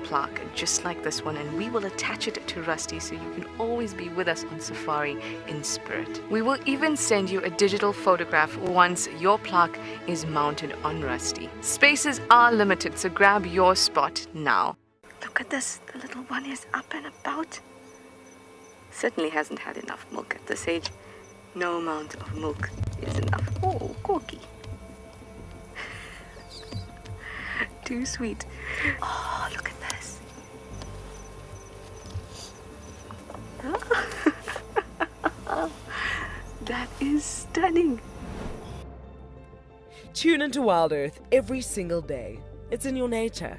plaque just like this one, and we will attach it to Rusty so you can always be with us on safari in spirit. We will even send you a digital photograph once your plaque is mounted on Rusty. Spaces are limited, so grab your spot now. Look at this, the little one is up and about. Certainly hasn't had enough milk at this age. No amount of milk is enough. Oh, Corky. Too sweet. Oh, look at this. That is stunning. Tune into Wild Earth every single day. It's in your nature.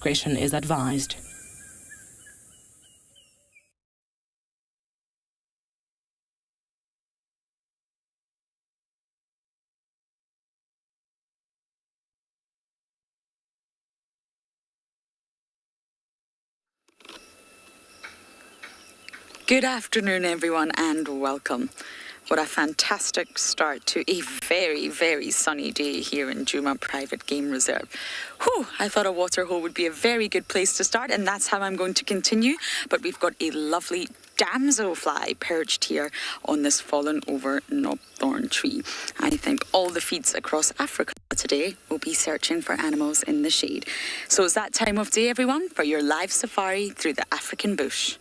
Discretion is advised. Good afternoon, everyone, and welcome. What a fantastic start to a very, very sunny day here in Djuma Private Game Reserve. Whew, I thought a waterhole would be a very good place to start, and that's how I'm going to continue. But we've got a lovely damselfly perched here on this fallen over knobthorn tree. I think all the feeds across Africa today will be searching for animals in the shade. So it's that time of day, everyone, for your live safari through the African bush.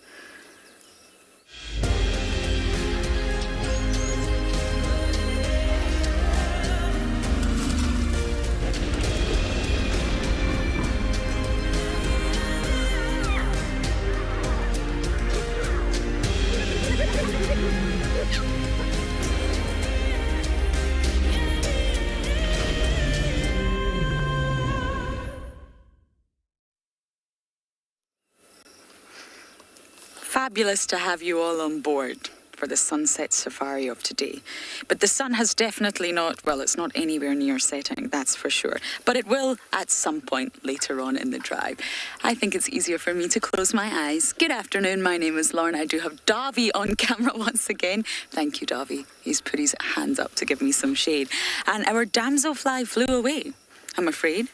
Fabulous to have you all on board for the sunset safari of today. But the sun has definitely not, well, it's not anywhere near setting, that's for sure. But it will at some point later on in the drive. I think it's easier for me to close my eyes. Good afternoon, my name is Lauren. I do have Davy on camera once again. Thank you, Davy. He's put his hands up to give me some shade. And our damselfly flew away, I'm afraid.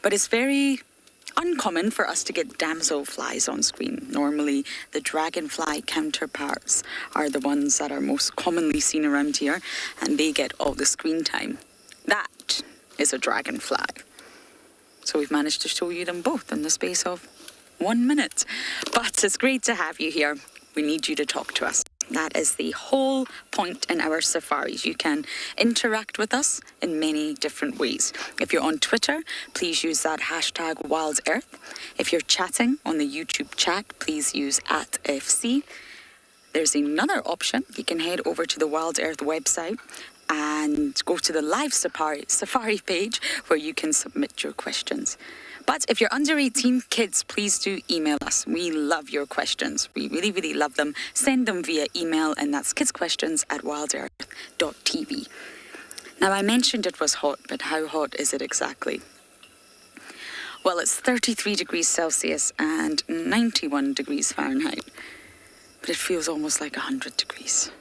But it's very uncommon for us to get damselflies on screen. Normally, the dragonfly counterparts are the ones that are most commonly seen around here, and they get all the screen time. That is a dragonfly. So we've managed to show you them both in the space of 1 minute. But it's great to have you here. We need you to talk to us. That is the whole point in our safaris. You can interact with us in many different ways. If you're on Twitter, please use that hashtag WildEarth. If you're chatting on the YouTube chat, please use @FC. There's another option. You can head over to the Wild Earth website and go to the live safari page where you can submit your questions. But if you're under 18, kids, please do email us. We love your questions. We really, really love them. Send them via email, and that's kidsquestions@wildearth.tv. Now, I mentioned it was hot, but how hot is it exactly? Well, it's 33 degrees Celsius and 91 degrees Fahrenheit. But it feels almost like 100 degrees.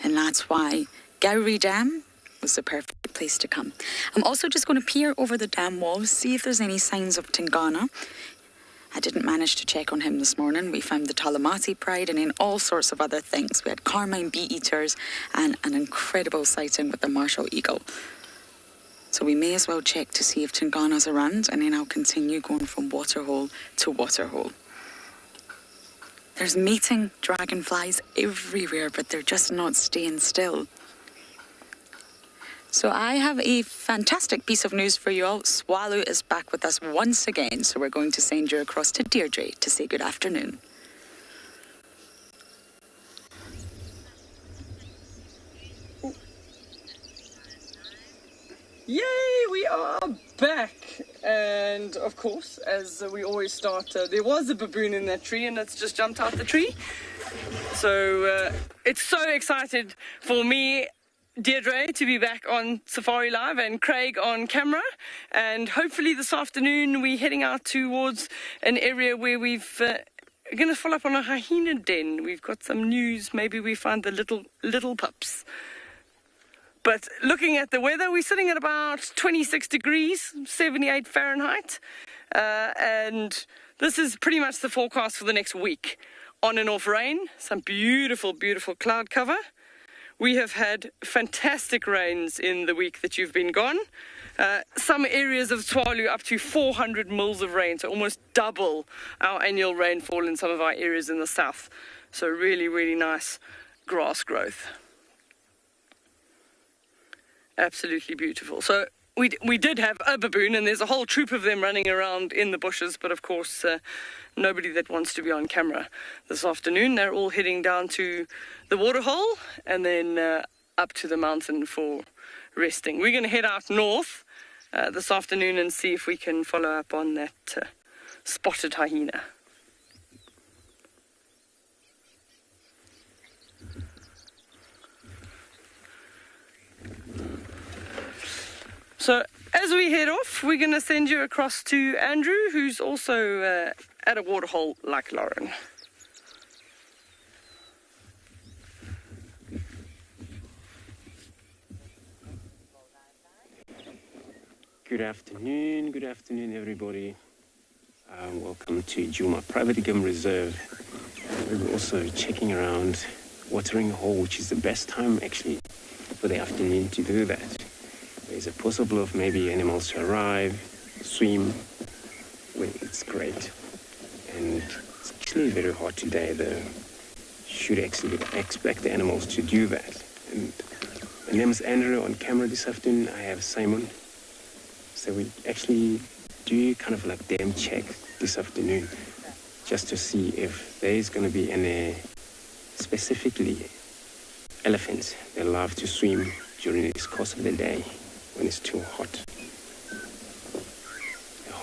And that's why Gowrie Dam was the perfect place to come. I'm also just going to peer over the dam walls, see if there's any signs of Tingana. I didn't manage to check on him this morning. We found the Talamati pride and in all sorts of other things. We had carmine bee-eaters and an incredible sighting with the Marshall eagle. So we may as well check to see if Tingana's around, and then I'll continue going from waterhole to waterhole. There's mating dragonflies everywhere, but they're just not staying still. So I have a fantastic piece of news for you all. Tswalu is back with us once again, so we're going to send you across to Deirdre to say good afternoon. Yay, we are back. And of course, as we always start, there was a baboon in that tree and it's just jumped out the tree. So it's so excited for me, Deirdre, to be back on Safari Live and Craig on camera. And hopefully this afternoon we're heading out towards an area where we're going to follow up on a hyena den. We've got some news. Maybe we find the little pups. But looking at the weather, we're sitting at about 26 degrees, 78 Fahrenheit. And this is pretty much the forecast for the next week. On and off rain, some beautiful, beautiful cloud cover. We have had fantastic rains in the week that you've been gone. Some areas of Tswalu up to 400 mils of rain, so almost double our annual rainfall in some of our areas in the south. So really, really nice grass growth. Absolutely beautiful. So we did have a baboon, and there's a whole troop of them running around in the bushes, but of course nobody that wants to be on camera this afternoon. They're all heading down to the waterhole and then up to the mountain for resting. We're going to head out north this afternoon and see if we can follow up on that spotted hyena. So as we head off, we're going to send you across to Andrew, who's also at a waterhole like Lauren. Good afternoon everybody. Welcome to Djuma Private Game Reserve. We're also checking around watering hole, which is the best time actually for the afternoon to do that. There's a possible of maybe animals to arrive, swim. Well, it's great. And it's actually very hot today, though. Should actually expect the animals to do that. And my name is Andrew. On camera this afternoon, I have Simon. So we actually do kind of like dam check this afternoon, just to see if there is going to be any, specifically elephants that love to swim during this course of the day when it's too hot.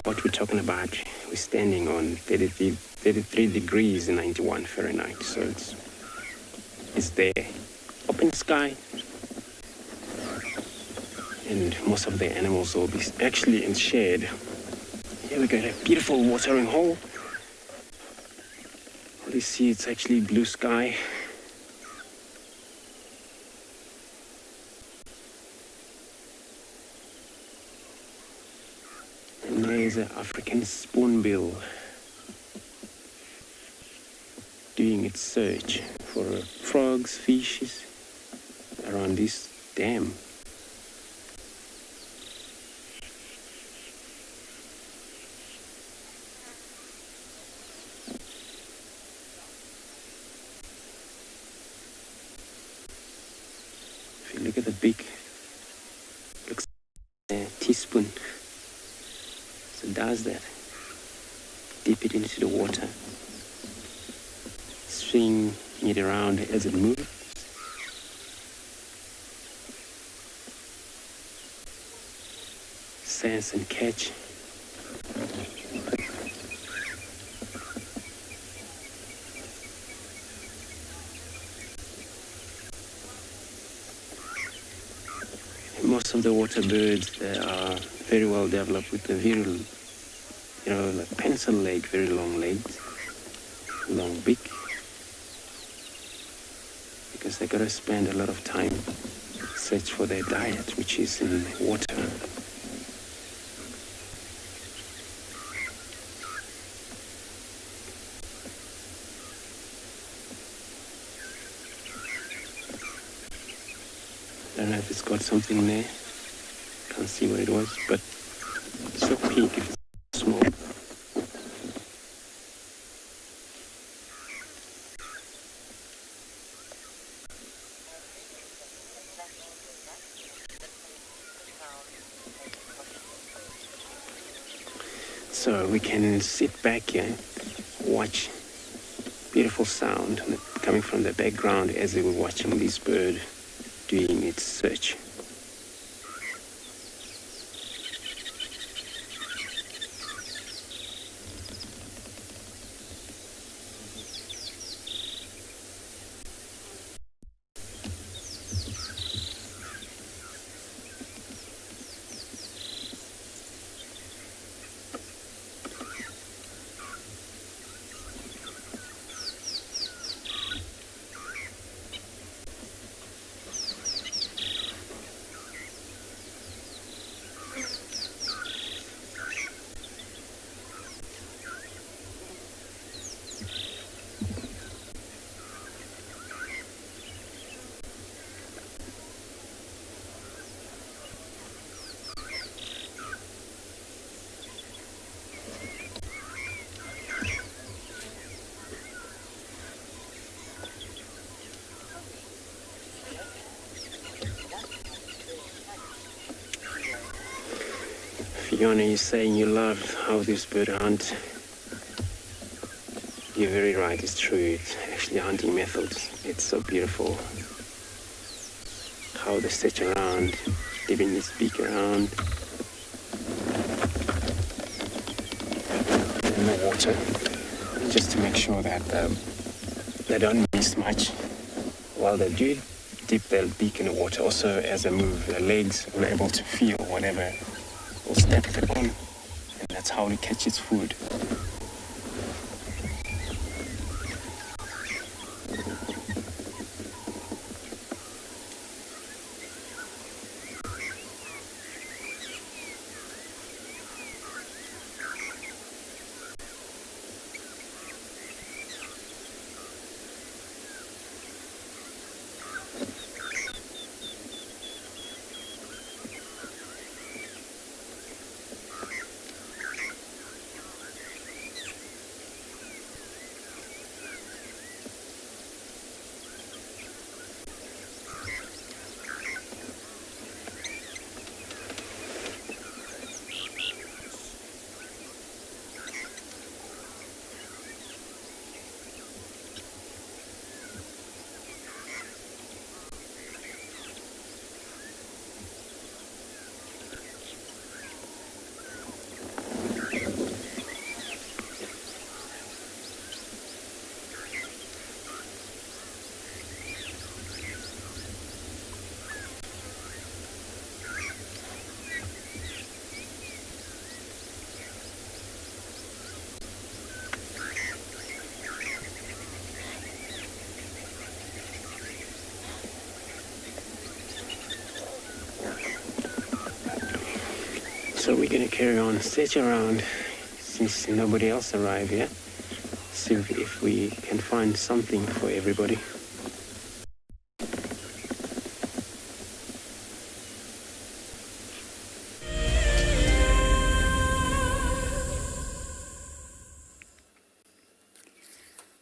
What we're talking about, we're standing on 33 degrees and 91 Fahrenheit, so it's there, open sky, and most of the animals will be actually in shade. Here we got a beautiful watering hole. All you see, it's actually blue sky. And there's an African spoonbill doing its search for frogs, fishes around this dam. If you look at the big, looks like a teaspoon. So it does that. Dip it into the water. Swing it around as it moves. Sense and catch. Most of the water birds, they are very well developed with the virile you know, like pencil leg, very long legs, long beak, because they got to spend a lot of time search for their diet, which is in water. I don't know if it's got something there. Can't see what it was, but it's so pink if it's small. So we can sit back here, watch beautiful sound coming from the background as we were watching this bird doing its search. Fiona, you're saying you love how this bird hunts. You're very right, it's true. It's actually a hunting method. It's so beautiful. How they stretch around, dipping his beak around in the water, just to make sure that they don't miss much. While they do dip their beak in the water, also as they move their legs, we're able to feel whatever will step on, and that's how it catches food. So we're going to carry on, search around since nobody else arrived here. See if we can find something for everybody.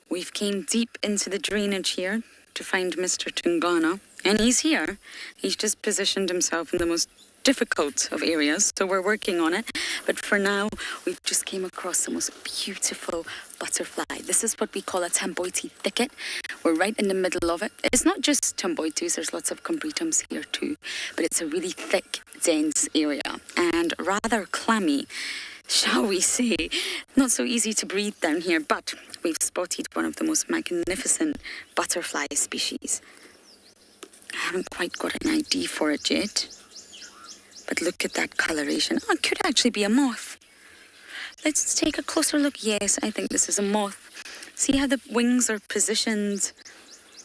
We've came deep into the drainage here to find Mr. Tungana, and he's here. He's just positioned himself in the most difficult of areas, so we're working on it. But for now, we've just came across the most beautiful butterfly. This is what we call a Tamboiti thicket. We're right in the middle of it. It's not just Tamboitis, there's lots of Combretums here too, but it's a really thick, dense area and rather clammy, shall we say. Not so easy to breathe down here, but we've spotted one of the most magnificent butterfly species. I haven't quite got an ID for it yet. But look at that coloration. Oh, it could actually be a moth. Let's take a closer look. Yes, I think this is a moth. See how the wings are positioned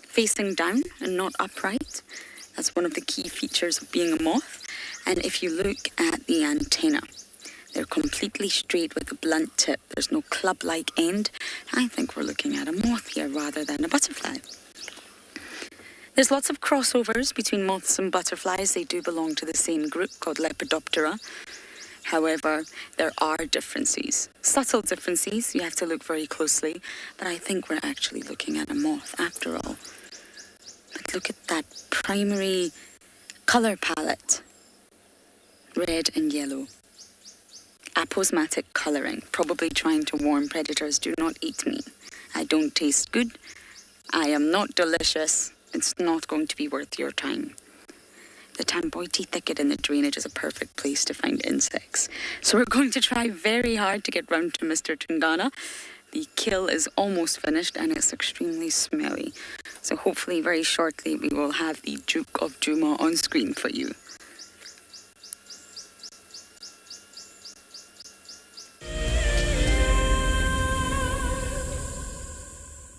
facing down and not upright? That's one of the key features of being a moth. And if you look at the antenna, they're completely straight with a blunt tip. There's no club-like end. I think we're looking at a moth here rather than a butterfly. There's lots of crossovers between moths and butterflies. They do belong to the same group called Lepidoptera. However, there are differences, subtle differences. You have to look very closely, but I think we're actually looking at a moth after all. But look at that primary colour palette, red and yellow. Aposematic colouring, probably trying to warn predators, do not eat me. I don't taste good. I am not delicious. It's not going to be worth your time. The Tamboiti thicket in the drainage is a perfect place to find insects. So we're going to try very hard to get round to Mr. Tungana. The kill is almost finished and it's extremely smelly. So hopefully very shortly we will have the Duke of Djuma on screen for you.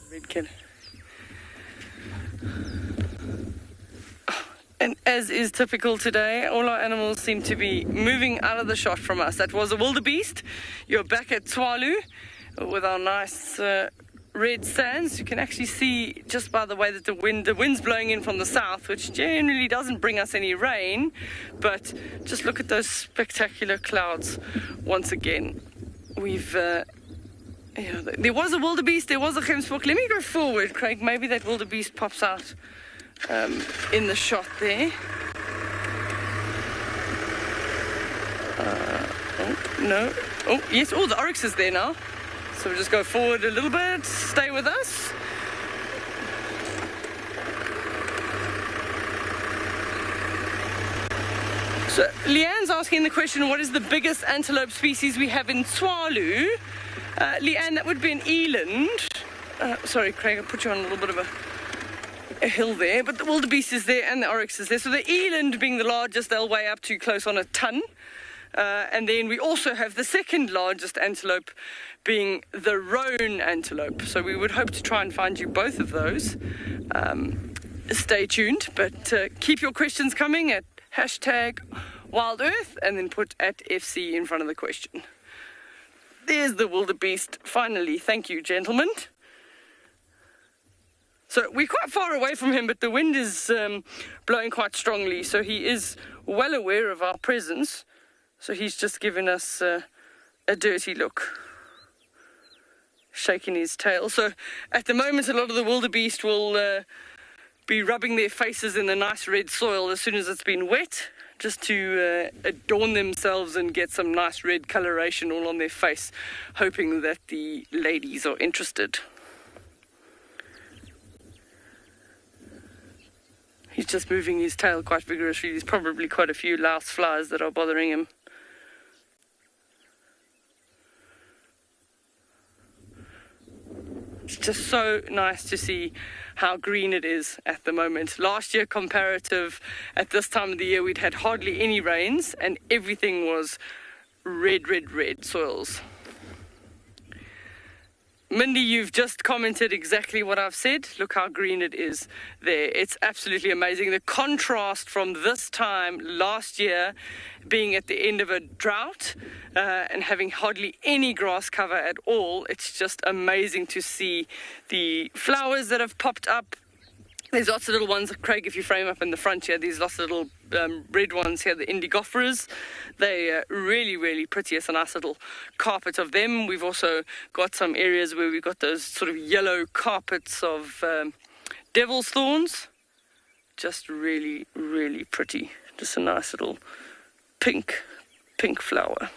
Red kid. And as is typical today, all our animals seem to be moving out of the shot from us. That was a wildebeest. You're back at Tswalu with our nice red sands. You can actually see just by the way that the wind's blowing in from the south, which generally doesn't bring us any rain. But just look at those spectacular clouds once again. We've... there was a wildebeest, there was a Hemspoke. Let me go forward, Craig. Maybe that wildebeest pops out in the shot there. No. Oh, yes. Oh, the oryx is there now. So we'll just go forward a little bit. Stay with us. So Leanne's asking the question, what is the biggest antelope species we have in Tswalu? Leanne, that would be an eland. Sorry, Craig, I put you on a little bit of a hill there, but the wildebeest is there and the oryx is there. So the eland being the largest, they'll weigh up to close on a ton. And then we also have the second largest antelope being the roan antelope. So we would hope to try and find you both of those. Stay tuned, but keep your questions coming at #WildEarth and then put @FC in front of the question. There's the wildebeest, finally. Thank you, gentlemen. So we're quite far away from him, but the wind is blowing quite strongly, so he is well aware of our presence. So he's just given us a dirty look, shaking his tail. So at the moment, a lot of the wildebeest will be rubbing their faces in the nice red soil as soon as it's been wet, just to adorn themselves and get some nice red coloration all on their face, hoping that the ladies are interested. He's just moving his tail quite vigorously. There's probably quite a few louse flies that are bothering him. It's just so nice to see how green it is at the moment. Last year comparative, at this time of the year, we'd had hardly any rains and everything was red soils. Mindy, you've just commented exactly what I've said. Look how green it is there. It's absolutely amazing. The contrast from this time last year, being at the end of a drought and having hardly any grass cover at all, it's just amazing to see the flowers that have popped up. There's lots of little ones, Craig, if you frame up in the front here, there's lots of little red ones here, the Indigophoras. They're really pretty. It's a nice little carpet of them. We've also got some areas where we've got those sort of yellow carpets of devil's thorns. Just really pretty. Just a nice little pink flower.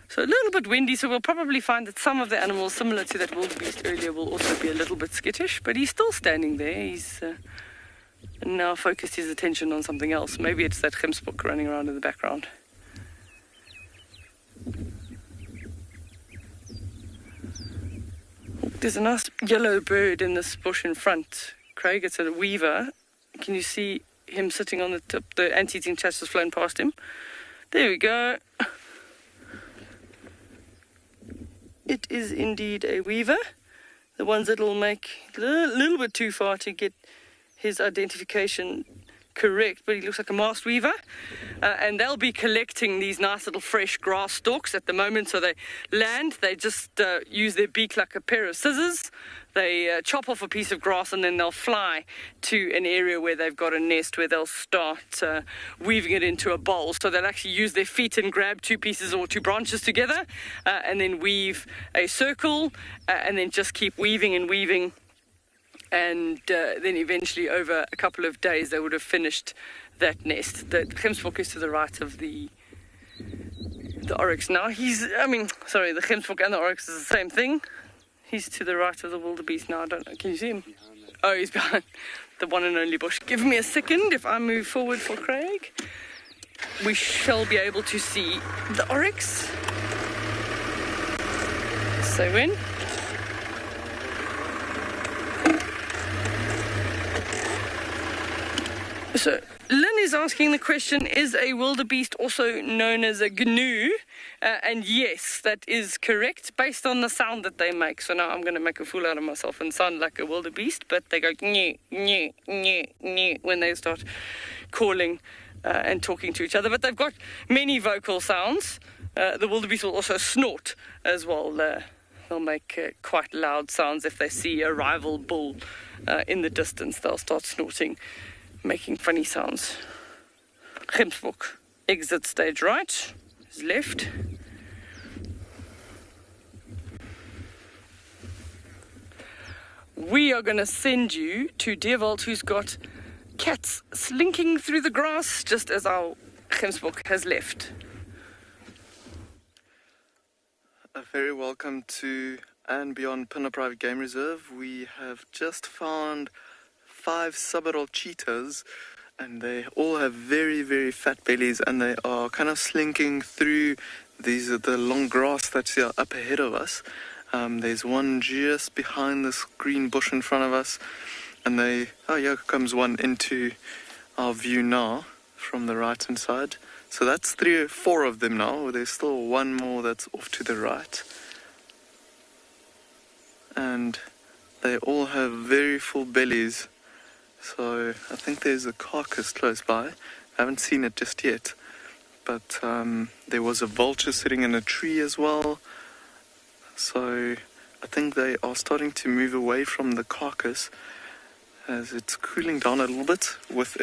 So a little bit windy, so we'll probably find that some of the animals, similar to that wildebeest earlier, will also be a little bit skittish, but he's still standing there. He's now focused his attention on something else. Maybe it's that Hemspoke running around in the background. There's a nice yellow bird in this bush in front, Craig. It's a weaver. Can you see him sitting on the tip? The anteating chest has flown past him. There we go. It is indeed a weaver. The ones that will make a little bit too far to get his identification correct, but he looks like a masked weaver. And they'll be collecting these nice little fresh grass stalks at the moment. So they land, they just use their beak like a pair of scissors. They chop off a piece of grass and then they'll fly to an area where they've got a nest where they'll start weaving it into a bowl. So they'll actually use their feet and grab two pieces or two branches together and then weave a circle and then just keep weaving and weaving. And then eventually over a couple of days they would have finished that nest. The Hemspoke is to the right of the oryx now. The Hemspoke and the oryx is the same thing. He's to the right of the wildebeest now. I don't know. Can you see him? Oh, he's behind the one and only bush. Give me a second. If I move forward for Craig, we shall be able to see the oryx. So when? So Lynn is asking the question, is a wildebeest also known as a gnu? And yes, that is correct, based on the sound that they make. So now I'm going to make a fool out of myself and sound like a wildebeest, but they go gnu, gnu, gnu, gnu when they start calling and talking to each other. But they've got many vocal sounds. The wildebeest will also snort as well. They'll make quite loud sounds if they see a rival bull in the distance. They'll start snorting, making funny sounds. Hemspoke, exit stage right, is left. We are going to send you to Dierwald, who's got cats slinking through the grass, just as our Hemspoke has left. A very welcome to and beyond Pinner Private Game Reserve. We have just found 5 sub-adult cheetahs, and they all have very, very fat bellies, and they are kind of slinking through the long grass that's here up ahead of us. There's one just behind this green bush in front of us, and here comes one into our view now from the right hand side. So that's 3 or 4 of them now. There's still one more that's off to the right, and they all have very full bellies. So I think there's a carcass close by. I haven't seen it just yet, but there was a vulture sitting in a tree as well. So I think they are starting to move away from the carcass as it's cooling down a little bit with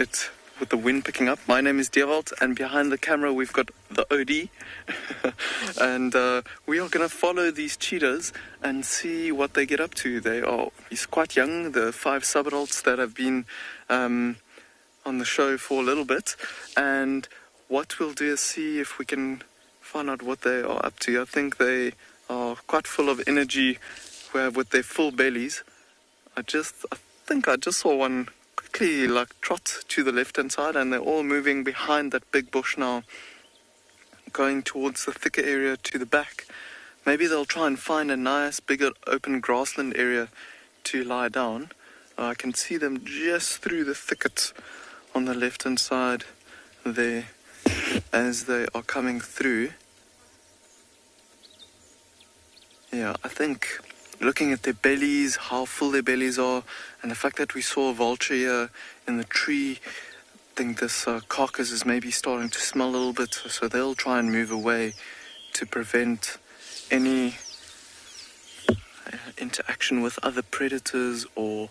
the wind picking up. My name is Dierwald, and behind the camera we've got the OD. And we are going to follow these cheetahs and see what they get up to. He's quite young, the 5 sub-adults that have been on the show for a little bit. And what we'll do is see if we can find out what they are up to. I think they are quite full of energy with their full bellies. I think I just saw one quickly trot to the left hand side, and they're all moving behind that big bush now, going towards the thicker area to the back. Maybe they'll try and find a nice bigger open grassland area to lie down. I can see them just through the thicket on the left hand side there as they are coming through. Yeah, I think looking at their bellies, how full their bellies are, and the fact that we saw a vulture here in the tree, I think this carcass is maybe starting to smell a little bit, so they'll try and move away to prevent any interaction with other predators or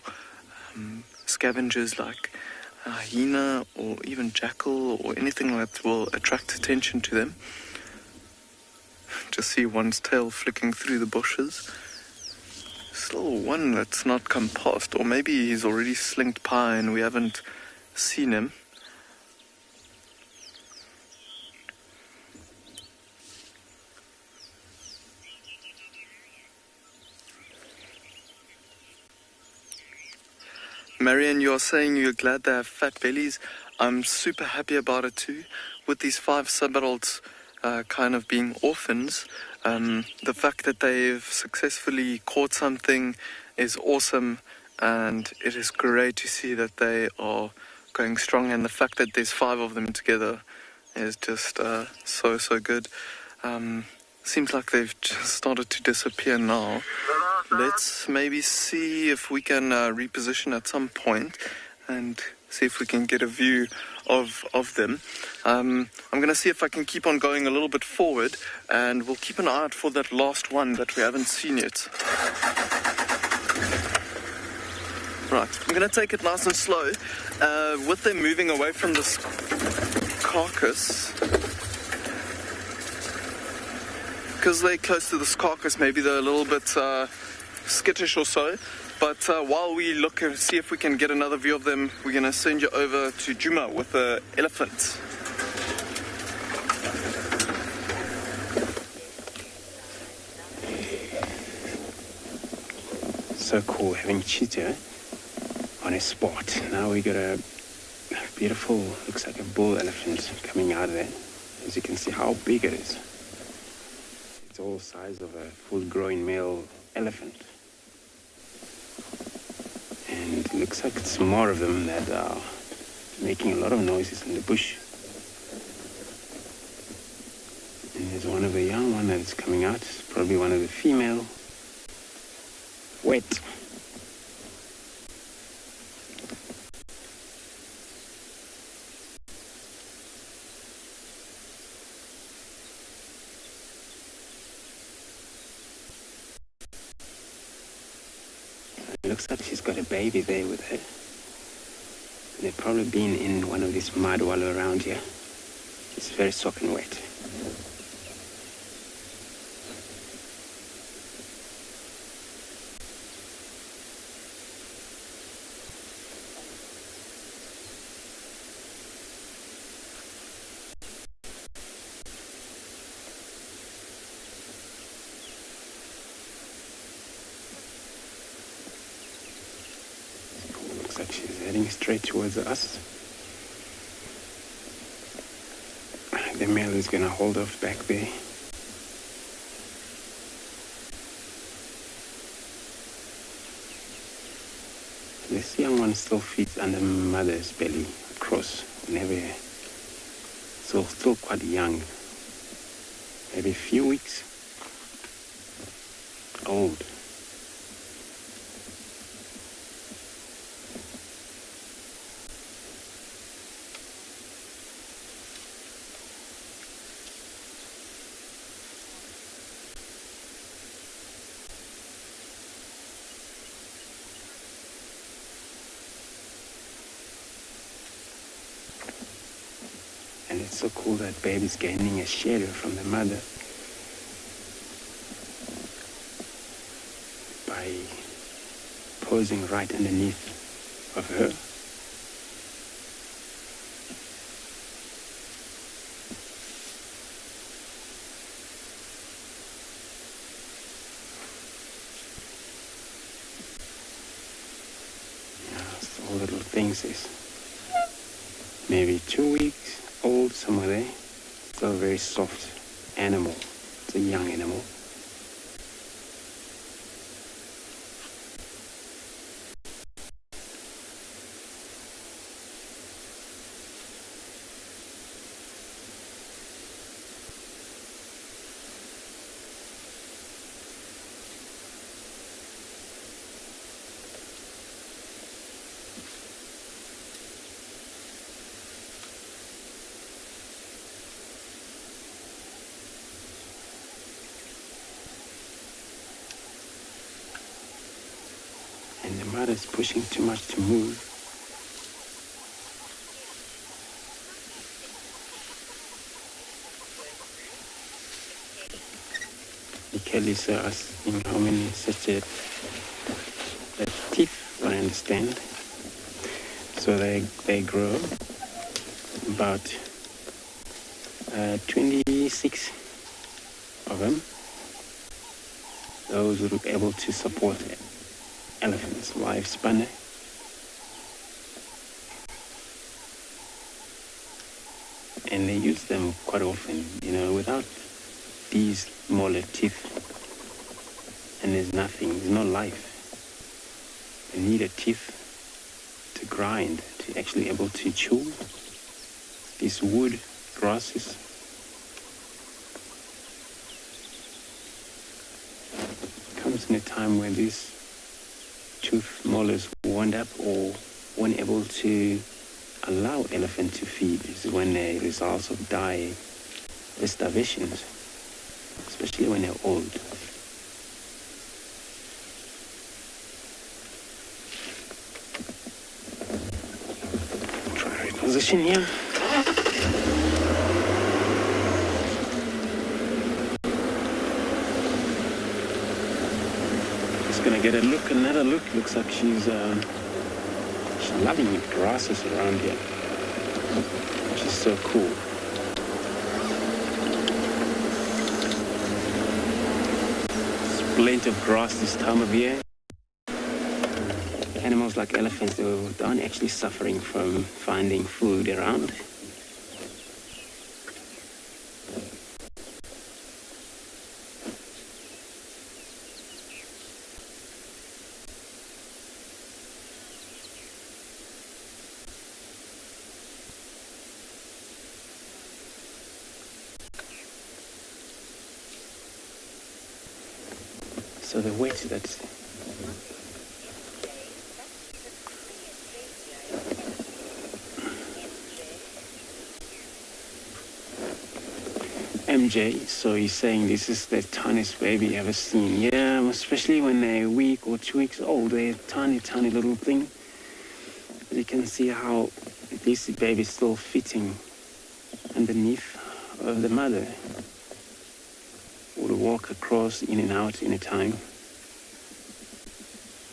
scavengers like hyena or even jackal or anything that will attract attention to them. Just see one's tail flicking through the bushes. Still one that's not come past, or maybe he's already slinked by and we haven't seen him. Marian, you're saying you're glad they have fat bellies. I'm super happy about it too. With these 5 sub-adults kind of being orphans, The fact that they've successfully caught something is awesome, and it is great to see that they are going strong, and the fact that there's 5 of them together is just so good. Seems like they've just started to disappear now. Let's maybe see if we can reposition at some point and see if we can get a view of them. I'm going to see if I can keep on going a little bit forward, and we'll keep an eye out for that last one that we haven't seen yet. Right, I'm going to take it nice and slow. With them moving away from this carcass, because they're close to this carcass, maybe they're a little bit skittish or so. But while we look and see if we can get another view of them, we're going to send you over to Juma with the elephant. So cool having cheetah on a spot. Now we got a beautiful, looks like a bull elephant coming out of there. As you can see how big it is. It's all the size of a full-grown male elephant. And it looks like it's more of them that are making a lot of noises in the bush. And there's one of the young one that's coming out. It's probably one of the female. Wet. It looks like she's got a baby there with her. They've probably been in one of these mud all around here. It's very soaking wet. Like she's heading straight towards us. The male is going to hold off back there. This young one still feeds under mother's belly across whenever, so still quite young, maybe a few weeks old. And it's so cool that baby's gaining a shadow from the mother by posing right underneath of her. Yeah, so all little things is maybe 2 weeks old, somewhere there. Still a very soft animal. It's a young animal. And the mother is pushing too much to move. Kelly is asking how many such a teeth, I understand. So they grow about 26 of them. Those will be able to support elephants' lifespan. And they use them quite often, without these molar teeth, and there's nothing, there's no life. They need a teeth to grind, to actually able to chew these wood grasses. Comes in a time when these tooth molars wind up or weren't able to allow elephant to feed. Is when the results of starvations, especially when they're old. Try reposition here. Just gonna get another look. Looks like she's loving the grasses around here, which is so cool. There's plenty of grass this time of year. Animals like elephants, they aren't actually suffering from finding food around. So the weight that MJ, so he's saying this is the tiniest baby ever seen. Yeah, especially when they're a week or 2 weeks old, they're a tiny, tiny little thing. You can see how this baby is still fitting underneath of the mother. Would walk across in and out in a time.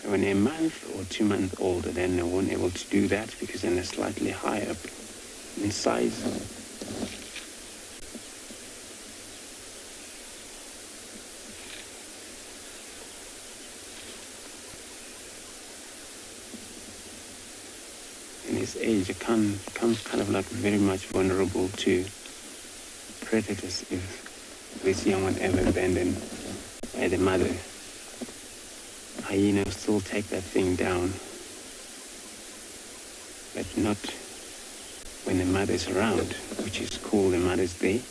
When they're a month or 2 months older, then they won't able to do that because then they're slightly higher up in size. In this age, it becomes kind of like very much vulnerable to predators if this young one ever abandoned by the mother. Hyena still take that thing down, but not when the mother's around, which is cool, the mother's there.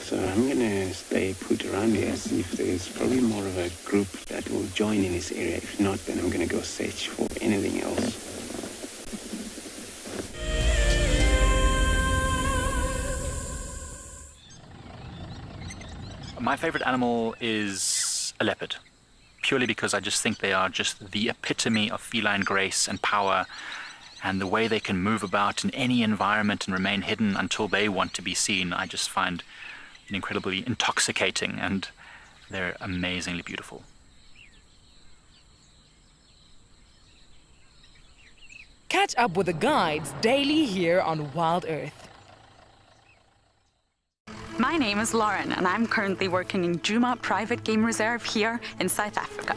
So I'm gonna stay put around here, see if there's probably more of a group that will join in this area. If not, then I'm gonna go search for anything else. My favorite animal is a leopard, purely because I just think they are just the epitome of feline grace and power, and the way they can move about in any environment and remain hidden until they want to be seen, I just find incredibly intoxicating, and they're amazingly beautiful. Catch up with the guides daily here on Wild Earth. My name is Lauren, and I'm currently working in Djuma Private Game Reserve here in South Africa.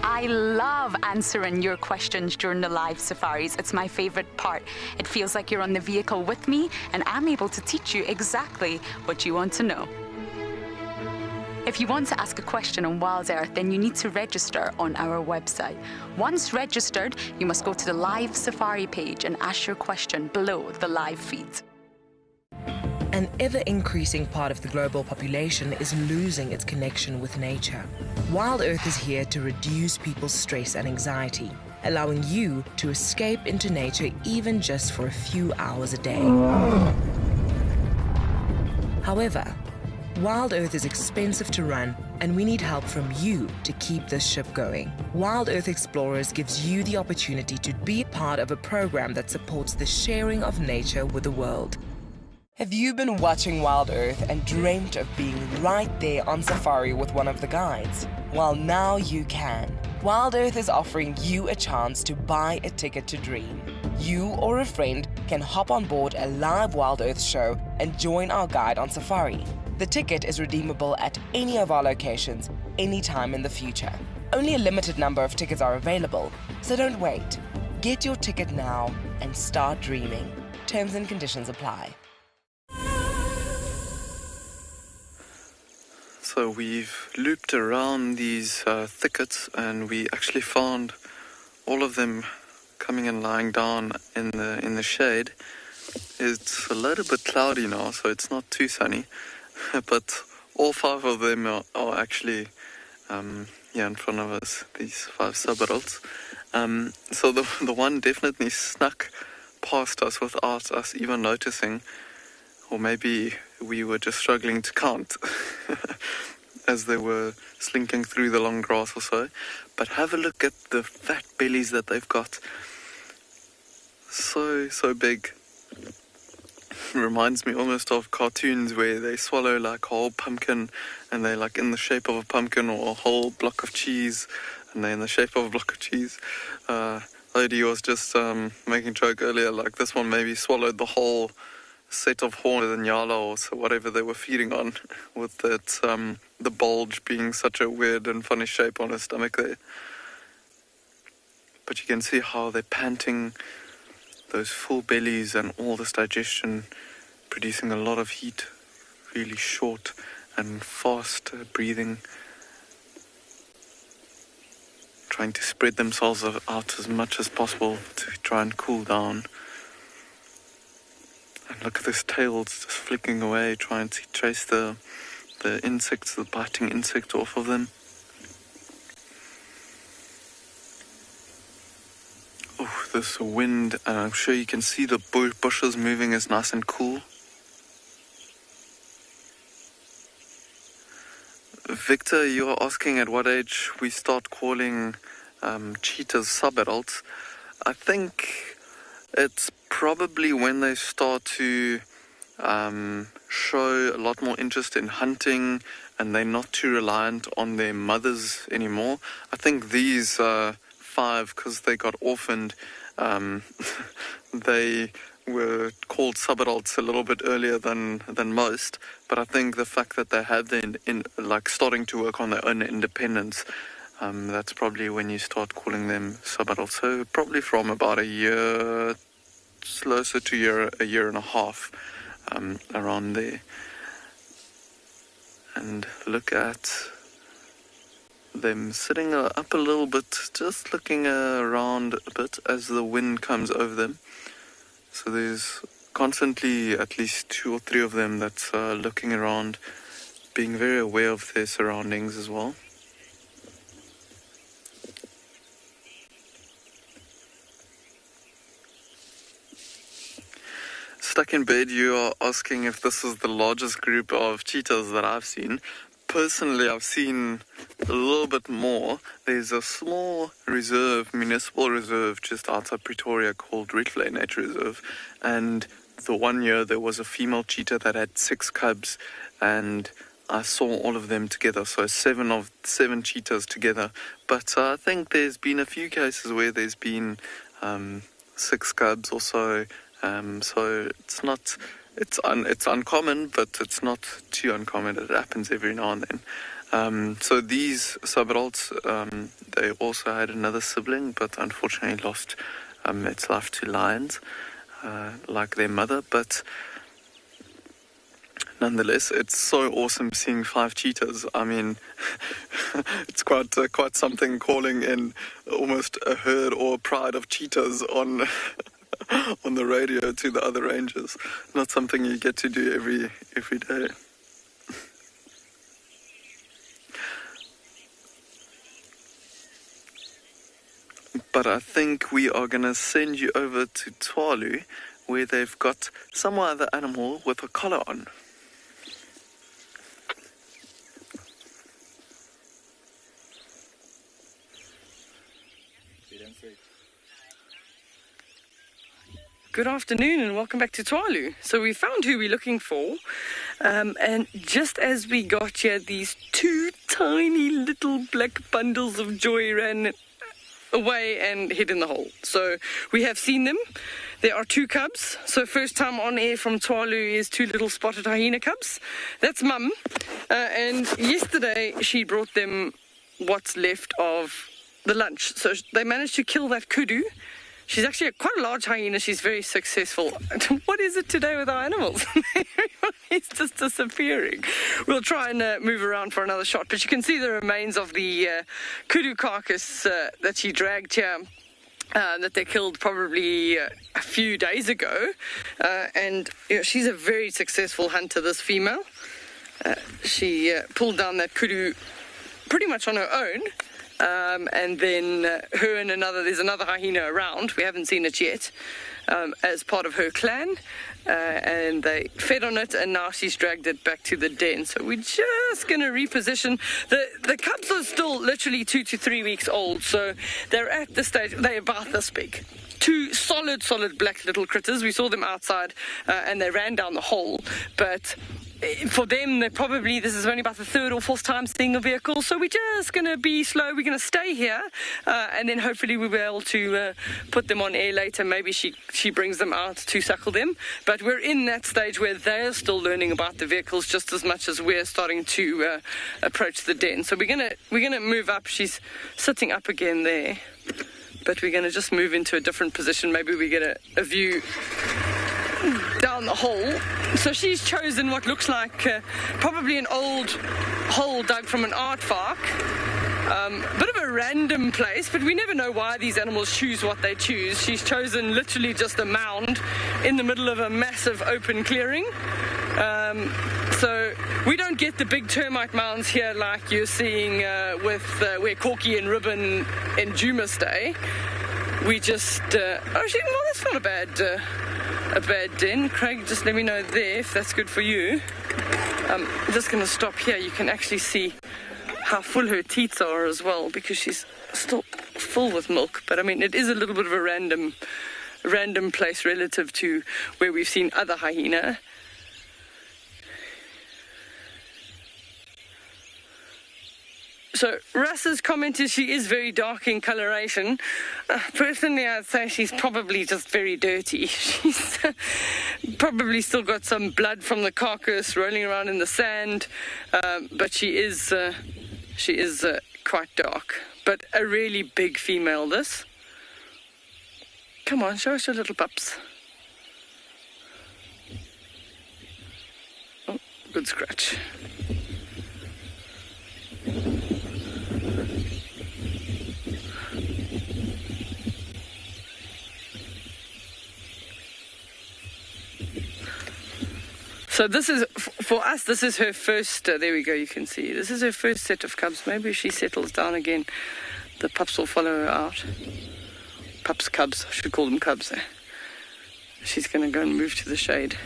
I love answering your questions during the live safaris. It's my favorite part. It feels like you're on the vehicle with me, and I'm able to teach you exactly what you want to know. If you want to ask a question on Wild Earth, then you need to register on our website. Once registered, you must go to the live safari page and ask your question below the live feed. An ever-increasing part of the global population is losing its connection with nature. Wild Earth is here to reduce people's stress and anxiety, allowing you to escape into nature even just for a few hours a day. However, Wild Earth is expensive to run, and we need help from you to keep this ship going. Wild Earth Explorers gives you the opportunity to be part of a program that supports the sharing of nature with the world. Have you been watching Wild Earth and dreamt of being right there on safari with one of the guides? Well, now you can. Wild Earth is offering you a chance to buy a ticket to dream. You or a friend can hop on board a live Wild Earth show and join our guide on safari. The ticket is redeemable at any of our locations, anytime in the future. Only a limited number of tickets are available, so don't wait. Get your ticket now and start dreaming. Terms and conditions apply. So we've looped around these thickets, and we actually found all of them coming and lying down in the shade. It's a little bit cloudy now, so it's not too sunny, but all 5 of them are actually here in front of us, these 5 sub-adults. So the one definitely snuck past us without us even noticing, or maybe we were just struggling to count as they were slinking through the long grass or so. But have a look at the fat bellies that they've got. So big. Reminds me almost of cartoons where they swallow like a whole pumpkin, and they're like in the shape of a pumpkin, or a whole block of cheese and they're in the shape of a block of cheese. Lady was just making a joke earlier, like this one maybe swallowed the whole set of horns and yala or so, whatever they were feeding on, with that the bulge being such a weird and funny shape on her stomach there. But you can see how they're panting, those full bellies and all this digestion, producing a lot of heat, really short and fast breathing, trying to spread themselves out as much as possible to try and cool down. And look at this tail, it's just flicking away, trying to trace the insects, the biting insect off of them. Oh, this wind, and I'm sure you can see the bushes moving is nice and cool. Victor, you're asking at what age we start calling cheetahs sub-adults. I think it's probably when they start to show a lot more interest in hunting, and they're not too reliant on their mothers anymore. I think these 5, because they got orphaned, they were called sub-adults a little bit earlier than most. But I think the fact that they had starting to work on their own independence, that's probably when you start calling them sub-adults. So probably from about a year, closer to a year and a half, around there. And look at them sitting up a little bit, just looking around a bit as the wind comes over them. So there's constantly at least 2 or 3 of them that's looking around, being very aware of their surroundings as well. Stuck in bed, you are asking if this is the largest group of cheetahs that I've seen. Personally, I've seen a little bit more. There's a small reserve, municipal reserve, just outside Pretoria called Red Flare Nature Reserve. And the one year there was a female cheetah that had 6 cubs, and I saw all of them together. So 7 cheetahs together. But I think there's been a few cases where there's been 6 cubs or so. So it's not... It's uncommon, but it's not too uncommon. It happens every now and then. So these sub-adults, they also had another sibling, but unfortunately lost its life to lions, like their mother. But nonetheless, it's so awesome seeing 5 cheetahs. I mean, it's quite something calling in almost a herd or a pride of cheetahs on the radio to the other rangers. Not something you get to do every day. But I think we are going to send you over to Tswalu, where they've got some other animal with a collar on. Good afternoon and welcome back to Tswalu. So we found who we're looking for, and just as we got here, these 2 tiny little black bundles of joy ran away and hid in the hole. So we have seen them. There are 2 cubs. So first time on air from Tswalu is 2 little spotted hyena cubs. That's Mum. And yesterday she brought them what's left of the lunch. So they managed to kill that kudu. She's actually quite a large hyena. She's very successful. What is it today with our animals? Everybody's just disappearing. We'll try and move around for another shot. But you can see the remains of the kudu carcass that she dragged here. That they killed probably a few days ago. And she's a very successful hunter, this female. She pulled down that kudu pretty much on her own. And then her and there's another hyena around, we haven't seen it yet, as part of her clan, and they fed on it, and now she's dragged it back to the den. So we're just going to reposition. The cubs are still literally 2 to 3 weeks old, so they're at the stage, they're about this big. 2 solid black little critters. We saw them outside, and they ran down the hole, but for them, this is only about the 3rd or 4th time seeing a vehicle, so we're just going to be slow. We're going to stay here, and then hopefully we'll be able to put them on air later. Maybe she brings them out to suckle them, but we're in that stage where they're still learning about the vehicles just as much as we're starting to approach the den. So we're gonna move up. She's sitting up again there, but we're going to just move into a different position. Maybe we get a view down the hole. So she's chosen what looks like probably an old hole dug from an aardvark. Bit of a random place, but we never know why these animals choose what they choose. She's chosen literally just a mound in the middle of a massive open clearing. So we don't get the big termite mounds here like you're seeing with where Corky and Ribbon in Juma stay. We just that's not a bad den. Craig, just let me know there if that's good for you. I'm just going to stop here. You can actually see how full her teats are as well, because she's still full with milk. But I mean, it is a little bit of a random place relative to where we've seen other hyena. So Russ has commented she is very dark in coloration. Personally, I'd say she's probably just very dirty. She's probably still got some blood from the carcass rolling around in the sand, but she is quite dark. But a really big female, this. Come on, show us your little pups. Oh, good scratch. So this is, for us, this is her first, there we go, you can see. This is her first set of cubs. Maybe if she settles down again, the pups will follow her out. Cubs, I should call them cubs. She's going to go and move to the shade.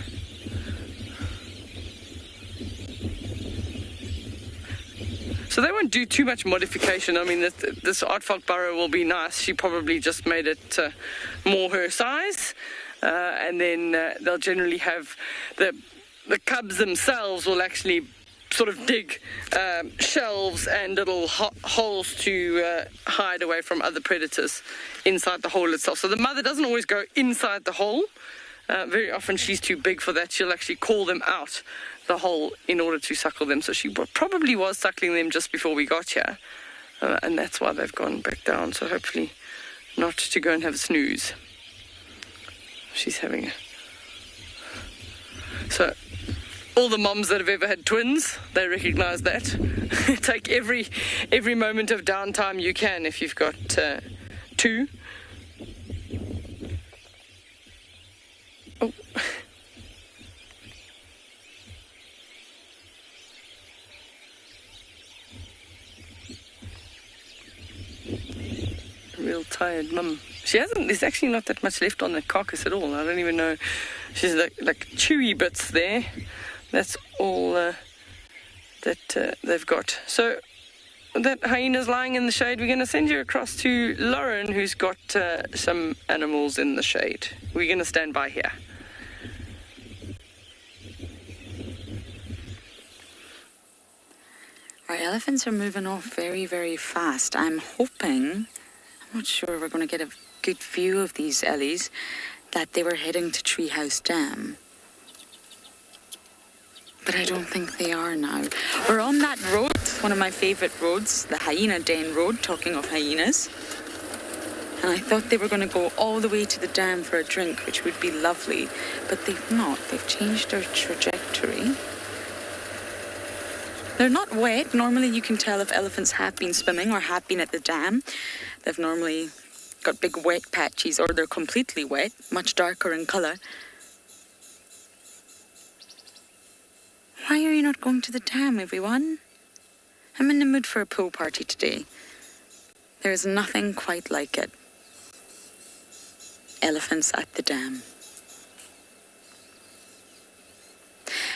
So they won't do too much modification. I mean, this aardvark burrow will be nice. She probably just made it more her size. And then they'll generally have the cubs themselves will actually sort of dig shelves and little holes to hide away from other predators inside the hole itself. So the mother doesn't always go inside the hole. Very often she's too big for that. She'll actually call them out the hole in order to suckle them. So she probably was suckling them just before we got here. And that's why they've gone back down. So hopefully not to go and have a snooze. She's having So all the moms that have ever had twins, they recognize that. Take every moment of downtime you can if you've got 2. Oh. Real tired mum. There's actually not that much left on the carcass at all. I don't even know. She's like chewy bits there. That's all that they've got. So that hyena's lying in the shade. We're going to send you across to Lauren, who's got some animals in the shade. We're going to stand by here. Our elephants are moving off very, very fast. I'm hoping not sure we're going to get a good view of these Ellies, that they were heading to Treehouse Dam. But I don't think they are now. We're on that road, one of my favourite roads, the Hyena Dane road, talking of hyenas. And I thought they were going to go all the way to the dam for a drink, which would be lovely. But they've not. They've changed their trajectory. They're not wet. Normally you can tell if elephants have been swimming or have been at the dam. They've normally got big wet patches, or they're completely wet, much darker in colour. Why are you not going to the dam, everyone? I'm in the mood for a pool party today. There is nothing quite like it. Elephants at the dam.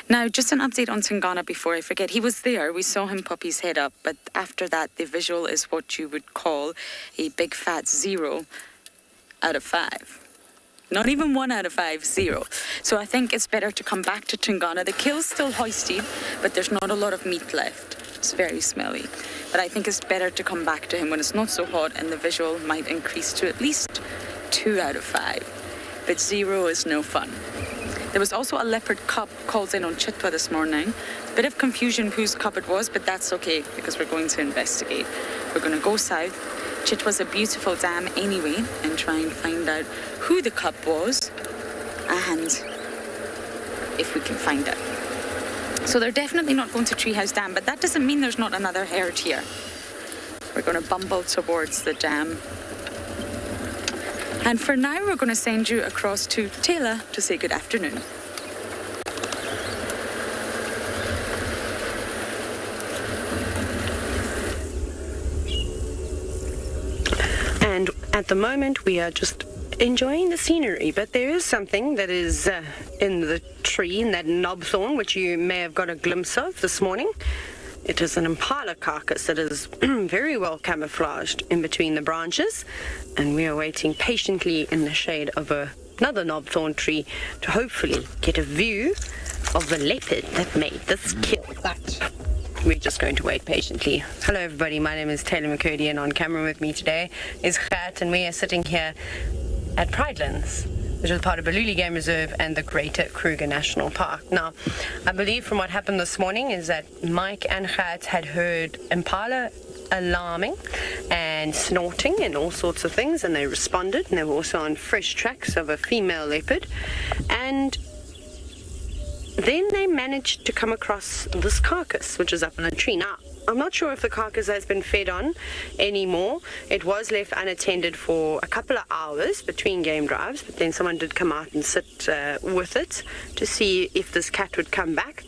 Now, just an update on Tingana before I forget. He was there. We saw him pop his head up. But after that, the visual is what you would call a big fat 0 out of 5. Not even 1 out of 5, 0. So I think it's better to come back to Tingana. The kill's still hoisted, but there's not a lot of meat left. It's very smelly. But I think it's better to come back to him when it's not so hot, and the visual might increase to at least 2 out of 5. But 0 is no fun. There was also a leopard cub called in on Chitwa this morning. A bit of confusion whose cub it was, but that's okay because we're going to investigate. We're going to go south. Chitwa's a beautiful dam anyway, and try and find out who the cub was and if we can find it. So they're definitely not going to Treehouse Dam, but that doesn't mean there's not another herd here. We're going to bumble towards the dam. And for now, we're going to send you across to Taylor to say good afternoon. And at the moment, we are just enjoying the scenery, but there is something that is in the tree, in that knobthorn, which you may have got a glimpse of this morning. It is an impala carcass that is very well camouflaged in between the branches, and we are waiting patiently in the shade of another knobthorn tree to hopefully get a view of the leopard that made this kill. But we're just going to wait patiently. Hello everybody, my name is Taylor McCurdy, and on camera with me today is Gert, and we are sitting here at Pridelands, which is part of Baluli Game Reserve and the Greater Kruger National Park. Now, I believe from what happened this morning is that Mike and Gert had heard impala alarming and snorting and all sorts of things, and they responded, and they were also on fresh tracks of a female leopard, and then they managed to come across this carcass, which is up in a tree. Now, I'm not sure if the carcass has been fed on anymore. It was left unattended for a couple of hours between game drives, but then someone did come out and sit with it to see if this cat would come back.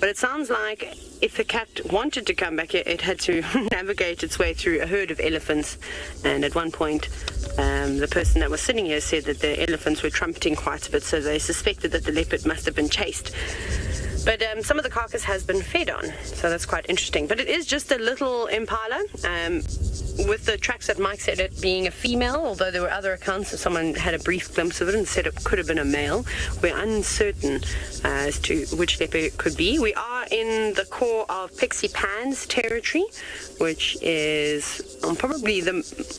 But it sounds like if the cat wanted to come back, it had to navigate its way through a herd of elephants. And at one point, the person that was sitting here said that the elephants were trumpeting quite a bit, so they suspected that the leopard must have been chased. But some of the carcass has been fed on, so that's quite interesting. But it is just a little impala, with the tracks that Mike said it being a female, although there were other accounts that someone had a brief glimpse of it and said it could have been a male. We're uncertain as to which leopard it could be. We are in the core of Pixie Pan's territory, which is probably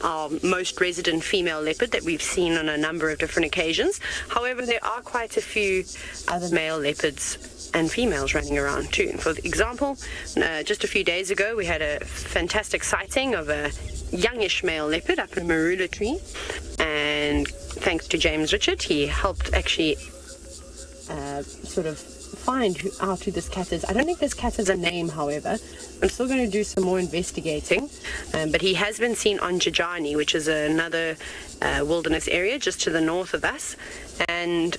our most resident female leopard that we've seen on a number of different occasions. However, there are quite a few other male leopards and females running around too. For example, just a few days ago we had a fantastic sighting of a youngish male leopard up in a marula tree, and thanks to James Richard, he helped actually sort of find out who this cat is. I don't think this cat has a name, however. I'm still going to do some more investigating, but he has been seen on Jajani, which is another wilderness area just to the north of us, and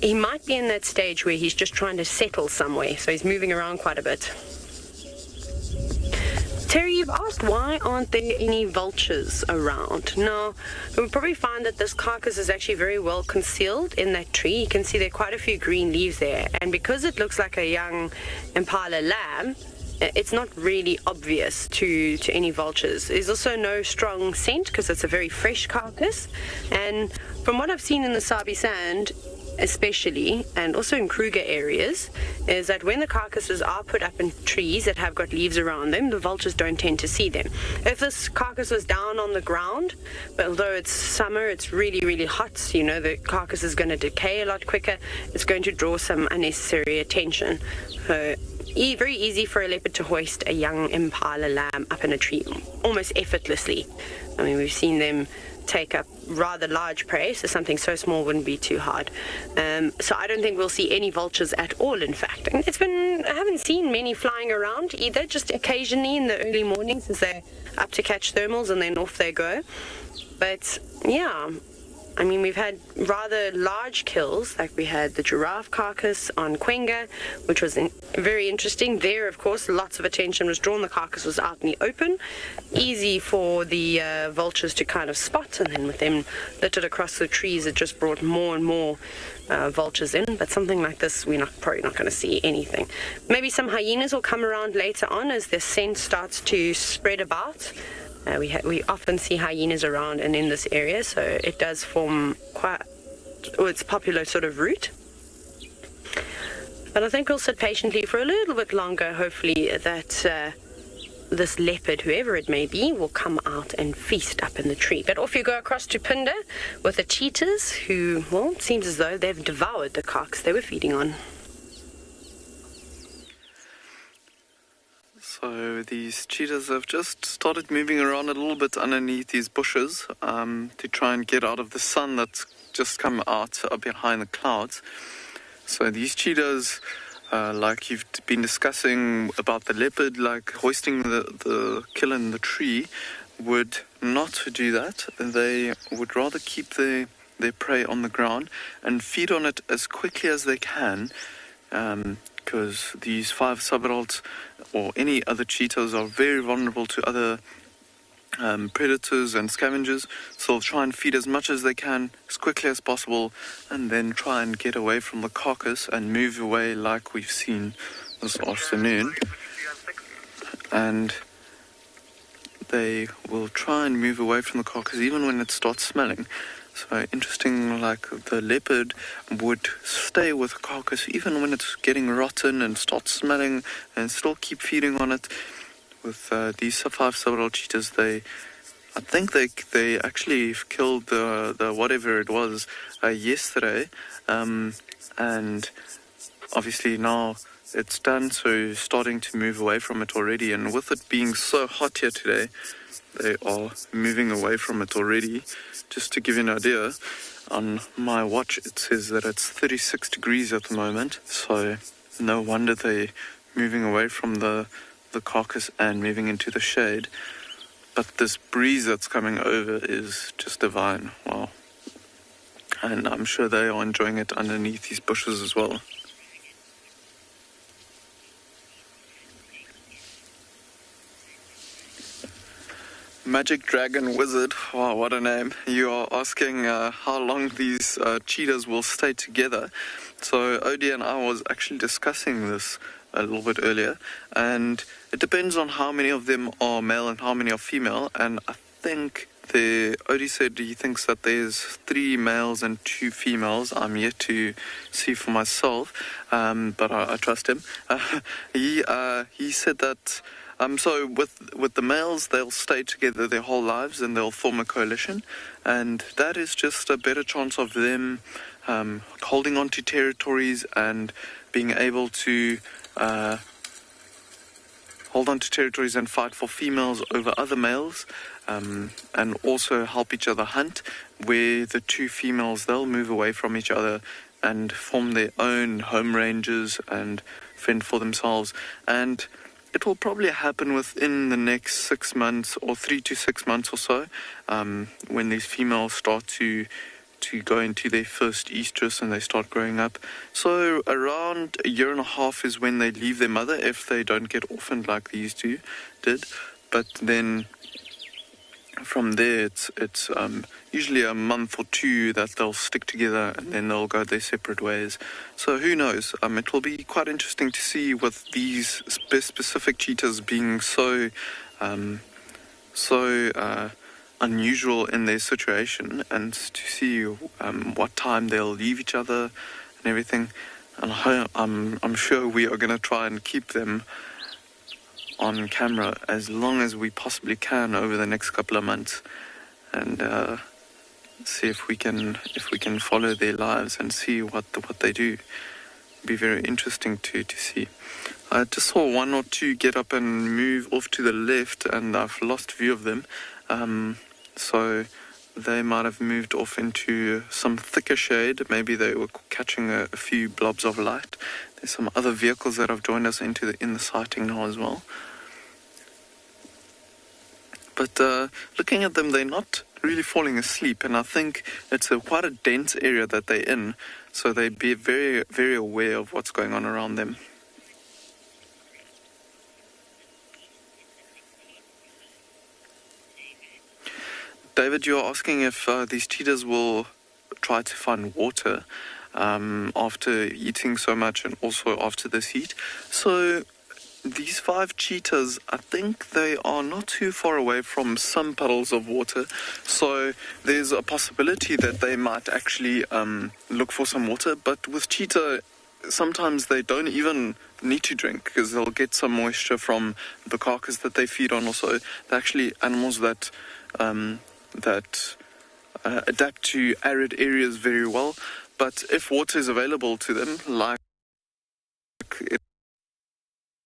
he might be in that stage where he's just trying to settle somewhere, so he's moving around quite a bit. Terry, you've asked why aren't there any vultures around? Now, we'll probably find that this carcass is actually very well concealed in that tree. You can see there are quite a few green leaves there, and because it looks like a young impala lamb, it's not really obvious to any vultures. There's also no strong scent because it's a very fresh carcass, and from what I've seen in the Sabi Sand, especially, and also in Kruger areas, is that when the carcasses are put up in trees that have got leaves around them, the vultures don't tend to see them. If this carcass was down on the ground, but although it's summer, it's really, really hot, so you know the carcass is going to decay a lot quicker, it's going to draw some unnecessary attention. So very easy for a leopard to hoist a young impala lamb up in a tree almost effortlessly. I mean, we've seen them take up rather large prey, so something so small wouldn't be too hard. So I don't think we'll see any vultures at all, in fact. And I haven't seen many flying around either, just occasionally in the early mornings as they're up to catch thermals and then off they go. But yeah, I mean, we've had rather large kills, like we had the giraffe carcass on Kwenga, which was very interesting. There, of course, lots of attention was drawn. The carcass was out in the open, easy for the vultures to kind of spot, and then with them littered across the trees, it just brought more and more vultures in. But something like this, we're probably not going to see anything. Maybe some hyenas will come around later on as the scent starts to spread about. We often see hyenas around and in this area, so it does form it's a popular sort of route. But I think we'll sit patiently for a little bit longer, hopefully that this leopard, whoever it may be, will come out and feast up in the tree. But off you go across to Pinda with the cheetahs, who, well, it seems as though they've devoured the carcass they were feeding on. So these cheetahs have just started moving around a little bit underneath these bushes to try and get out of the sun that's just come out behind the clouds. So these cheetahs, like you've been discussing about the leopard, like hoisting the kill in the tree, would not do that. They would rather keep their prey on the ground and feed on it as quickly as they can, because these 5 subadults or any other cheetahs are very vulnerable to other predators and scavengers, so they'll try and feed as much as they can as quickly as possible and then try and get away from the carcass and move away like we've seen this afternoon. And they will try and move away from the carcass even when it starts smelling. So interesting, like the leopard would stay with the carcass even when it's getting rotten and starts smelling and still keep feeding on it. With these 5 subadult cheetahs, I think they actually killed the whatever it was yesterday, and obviously now it's done, so starting to move away from it already. And with it being so hot here today, they are moving away from it already. Just to give you an idea, on my watch it says that it's 36 degrees at the moment, so no wonder they're moving away from the carcass and moving into the shade. But this breeze that's coming over is just divine. Wow. And I'm sure they are enjoying it underneath these bushes as well. Magic Dragon Wizard, wow, what a name. You are asking how long these cheetahs will stay together. So Odie and I was actually discussing this a little bit earlier, and it depends on how many of them are male and how many are female. And I think Odie said he thinks that there's 3 males and 2 females. I'm yet to see for myself, but I trust him. He said that so with the males, they'll stay together their whole lives and they'll form a coalition, and that is just a better chance of them holding on to territories and being able to hold on to territories and fight for females over other males, and also help each other hunt, where the 2 females, they'll move away from each other and form their own home ranges and fend for themselves. And it will probably happen within the next 6 months or 3 to 6 months or so, when these females start to go into their first estrus and they start growing up. So around a year and a half is when they leave their mother, if they don't get orphaned like these 2 did. But then from there, it's usually a month or 2 that they'll stick together and then they'll go their separate ways. So who knows? It will be quite interesting to see with these specific cheetahs being so unusual in their situation, and to see what time they'll leave each other and everything. And I'm sure we are going to try and keep them on camera as long as we possibly can over the next couple of months, and see if we can follow their lives and see what they do. Be very interesting to see. I just saw one or two get up and move off to the left, and I've lost view of them. So they might have moved off into some thicker shade. Maybe they were catching a few blobs of light. There's some other vehicles that have joined us in the sighting now as well. But looking at them, they're not really falling asleep, and I think it's quite a dense area that they're in, so they'd be very, very aware of what's going on around them. David, you're asking if these cheetahs will try to find water after eating so much and also after this heat. So these 5 cheetahs, I think they are not too far away from some puddles of water. So there's a possibility that they might actually look for some water. But with cheetah, sometimes they don't even need to drink because they'll get some moisture from the carcass that they feed on. Also, they're actually animals that adapt to arid areas very well. But if water is available to them, like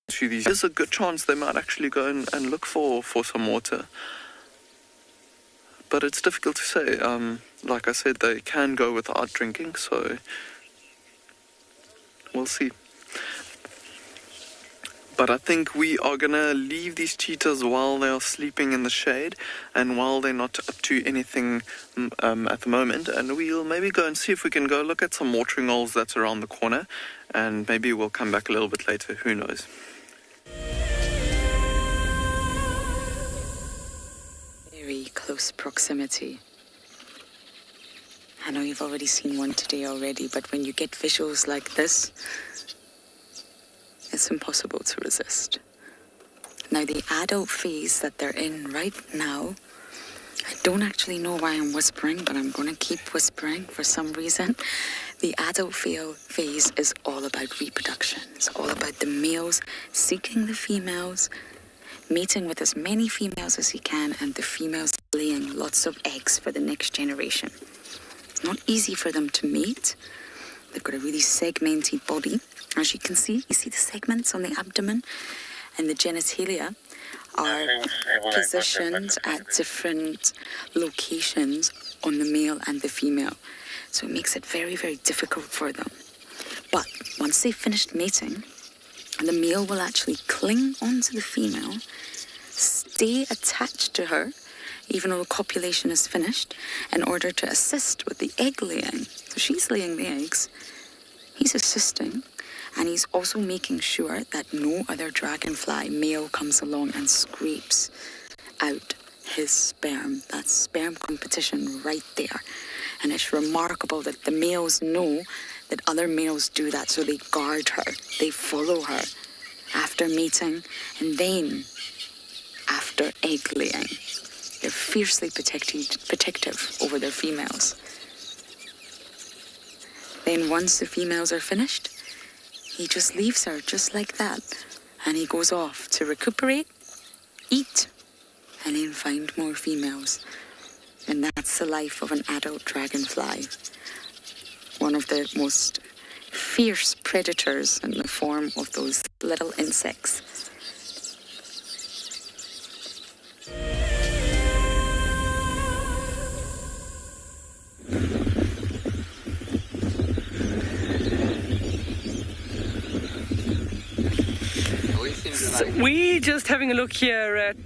to these, there's a good chance they might actually go and look for some water. But it's difficult to say. Like I said, they can go without drinking, so we'll see. But I think we are going to leave these cheetahs while they are sleeping in the shade and while they're not up to anything at the moment. And we'll maybe go and see if we can go look at some watering holes that's around the corner. And maybe we'll come back a little bit later. Who knows? Very close proximity. I know you've already seen one today already, but when you get visuals like this, it's impossible to resist. Now, the adult phase that they're in right now, I don't actually know why I'm whispering, but I'm going to keep whispering for some reason. The adult phase is all about reproduction. It's all about the males seeking the females, mating with as many females as he can, and the females laying lots of eggs for the next generation. It's not easy for them to mate. They've got a really segmented body. As you can see, you see the segments on the abdomen, and the genitalia are positioned at different locations on the male and the female. So it makes it very, very difficult for them. But once they've finished mating, the male will actually cling onto the female, stay attached to her, even though copulation is finished, in order to assist with the egg laying. So she's laying the eggs, he's assisting, and he's also making sure that no other dragonfly male comes along and scrapes out his sperm. That's sperm competition right there. And it's remarkable that the males know that other males do that, so they guard her, they follow her after mating, and then after egg laying. They're fiercely protective over their females. Then once the females are finished, he just leaves her just like that, and he goes off to recuperate, eat, and then find more females. And that's the life of an adult dragonfly. One of the most fierce predators in the form of those little insects. We're just having a look here at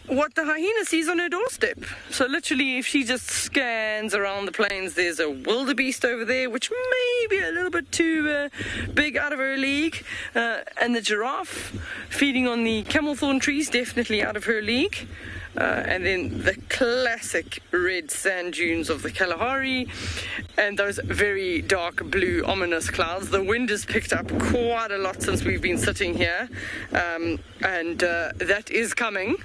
what the hyena sees on her doorstep. So literally, if she just scans around the plains, there's a wildebeest over there, which may be a little bit too big out of her league. And the giraffe feeding on the camel thorn trees, definitely out of her league. and then the classic red sand dunes of the Kalahari, and those very dark blue ominous clouds. The wind has picked up quite a lot since we've been sitting here, and that is coming,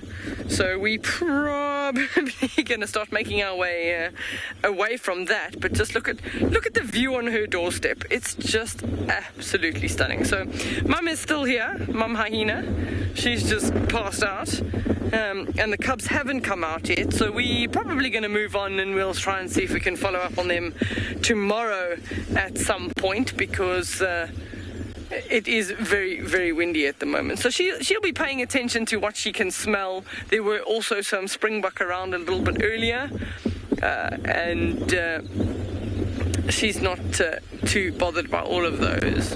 so we probably going to start making our way away from that. But just look at the view on her doorstep. It's just absolutely stunning. So Mum is still here, Mum Hyena. She's just passed out, and the cubs haven't come out yet, so we're probably going to move on, and we'll try and see if we can follow up on them tomorrow at some point, because it is very, very windy at the moment. So she'll be paying attention to what she can smell. There were also some springbuck around a little bit earlier, and she's not too bothered by all of those.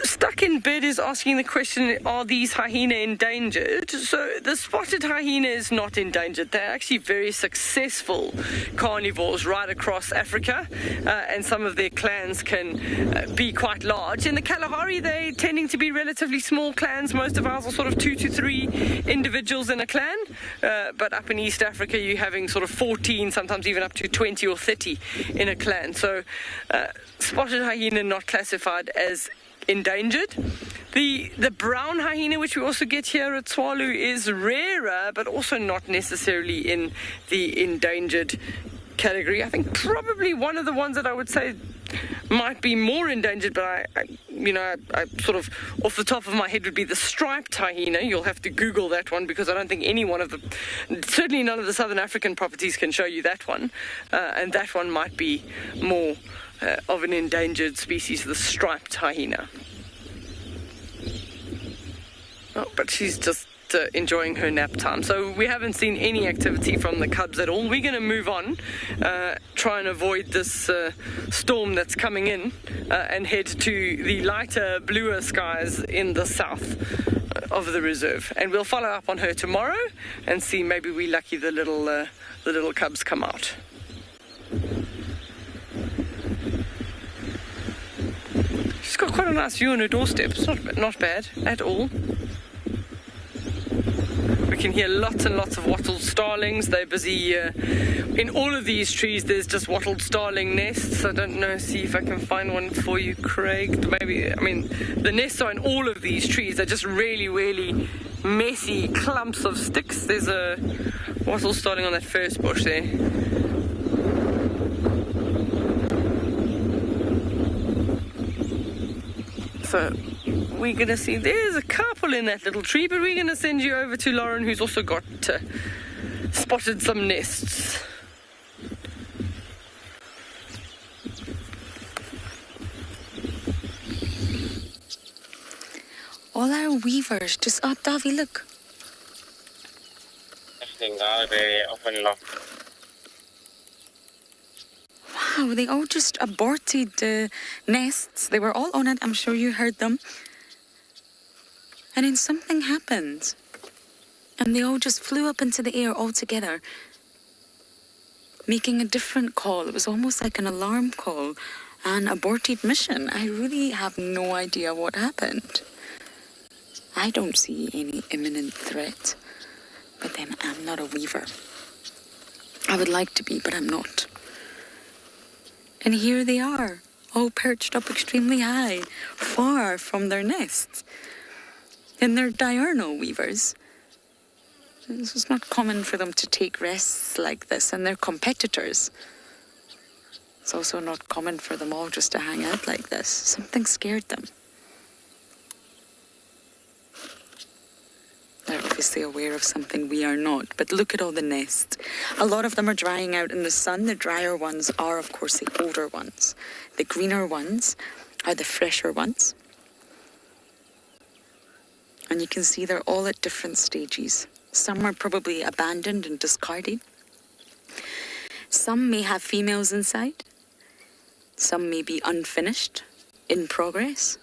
Stuck in Bed is asking the question, are these hyena endangered? So the spotted hyena is not endangered. They're actually very successful carnivores right across Africa, and some of their clans can be quite large. In the Kalahari, they're tending to be relatively small clans. Most of ours are sort of 2 to 3 individuals in a clan, but up in East Africa, you're having sort of 14, sometimes even up to 20 or 30 in a clan. So spotted hyena not classified as endangered. The brown hyena, which we also get here at Tswalu, is rarer, but also not necessarily in the endangered category. I think probably one of the ones that I would say might be more endangered, but I sort of off the top of my head would be the striped hyena. You'll have to Google that one, because I don't think any one of the, certainly none of the Southern African properties can show you that one, and that one might be more of an endangered species, the striped hyena. Oh, but she's just enjoying her nap time. So we haven't seen any activity from the cubs at all. We're going to move on, try and avoid this storm that's coming in, and head to the lighter, bluer skies in the south of the reserve. And we'll follow up on her tomorrow and see, maybe we're lucky the little cubs come out. She's got quite a nice view on her doorstep. It's not bad at all. We can hear lots and lots of wattled starlings. They're busy in all of these trees. There's just wattled starling nests. I don't know, see if I can find one for you, Craig. Maybe, I mean, the nests are in all of these trees. They're just really, really messy clumps of sticks. There's a wattled starling on that first bush there. So we're going to see, there's a couple in that little tree, but we're going to send you over to Lauren, who's also got spotted some nests. All our weavers just up, Davy, look. Wow, they all just aborted the nests. They were all on it. I'm sure you heard them. And then something happened. And they all just flew up into the air all together, making a different call. It was almost like an alarm call, an aborted mission. I really have no idea what happened. I don't see any imminent threat. But then I'm not a weaver. I would like to be, but I'm not. And here they are, all perched up extremely high, far from their nests. And they're diurnal weavers. This is not common for them to take rests like this, and they're competitors. It's also not common for them all just to hang out like this. Something scared them. They're obviously aware of something we are not, but look at all the nests. A lot of them are drying out in the sun. The drier ones are, of course, the older ones. The greener ones are the fresher ones. And you can see they're all at different stages. Some are probably abandoned and discarded. Some may have females inside. Some may be unfinished, in progress.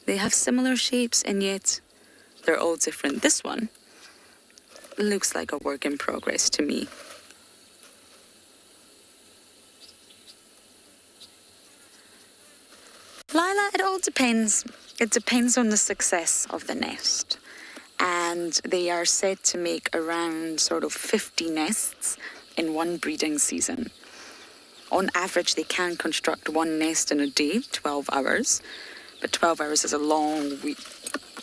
They have similar shapes, and yet they're all different. This one looks like a work in progress to me. Lila, it all depends. It depends on the success of the nest. And they are said to make around sort of 50 nests in one breeding season. On average, they can construct one nest in a day, 12 hours. But 12 hours is a long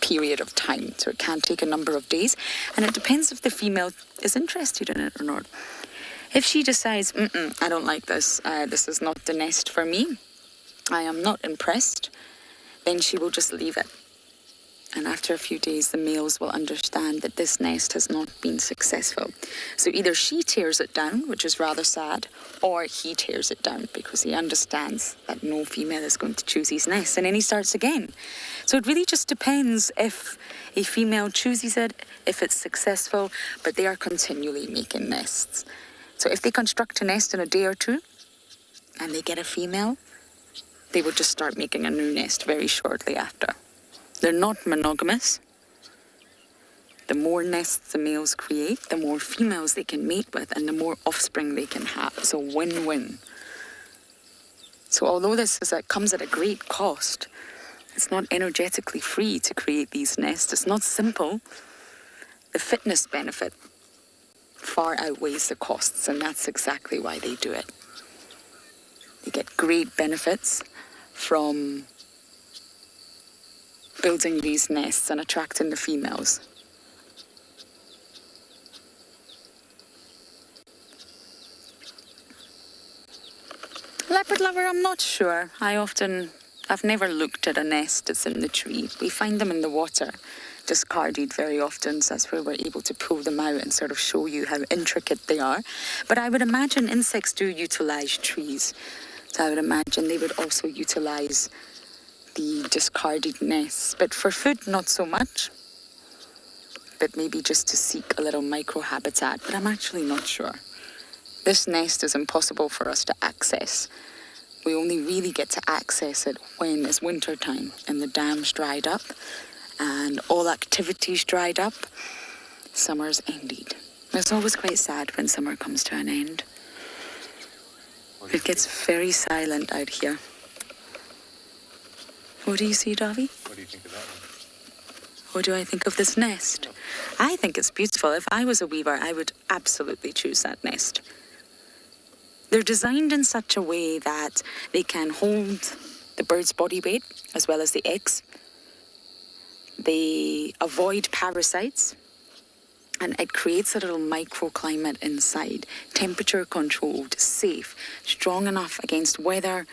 period of time, so it can take a number of days. And it depends if the female is interested in it or not. If she decides, I don't like this, this is not the nest for me, I am not impressed, then she will just leave it. And after a few days, the males will understand that this nest has not been successful. So either she tears it down, which is rather sad, or he tears it down because he understands that no female is going to choose his nest, and then he starts again. So it really just depends if a female chooses it, if it's successful, but they are continually making nests. So if they construct a nest in a day or two, and they get a female, they would just start making a new nest very shortly after. They're not monogamous. The more nests the males create, the more females they can mate with and the more offspring they can have. So win-win. So although comes at a great cost, it's not energetically free to create these nests. It's not simple. The fitness benefit far outweighs the costs, and that's exactly why they do it. They get great benefits from building these nests and attracting the females. Leopard lover, I'm not sure. I've never looked at a nest that's in the tree. We find them in the water, discarded very often, so that's where we're able to pull them out and sort of show you how intricate they are. But I would imagine insects do utilize trees. So I would imagine they would also utilize the discarded nests, but for food, not so much. But maybe just to seek a little microhabitat, but I'm actually not sure. This nest is impossible for us to access. We only really get to access it when it's winter time and the dams dried up and all activities dried up. Summer's ended. It's always quite sad when summer comes to an end. It gets very silent out here. What do you see, Davy? What do you think of that one? What do I think of this nest? I think it's beautiful. If I was a weaver, I would absolutely choose that nest. They're designed in such a way that they can hold the bird's body weight as well as the eggs. They avoid parasites, and it creates a little microclimate inside, temperature controlled, safe, strong enough against weather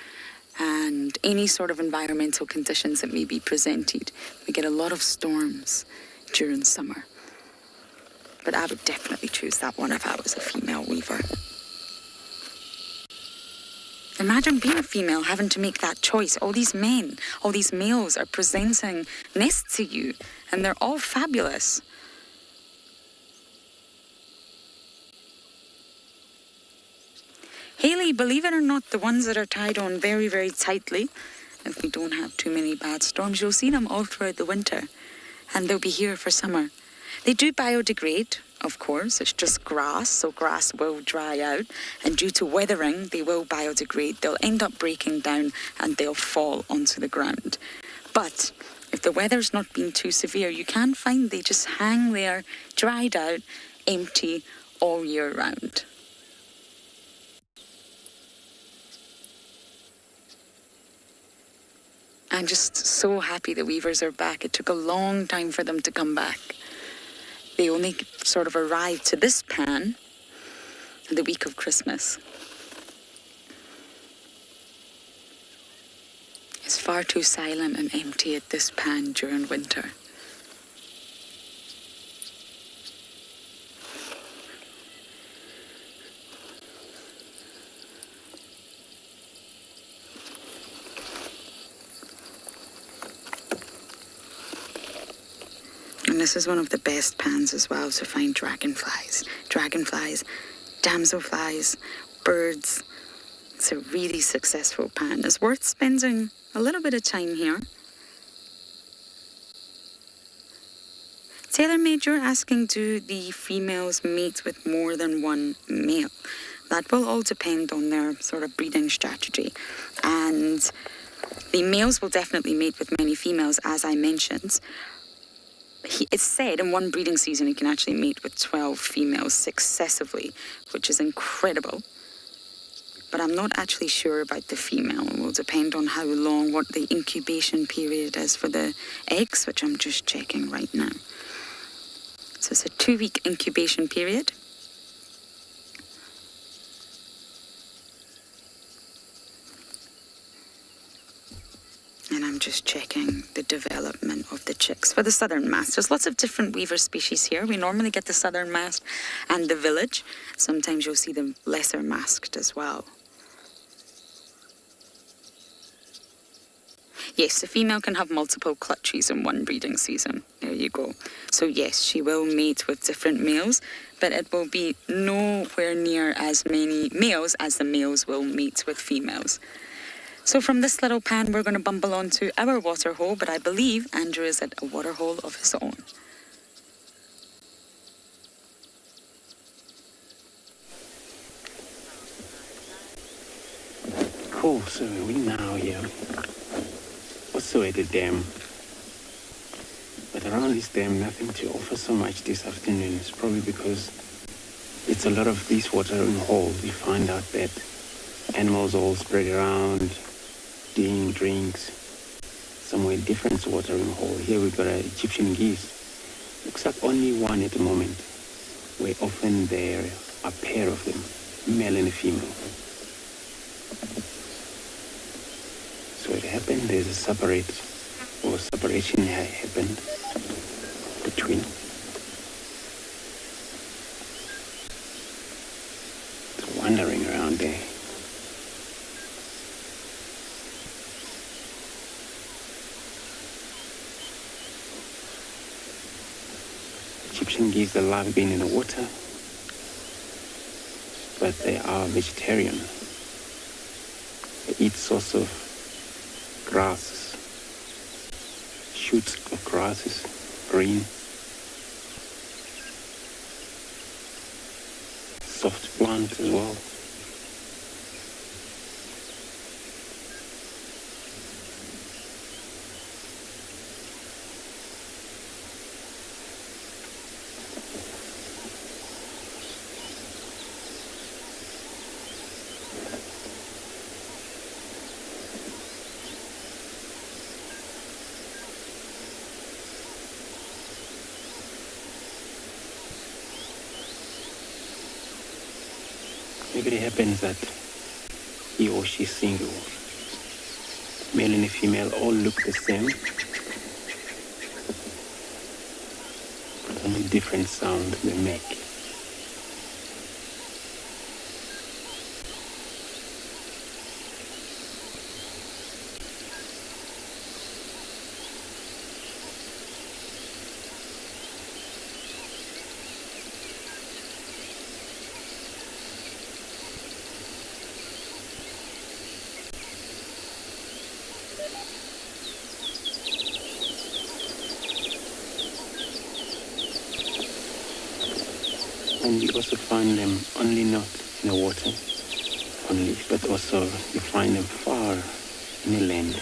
and any sort of environmental conditions that may be presented. We get a lot of storms during summer. But I would definitely choose that one if I was a female weaver. Imagine being a female, having to make that choice. All these men, all these males are presenting nests to you, and they're all fabulous. Haley, believe it or not, the ones that are tied on very, very tightly, if we don't have too many bad storms, you'll see them all throughout the winter, and they'll be here for summer. They do biodegrade, of course. It's just grass, so grass will dry out, and due to weathering, they will biodegrade. They'll end up breaking down, and they'll fall onto the ground. But if the weather's not been too severe, you can find they just hang there, dried out, empty, all year round. I'm just so happy the weavers are back. It took a long time for them to come back. They only sort of arrived to this pan the week of Christmas. It's far too silent and empty at this pan during winter. And this is one of the best pans as well to find dragonflies. Dragonflies, damselflies, birds. It's a really successful pan. It's worth spending a little bit of time here. TaylorMade, you're asking, do the females mate with more than one male? That will all depend on their sort of breeding strategy. And The males will definitely mate with many females, as I mentioned. It's said in one breeding season he can actually mate with 12 females successively, which is incredible. But I'm not actually sure about the female. It will depend on how long, what the incubation period is for the eggs, which I'm just checking right now. So it's a 2-week incubation period. And I'm just checking the development of the chicks for the southern mast. There's lots of different weaver species here. We normally get the southern mast and the village. Sometimes you'll see them lesser masked as well. Yes, the female can have multiple clutches in one breeding season. There you go. So yes, she will mate with different males, but it will be nowhere near as many males as the males will mate with females. So from this little pan, we're going to bumble on to our waterhole, but I believe Andrew is at a waterhole of his own. Cool, so we now here. Also at the dam. But around this dam, nothing to offer so much this afternoon. It's probably because it's a lot of these watering holes. We find out that animals all spread around, doing drinks, somewhere different watering hole. Here we've got an Egyptian geese. Looks like only one at the moment, where often there are a pair of them, male and a female. So it happened, there's a separation happened between. It's wandering around there. Egyptian geese, they love being in the water, but they are vegetarian. They eat sorts of grasses, shoots of grasses, green, soft plants as well. Maybe it happens that he or she is single. Male and female all look the same, but only different sound they make. And you also find them only not in the water, only, but also you find them far in the land.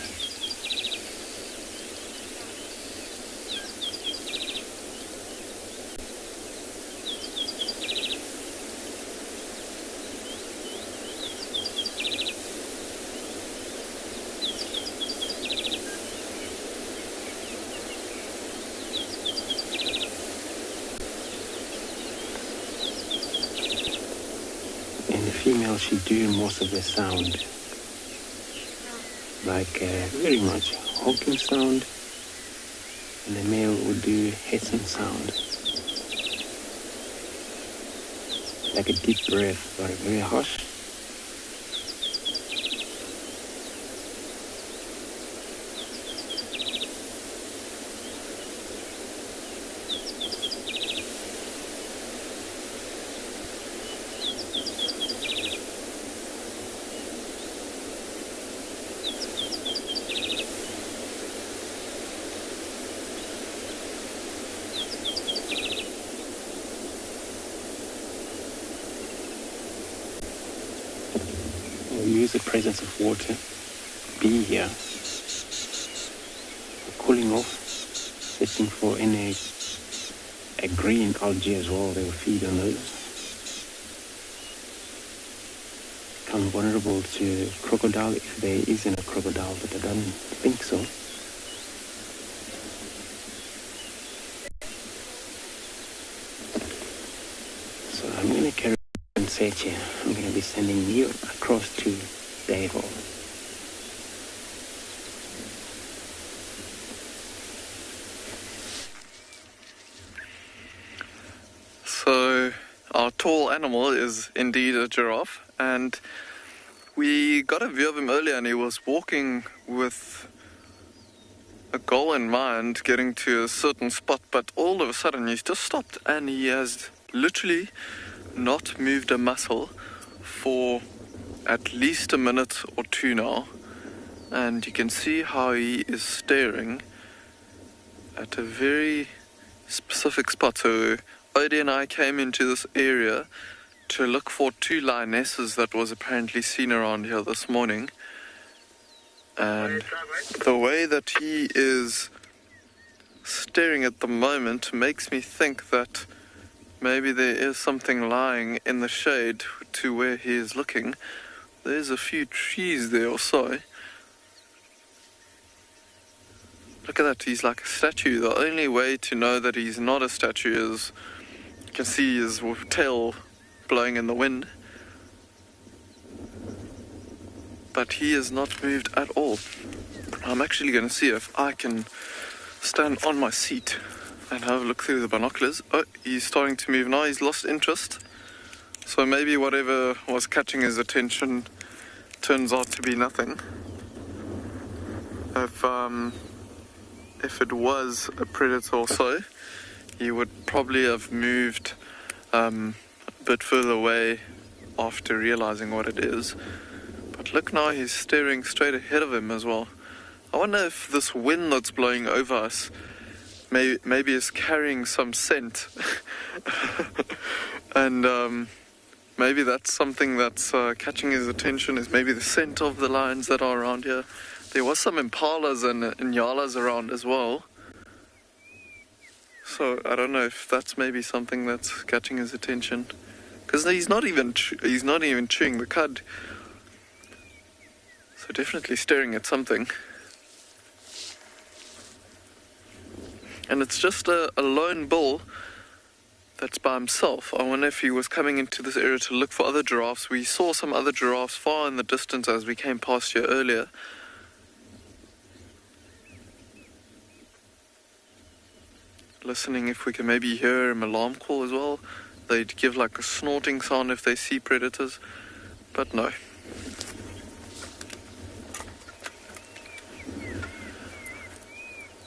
Female, she do most of the sound, like very much honking sound, and the male would do hissing sound, like a deep breath, but very harsh. Use the presence of water, be here, cooling off, searching for any green algae as well. They will feed on those. Become vulnerable to crocodile if there isn't a crocodile, but I don't think so. So I'm going to carry on search here. I'm going to be sending you across to the hole. So our tall animal is indeed a giraffe, and we got a view of him earlier, and he was walking with a goal in mind, getting to a certain spot, but all of a sudden he's just stopped, and he has literally not moved a muscle for at least a minute or two now, and you can see how he is staring at a very specific spot. So Odie and I came into this area to look for two lionesses that was apparently seen around here this morning, and the way that he is staring at the moment makes me think that maybe there is something lying in the shade to where he is looking. There's a few trees there or so. Look at that, he's like a statue. The only way to know that he's not a statue is you can see his tail blowing in the wind. But he has not moved at all. I'm actually going to see if I can stand on my seat and have a look through the binoculars. Oh, he's starting to move now. He's lost interest. So maybe whatever was catching his attention turns out to be nothing. If it was a predator or so, he would probably have moved a bit further away after realizing what it is. But look now, he's staring straight ahead of him as well. I wonder if this wind that's blowing over us maybe is carrying some scent. And maybe that's something that's catching his attention, is maybe the scent of the lions that are around here. There was some impalas and nyalas around as well. So I don't know if that's maybe something that's catching his attention. Because he's not even chewing the cud. So definitely staring at something. And it's just a lone bull that's by himself. I wonder if he was coming into this area to look for other giraffes. We saw some other giraffes far in the distance as we came past here earlier. Listening if we can maybe hear an alarm call as well. They'd give like a snorting sound if they see predators, but no.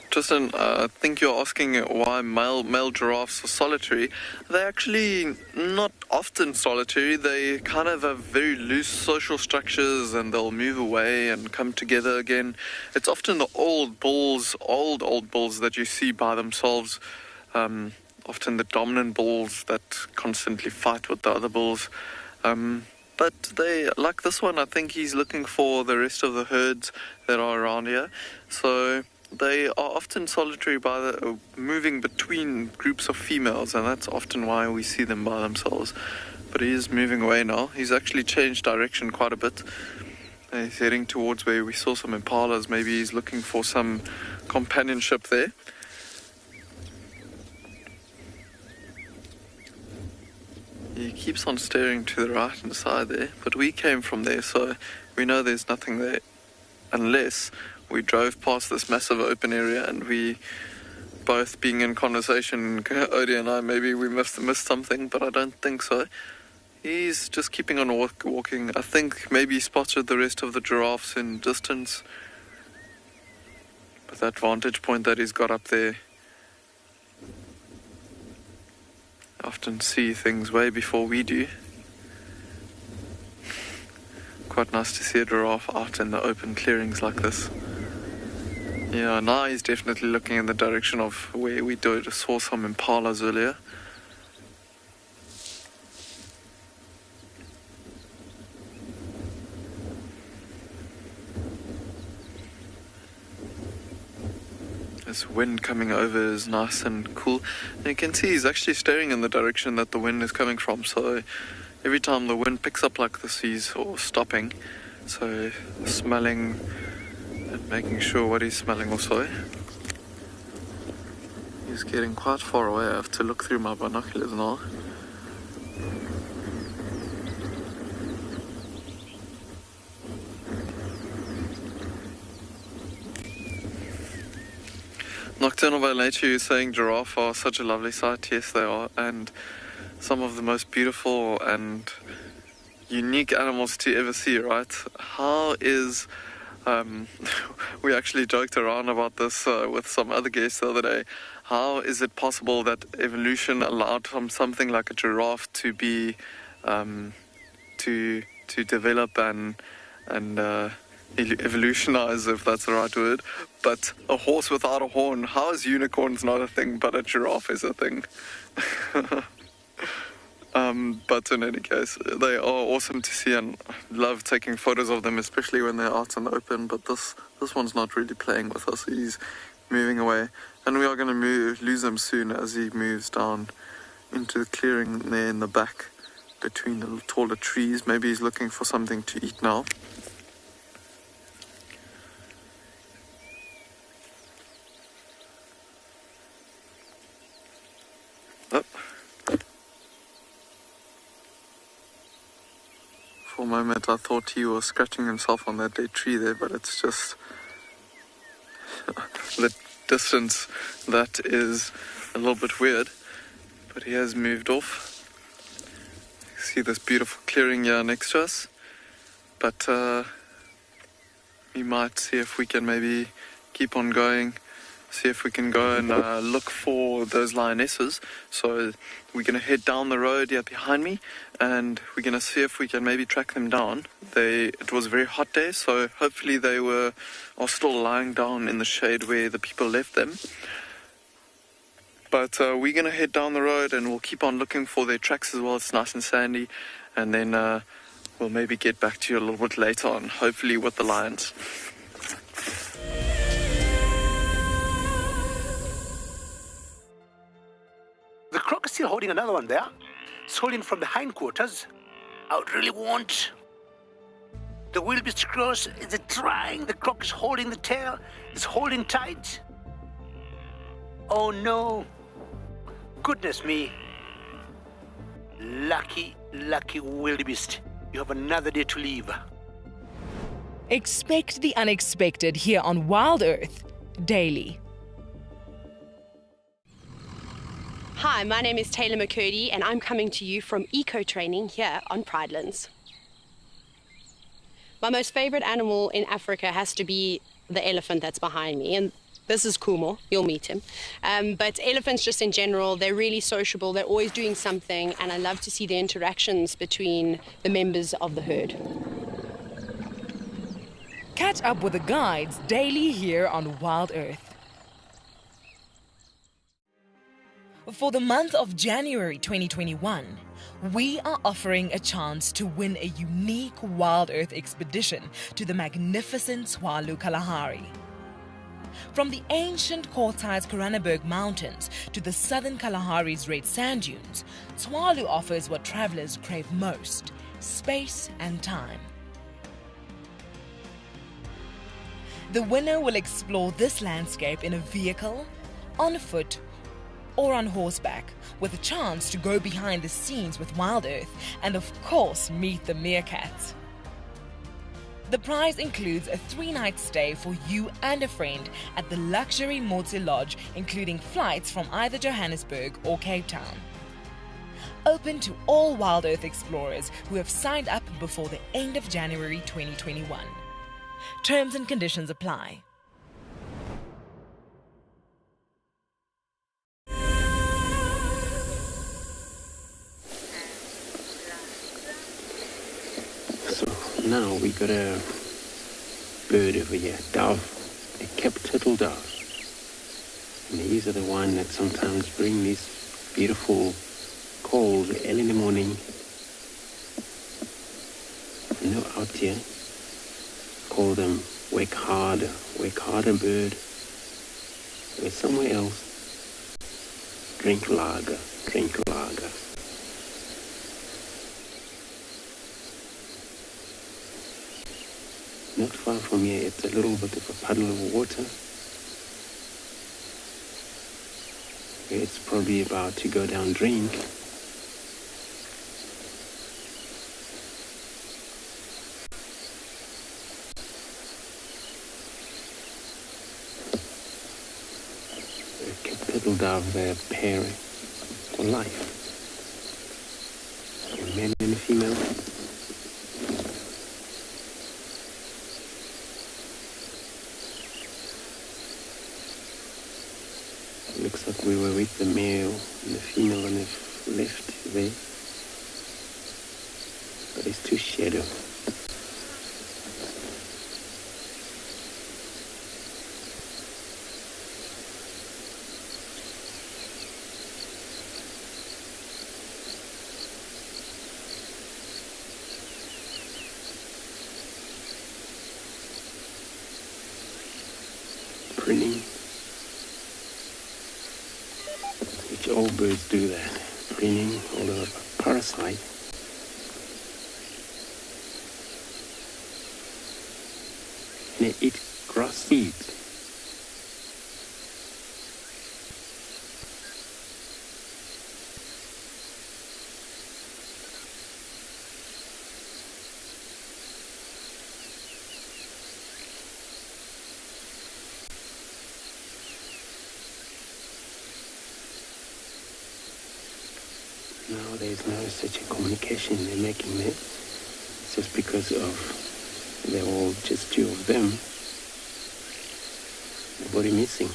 Tristan, I think you're asking why male giraffes are solitary. They're actually not often solitary. They kind of have very loose social structures, and they'll move away and come together again. It's often the old bulls that you see by themselves. Often the dominant bulls that constantly fight with the other bulls. But they, like this one, I think he's looking for the rest of the herds that are around here. So they are often solitary by moving between groups of females, and that's often why we see them by themselves. But he is moving away now. He's actually changed direction quite a bit. He's heading towards where we saw some impalas. Maybe he's looking for some companionship there. He keeps on staring to the right hand side there, but we came from there, so we know there's nothing there, unless we drove past this massive open area and we both being in conversation, Odie and I, maybe we must have missed something, but I don't think so. He's just keeping on walking. I think maybe he spotted the rest of the giraffes in distance, but that vantage point that he's got up there, I often see things way before we do. Quite nice to see a giraffe out in the open clearings like this. Yeah, now he's definitely looking in the direction of where we saw some impalas earlier. This wind coming over is nice and cool. And you can see he's actually staring in the direction that the wind is coming from. So every time the wind picks up like this, he's stopping. So smelling and making sure what he's smelling also. He's getting quite far away. I have to look through my binoculars now. Nocturnal by Nature, you're saying giraffe are such a lovely sight. Yes, they are, and some of the most beautiful and unique animals to ever see, right? How is... we actually joked around about this with some other guests the other day. How is it possible that evolution allowed something like a giraffe to be... to develop and evolutionize, if that's the right word, but a horse without a horn? How is unicorns not a thing, but a giraffe is a thing? But in any case, they are awesome to see, and love taking photos of them, especially when they're out in the open. But this one's not really playing with us. He's moving away, and we are going to lose him soon as he moves down into the clearing there in the back between the taller trees. Maybe he's looking for something to eat now. Oh. For a moment I thought he was scratching himself on that dead tree there, but it's just the distance that is a little bit weird. But he has moved off. You see this beautiful clearing here next to us, but we might see if we can maybe keep on going, see if we can go and look for those lionesses. So we're going to head down the road here behind me, and we're going to see if we can maybe track them down. It was a very hot day, so hopefully they are still lying down in the shade where the people left them. But we're going to head down the road, and we'll keep on looking for their tracks as well. It's nice and sandy, and then we'll maybe get back to you a little bit later on, hopefully with the lions. The croc is still holding another one there. It's holding from the hindquarters. I would really want. The wildebeest cross is trying. The croc is holding the tail. It's holding tight. Oh no. Goodness me. Lucky wildebeest. You have another day to live. Expect the unexpected here on Wild Earth daily. Hi, my name is Taylor McCurdy, and I'm coming to you from eco training here on Pridelands. My most favorite animal in Africa has to be the elephant that's behind me, and this is Kumo. You'll meet him. But elephants just in general, they're really sociable. They're always doing something, and I love to see the interactions between the members of the herd. Catch up with the guides daily here on Wild Earth. For the month of January 2021, we are offering a chance to win a unique Wild Earth expedition to the magnificent Tswalu Kalahari. From the ancient quartzite Koranenberg Mountains to the southern Kalahari's red sand dunes, Tswalu offers what travelers crave most: space and time. The winner will explore this landscape in a vehicle, on foot, or on horseback, with a chance to go behind the scenes with Wild Earth and of course meet the meerkats. The prize includes a 3-night stay for you and a friend at the luxury Motse Lodge, including flights from either Johannesburg or Cape Town. Open to all Wild Earth explorers who have signed up before the end of January 2021. Terms and conditions apply. Now we got a bird over here, dove, a capped turtle dove. And these are the ones that sometimes bring these beautiful calls early in the morning. And they're out here. Call them work harder bird. We're somewhere else. Drink lager, drink lager. Not far from here, it's a little bit of a puddle of water. It's probably about to go down drink. Little dove, they're pairing for life. A male and a female. Looks like we were with the male and the female on the left there. But it's too shadow. Printing, which all birds do that, printing, although a parasite. And they eat grass seeds. No, there's no such a communication they're making there. It's just because of they're all just two of them. Nobody missing.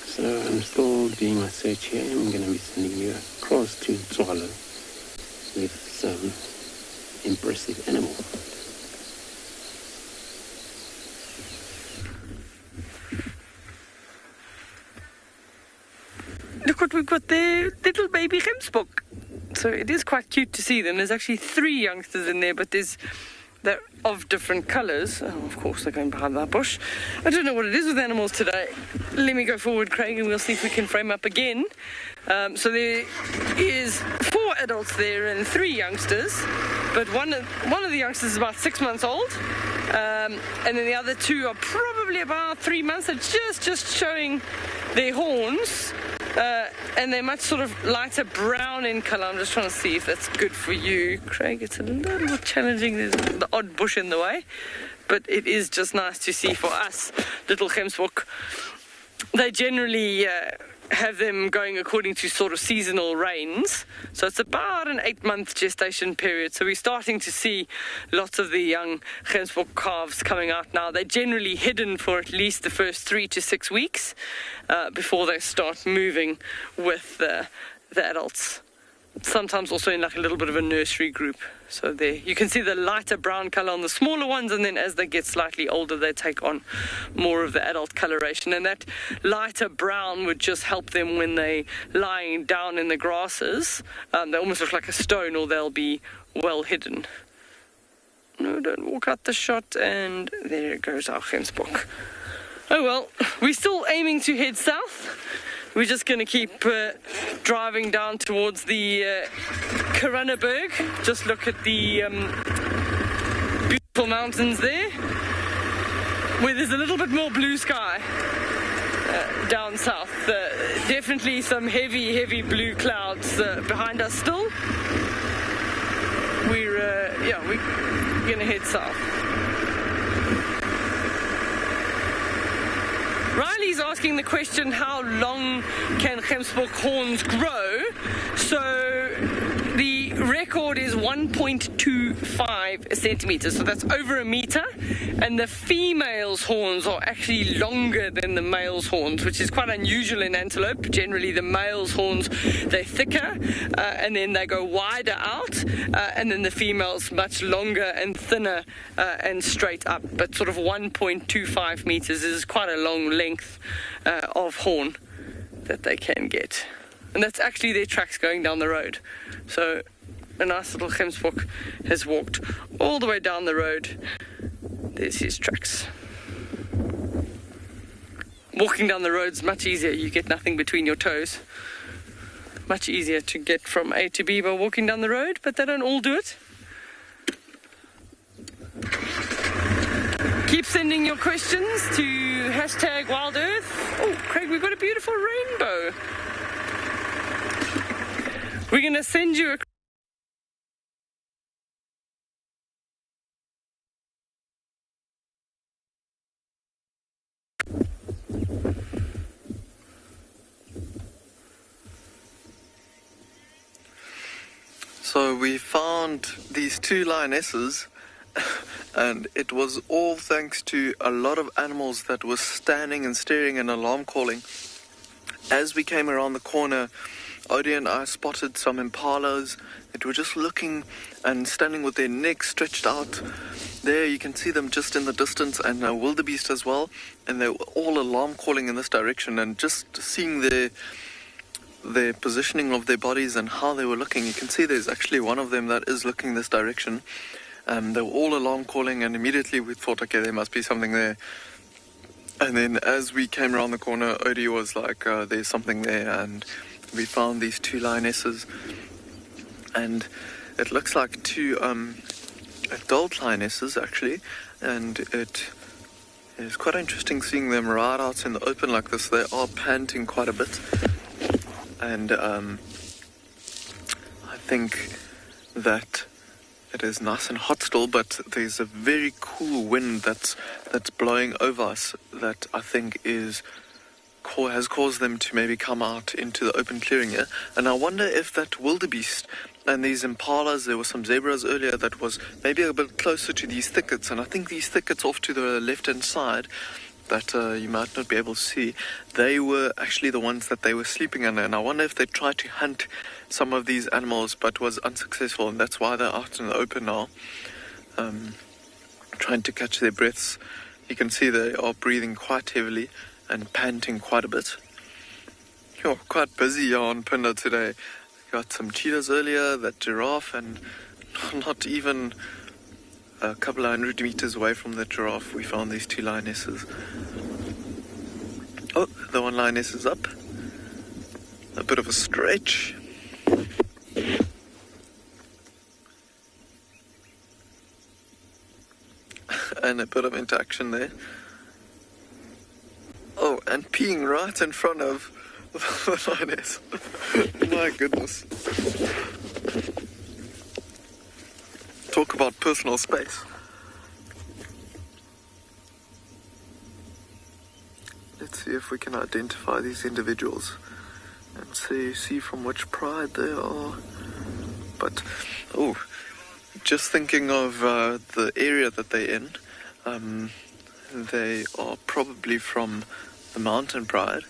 So I'm still doing my search here. I'm going to be sending you across to Tswalu with some impressive animal. Look what we've got there, little baby Hemspoke. So it is quite cute to see them. There's actually 3 youngsters in there, but they're of different colours. Oh, of course, they're going behind that bush. I don't know what it is with animals today. Let me go forward, Craig, and we'll see if we can frame up again. So there is 4 adults there and 3 youngsters, but one of the youngsters is about 6 months old, and then the other 2 are probably about 3 months. They're just showing their horns, and they're much sort of lighter brown in colour. I'm just trying to see if that's good for you, Craig. It's a little bit challenging. There's the odd bush in the way, but it is just nice to see for us, little Hemspoke. They generally have them going according to sort of seasonal rains. So it's about an 8-month gestation period. So we're starting to see lots of the young Hemspoke calves coming out now. They're generally hidden for at least the first 3 to 6 weeks before they start moving with the adults. Sometimes also in like a little bit of a nursery group. So there you can see the lighter brown colour on the smaller ones, and then as they get slightly older they take on more of the adult coloration, and that lighter brown would just help them when they're lying down in the grasses. They almost look like a stone, or they'll be well hidden. No, don't walk out the shot, and there goes our Hemspoke. Oh well, we're still aiming to head south. We're just going to keep driving down towards the Karannaberg. Just look at the beautiful mountains there, where there's a little bit more blue sky down south. Definitely some heavy blue clouds behind us still. We're going to head south. Riley's asking the question, how long can Hemspoke horns grow? So the record is 1.25 centimeters, so that's over a meter, and the female's horns are actually longer than the male's horns, which is quite unusual in antelope. Generally the male's horns, they're thicker, and then they go wider out, and then the female's much longer and thinner and straight up, but sort of 1.25 meters is quite a long length of horn that they can get. And that's actually their tracks going down the road. So a nice little Hemspoke has walked all the way down the road. There's his tracks. Walking down the road's much easier. You get nothing between your toes. Much easier to get from A to B by walking down the road, but they don't all do it. Keep sending your questions to #WildEarth. Oh, Craig, we've got a beautiful rainbow. We're going to send you a... So we found these 2 lionesses, and it was all thanks to a lot of animals that were standing and staring and alarm calling. As we came around the corner, Odie and I spotted some impalas that were just looking and standing with their necks stretched out. There you can see them just in the distance, and a wildebeest as well, and they were all alarm calling in this direction, and just seeing their positioning of their bodies and how they were looking, you can see there's actually one of them that is looking this direction. They were all alarm calling, and immediately we thought, okay, there must be something there. And then as we came around the corner, Odie was like, there's something there, and we found these 2 lionesses, and it looks like 2 adult lionesses actually, and it is quite interesting seeing them right out in the open like this. They are panting quite a bit, and I think that it is nice and hot still, but there's a very cool wind that's blowing over us that I think has caused them to maybe come out into the open clearing here. And I wonder if that wildebeest and these impalas, there were some zebras earlier that was maybe a bit closer to these thickets, and I think these thickets off to the left hand side that you might not be able to see, they were actually the ones that they were sleeping under. And I wonder if they tried to hunt some of these animals but was unsuccessful, and that's why they're out in the open now, trying to catch their breaths. You can see they are breathing quite heavily and panting quite a bit. You're quite busy on Punda today. Got some cheetahs earlier, that giraffe, and not even a couple of 100 meters away from the giraffe we found these 2 lionesses. Oh, the one lioness is up. A bit of a stretch. And a bit of interaction there. Oh, and peeing right in front of the lioness. My goodness. Talk about personal space. Let's see if we can identify these individuals and see from which pride they are. But, oh, just thinking of the area that they're in, they are probably from the mountain pride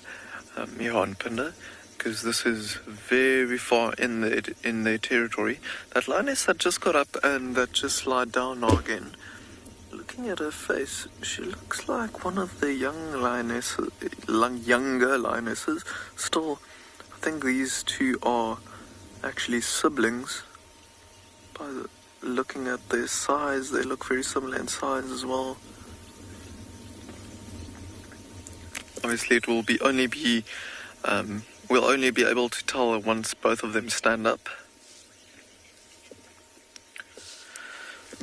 here on Punda, because this is very far in their territory. That lioness that just got up and that just lied down now again, looking at her face, she looks like one of the younger lionesses. Still, I think these 2 are actually siblings. Looking at their size, they look very similar in size as well. Obviously, it will we'll only be able to tell once both of them stand up.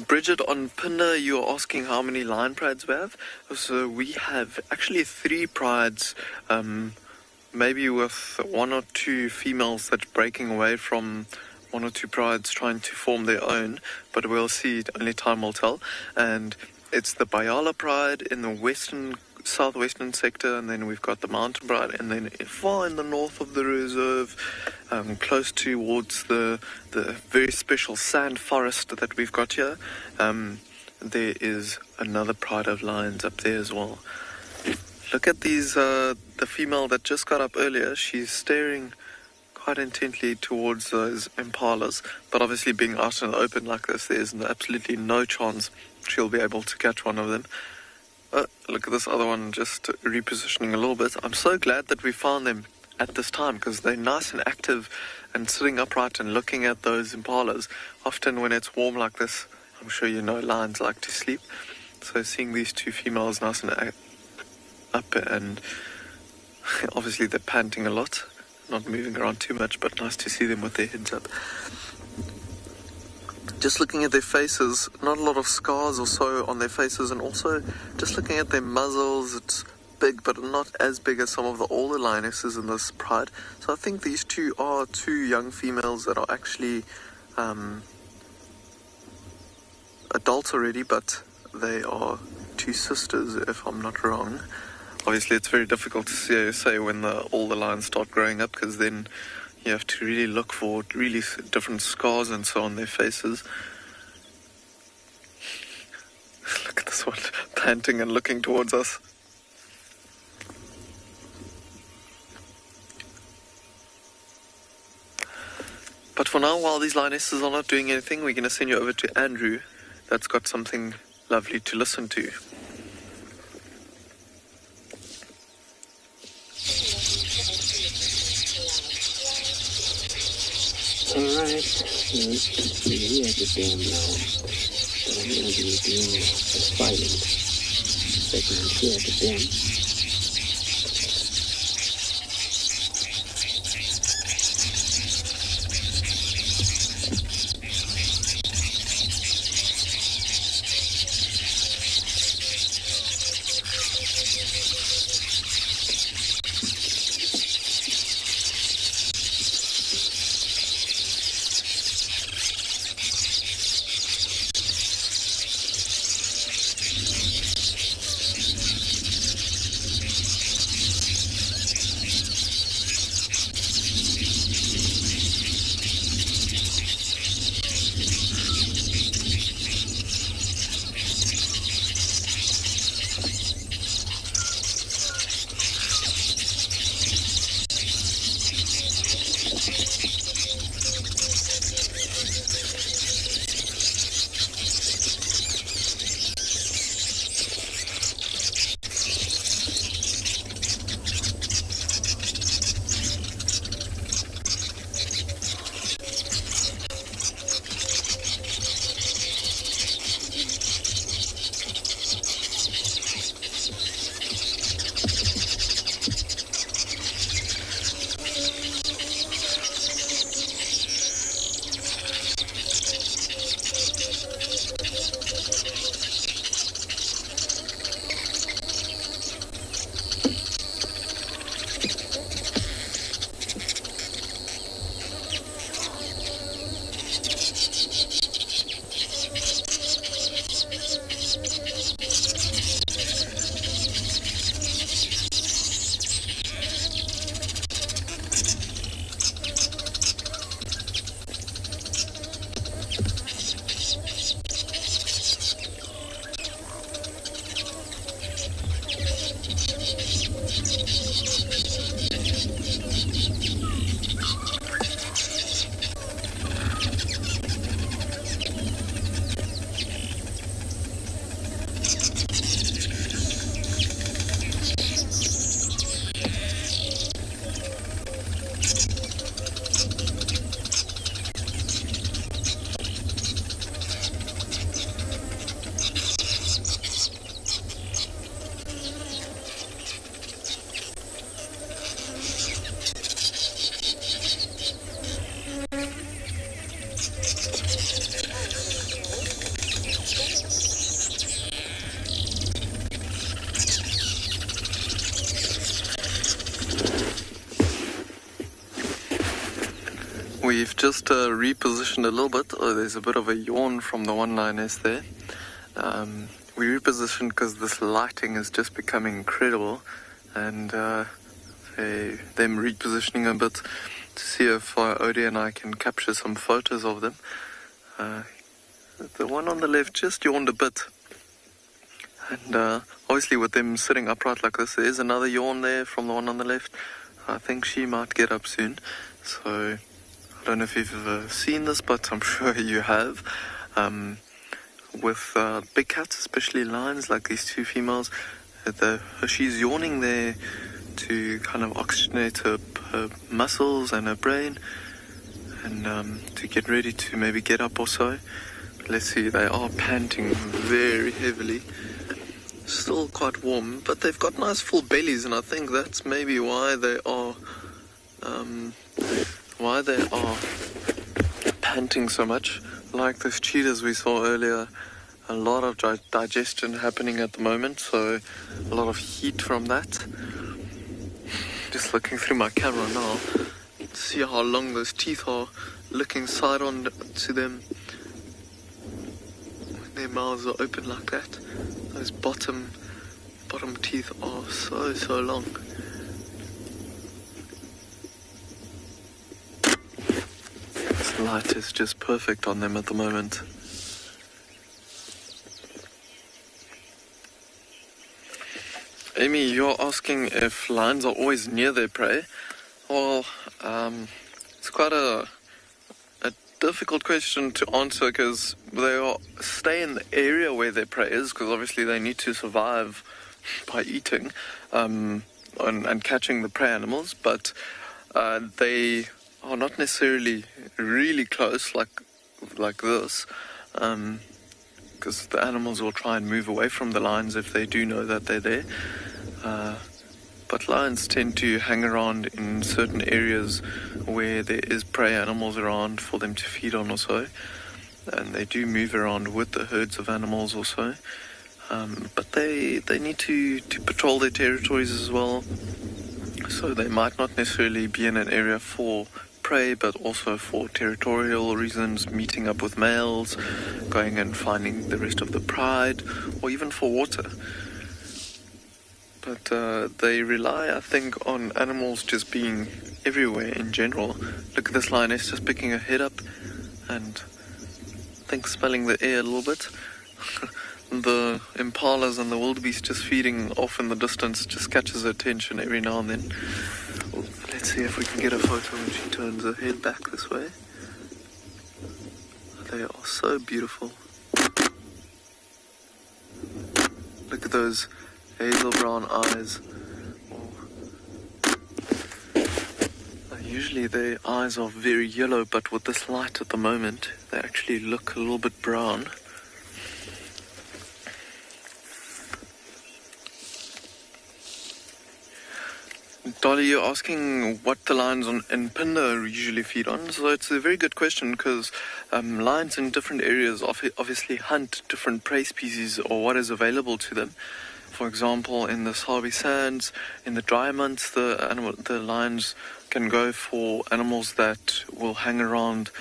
Bridget, on Punda, you're asking how many lion prides we have. So we have actually 3 prides, maybe with 1 or 2 females that's breaking away from 1 or 2 prides trying to form their own, but we'll see, only time will tell. And it's the Bayala pride in the southwestern sector, and then we've got the mountain pride, and then far in the north of the reserve, close towards the very special sand forest that we've got here, there is another pride of lions up there as well. Look at these, the female that just got up earlier, she's staring quite intently towards those impalas, but obviously being out in the open like this, there's absolutely no chance she'll be able to catch one of them. Look at this other one just repositioning a little bit. I'm so glad that we found them at this time because they're nice and active and sitting upright and looking at those impalas. Often when it's warm like this, I'm sure you know lions like to sleep. So seeing these two females nice and up, and obviously they're panting a lot, not moving around too much, but nice to see them with their heads up. Just looking at their faces, not a lot of scars or so on their faces, and also just looking at their muzzles, it's big but not as big as some of the older lionesses in this pride. So I think these two are two young females that are actually adults already, but they are two sisters if I'm not wrong. Obviously it's very difficult to say when all the lions start growing up, because then you have to really look for really different scars and so on their faces. Look at this one, panting and looking towards us. But for now, while these lionesses are not doing anything, we're going to send you over to Andrew. That's got something lovely to listen to. Alright, we're here at the dam now. But I'm going to be doing a silent segment here at the dam. We've just repositioned a little bit. Oh, there's a bit of a yawn from the one lioness there. We repositioned because this lighting is just becoming incredible, and them repositioning a bit to see if Odie and I can capture some photos of them. The one on the left just yawned a bit, and obviously with them sitting upright like this, there's another yawn there from the one on the left. I think she might get up soon, so I don't know if you've ever seen this, but I'm sure you have. With big cats, especially lions, like these two females, she's yawning there to kind of oxygenate her muscles and her brain, and to get ready to maybe get up or so. Let's see, they are panting very heavily. Still quite warm, but they've got nice full bellies, and I think that's maybe why they are panting so much. Like those cheetahs we saw earlier, a lot of digestion happening at the moment, so a lot of heat from that. Just looking through my camera now, see how long those teeth are, looking side on to them. Their mouths are open like that. Those bottom teeth are so long. This light is just perfect on them at the moment. Amy, you're asking if lions are always near their prey. Well, it's quite a difficult question to answer, because they stay in the area where their prey is, because obviously they need to survive by eating and catching the prey animals, but they are not necessarily really close like this, because the animals will try and move away from the lions if they do know that they're there. But lions tend to hang around in certain areas where there is prey animals around for them to feed on or so. And they do move around with the herds of animals or so. But they need to patrol their territories as well. So they might not necessarily be in an area for prey, but also for territorial reasons, meeting up with males, going and finding the rest of the pride, or even for water. But they rely, I think, on animals just being everywhere in general. Look at this lioness just picking her head up and I think smelling the air a little bit. The impalas and the wildebeest just feeding off in the distance just catches her attention every now and then. Let's see if we can get a photo when she turns her head back this way. They are so beautiful. Look at those hazel brown eyes. Usually their eyes are very yellow, but with this light at the moment, they actually look a little bit brown. Dolly, you're asking what the lions in Pinda usually feed on. So it's a very good question, because lions in different areas obviously hunt different prey species or what is available to them. For example, in the Sabi Sands, in the dry months, the lions can go for animals that will hang around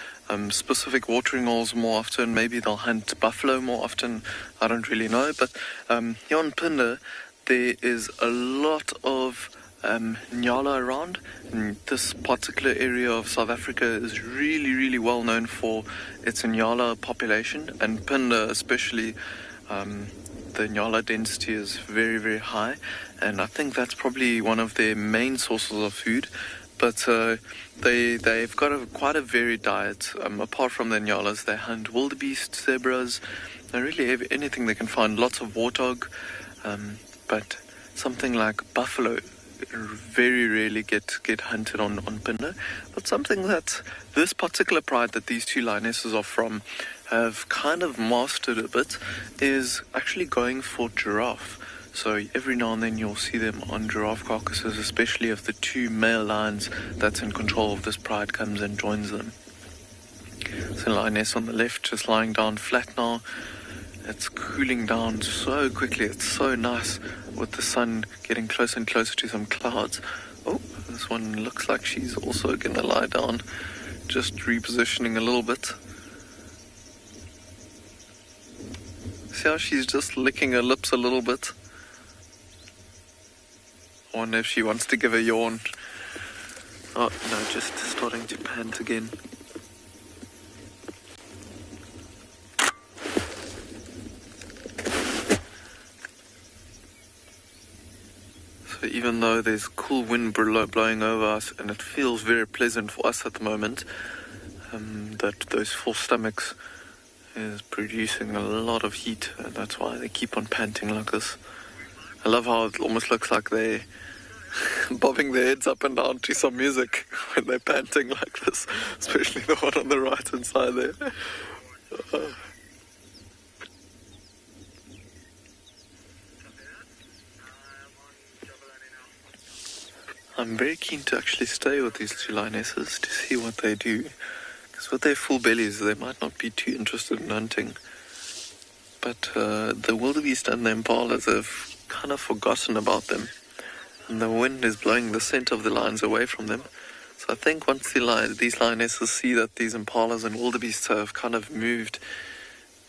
specific watering holes more often. Maybe they'll hunt buffalo more often. I don't really know. But here on Pinda, there is a lot of Nyala around. And this particular area of South Africa is really, really well known for its Nyala population. And Pinda especially, the Nyala density is very, very high, and I think that's probably one of their main sources of food. But they've got quite a varied diet. Apart from the Nyalas, they hunt wildebeest, zebras, they really have anything they can find. Lots of warthog, but something like buffalo very rarely get hunted on Pinda. But something that this particular pride that these two lionesses are from have kind of mastered a bit is actually going for giraffe. So every now and then you'll see them on giraffe carcasses, especially if the two male lions that's in control of this pride comes and joins them. So lioness on the left just lying down flat now. It's cooling down so quickly. It's so nice with the sun getting closer and closer to some clouds. Oh, this one looks like she's also going to lie down, just repositioning a little bit. See how she's just licking her lips a little bit? I wonder if she wants to give a yawn. Oh, no, just starting to pant again. So even though there's cool wind blowing over us and it feels very pleasant for us at the moment, that those full stomachs is producing a lot of heat, and that's why they keep on panting like this. I love how it almost looks like they're bobbing their heads up and down to some music when they're panting like this, especially the one on the right hand side there. I'm very keen to actually stay with these two lionesses to see what they do, because with their full bellies they might not be too interested in hunting, but the wildebeest and the impalas have kind of forgotten about them, and the wind is blowing the scent of the lions away from them. So I think once these lionesses see that these impalas and wildebeests have kind of moved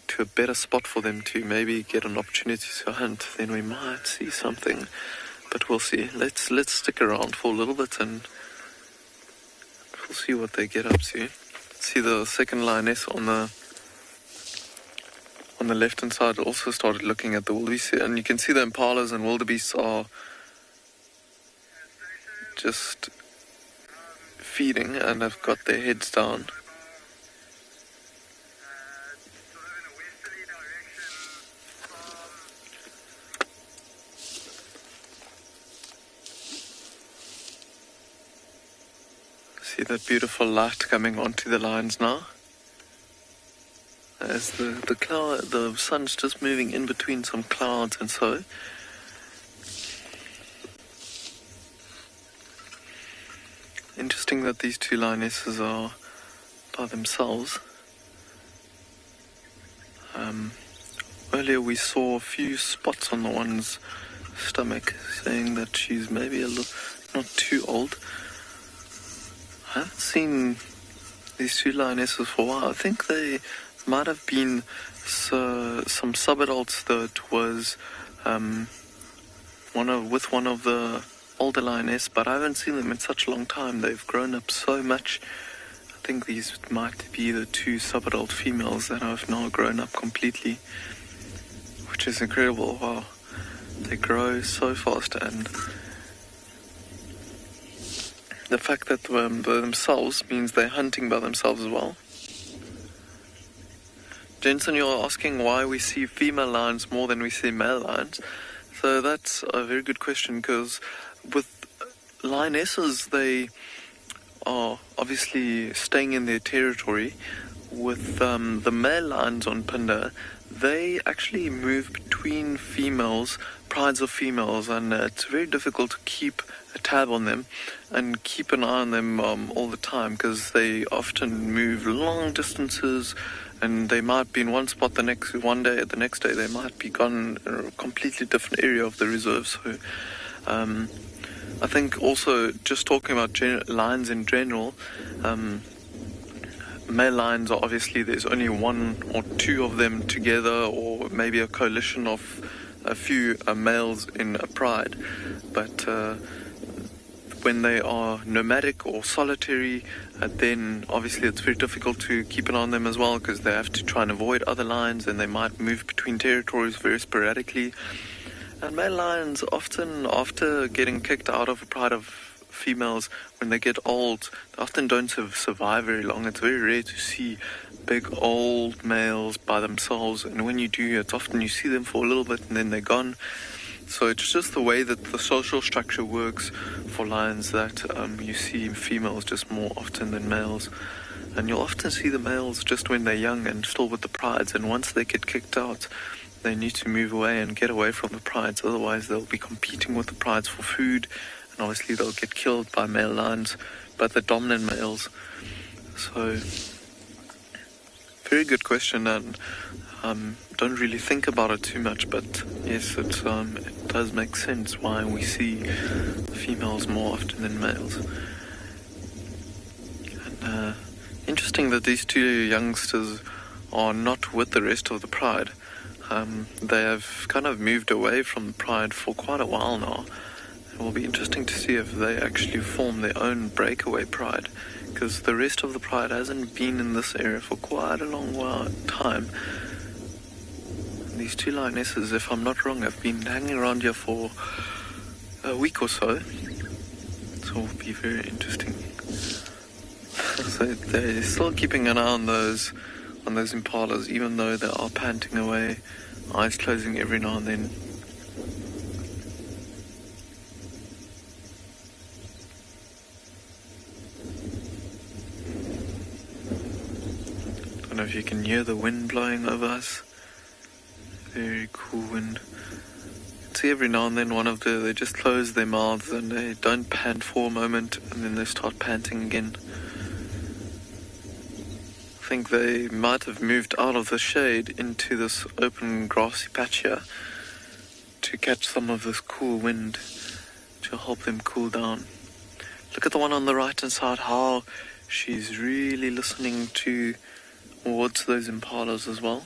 to a better spot for them to maybe get an opportunity to hunt, then we might see something. But we'll see. Let's stick around for a little bit and we'll see what they get up to. See the second lioness on the left hand side also started looking at the wildebeest, and you can see the impalas and wildebeests are just feeding and have got their heads down. See that beautiful light coming onto the lions now, as the sun's just moving in between some clouds, and so interesting that these two lionesses are by themselves. Earlier we saw a few spots on the one's stomach, saying that she's maybe not too old. I haven't seen these two lionesses for a while. I think they might have been some sub-adults that was with one of the older lioness, but I haven't seen them in such a long time. They've grown up so much. I think these might be the two sub-adult females that have now grown up completely, which is incredible. Wow, they grow so fast, and the fact that they're themselves means they're hunting by themselves as well. Jensen, you're asking why we see female lions more than we see male lions. So that's a very good question, because with lionesses, they are obviously staying in their territory. With the male lions on Phinda, they actually move between females, prides of females, and it's very difficult to keep a tab on them and keep an eye on them all the time, because they often move long distances, and they might be in one spot the next day they might be gone in a completely different area of the reserve. So I think also, just talking about lions in general, male lions are obviously, there's only one or two of them together, or maybe a coalition of a few males in a pride, but when they are nomadic or solitary, then obviously it's very difficult to keep an eye on them as well, because they have to try and avoid other lions, and they might move between territories very sporadically. And male lions often, after getting kicked out of a pride of females, when they get old, they often don't survive very long. It's very rare to see big old males by themselves, and when you do, it's often you see them for a little bit and then they're gone. So it's just the way that the social structure works for lions, that you see females just more often than males. And you'll often see the males just when they're young and still with the prides, and once they get kicked out, they need to move away and get away from the prides, otherwise they'll be competing with the prides for food, and obviously they'll get killed by male lions, by the dominant males. So, very good question, and don't really think about it too much, but yes, it does make sense why we see females more often than males. And interesting that these two youngsters are not with the rest of the pride. They have kind of moved away from the pride for quite a while now. It will be interesting to see if they actually form their own breakaway pride, because the rest of the pride hasn't been in this area for quite a long time. These two lionesses, if I'm not wrong, have been hanging around here for a week or so. So it will be very interesting. So they're still keeping an eye on those impalas, even though they are panting away, eyes closing every now and then. know if you can hear the wind blowing over us. Very cool wind. See, every now and then they just close their mouths and they don't pant for a moment, and then they start panting again. I think they might have moved out of the shade into this open grassy patch here to catch some of this cool wind to help them cool down. Look at the one on the right hand side, how she's really listening towards those impalas as well.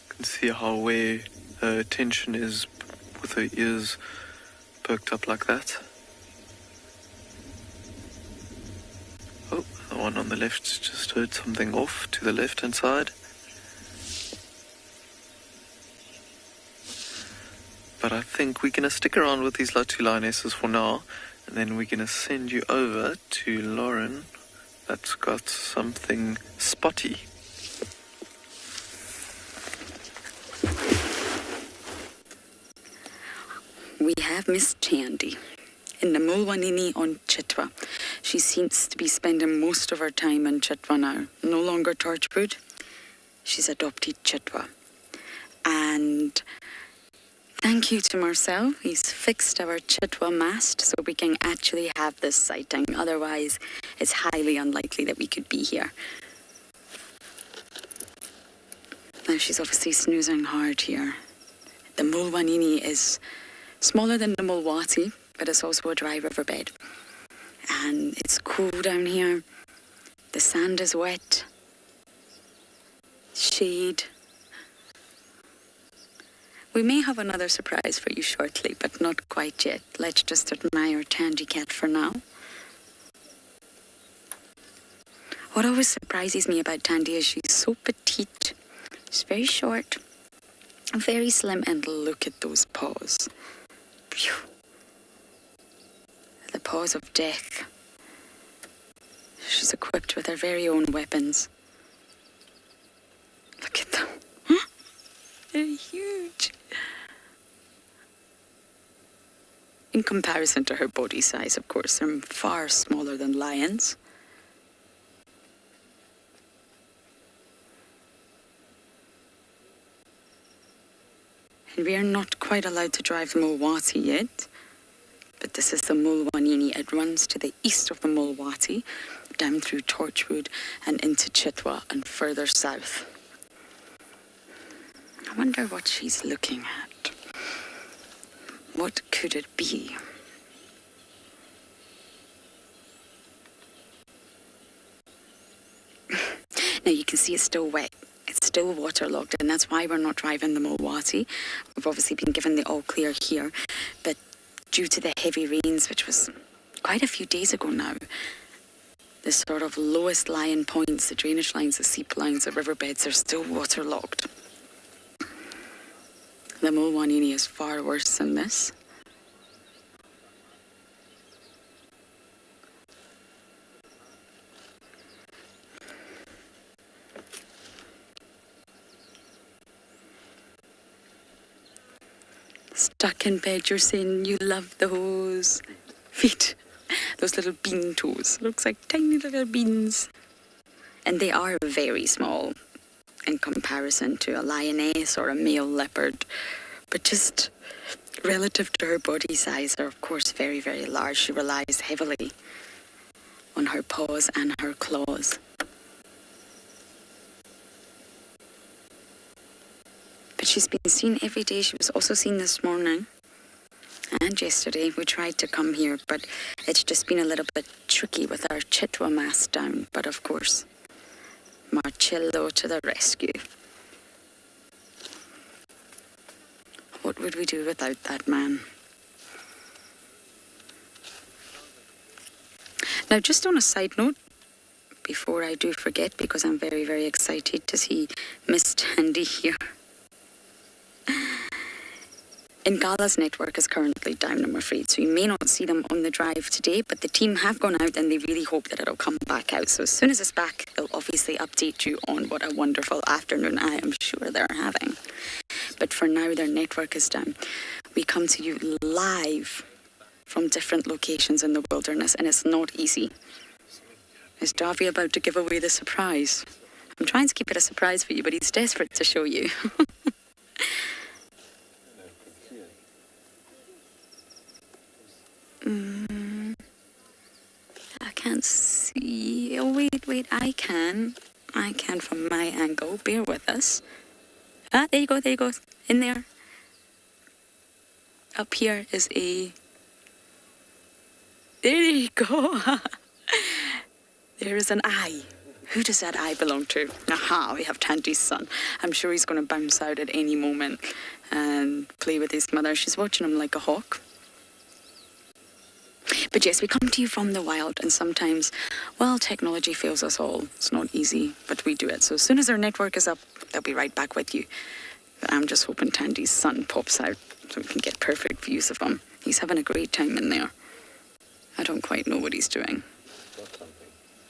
You can see how where her attention is with her ears perked up like that. Oh, the one on the left just heard something off to the left hand side. But I think we're going to stick around with these two lionesses for now, and then we're going to send you over to Lauren that's got something spotty. We have Miss Tandy in the Mulwanini on Chitwa. She seems to be spending most of her time in Chitwa now. No longer Torchwood. She's adopted Chitwa. And thank you to Marcel. He's fixed our Chitwa mast so we can actually have this sighting. Otherwise, it's highly unlikely that we could be here. Now, she's obviously snoozing hard here. The Mulwanini is smaller than the Mulwati, but it's also a dry riverbed. And it's cool down here. The sand is wet. Shade. We may have another surprise for you shortly, but not quite yet. Let's just admire Tandy Cat for now. What always surprises me about Tandy is she's so petite. She's very short, very slim, and look at those paws. Phew. The paws of death. She's equipped with her very own weapons. Look at them. They're huge. In comparison to her body size, of course, they're far smaller than lions. And we are not quite allowed to drive the Mulwati yet, but this is the Mulwanini. It runs to the east of the Mulwati, down through Torchwood and into Chitwa and further south. I wonder what she's looking at. What could it be? Now you can see it's still wet. It's still waterlogged, and that's why we're not driving the Mulwati. We've obviously been given the all clear here, but due to the heavy rains, which was quite a few days ago now, the sort of lowest lying points, the drainage lines, the seep lines, the riverbeds are still waterlogged. The Mulwanini is far worse than this. Stuck in bed, you're saying you love those feet, those little bean toes. Looks like tiny little beans. And they are very small in comparison to a lioness or a male leopard, but just relative to her body size are of course very, very large. She relies heavily on her paws and her claws. But she's been seen every day. She was also seen this morning and yesterday. We tried to come here, but it's just been a little bit tricky with our Chitwa mast down. But of course, Marcello to the rescue. What would we do without that man? Now, just on a side note, before I do forget, because I'm very, very excited to see Miss Tandy here. Ngala's network is currently down, I'm afraid, so you may not see them on the drive today, but the team have gone out and they really hope that it'll come back out. So as soon as it's back, they'll obviously update you on what a wonderful afternoon I am sure they're having. But for now, their network is down. We come to you live from different locations in the wilderness, and it's not easy. Is Davy about to give away the surprise? I'm trying to keep it a surprise for you, but he's desperate to show you. I can't see. Oh, wait, I can. I can from my angle. Bear with us. Ah, there you go, in there. Up here is a... There you go. There is an eye. Who does that eye belong to? Aha, we have Tandy's son. I'm sure he's going to bounce out at any moment and play with his mother. She's watching him like a hawk. But yes, we come to you from the wild, and sometimes, well, technology fails us all. It's not easy, but we do it. So as soon as our network is up, they'll be right back with you. But I'm just hoping Tandy's son pops out so we can get perfect views of him. He's having a great time in there. I don't quite know what he's doing.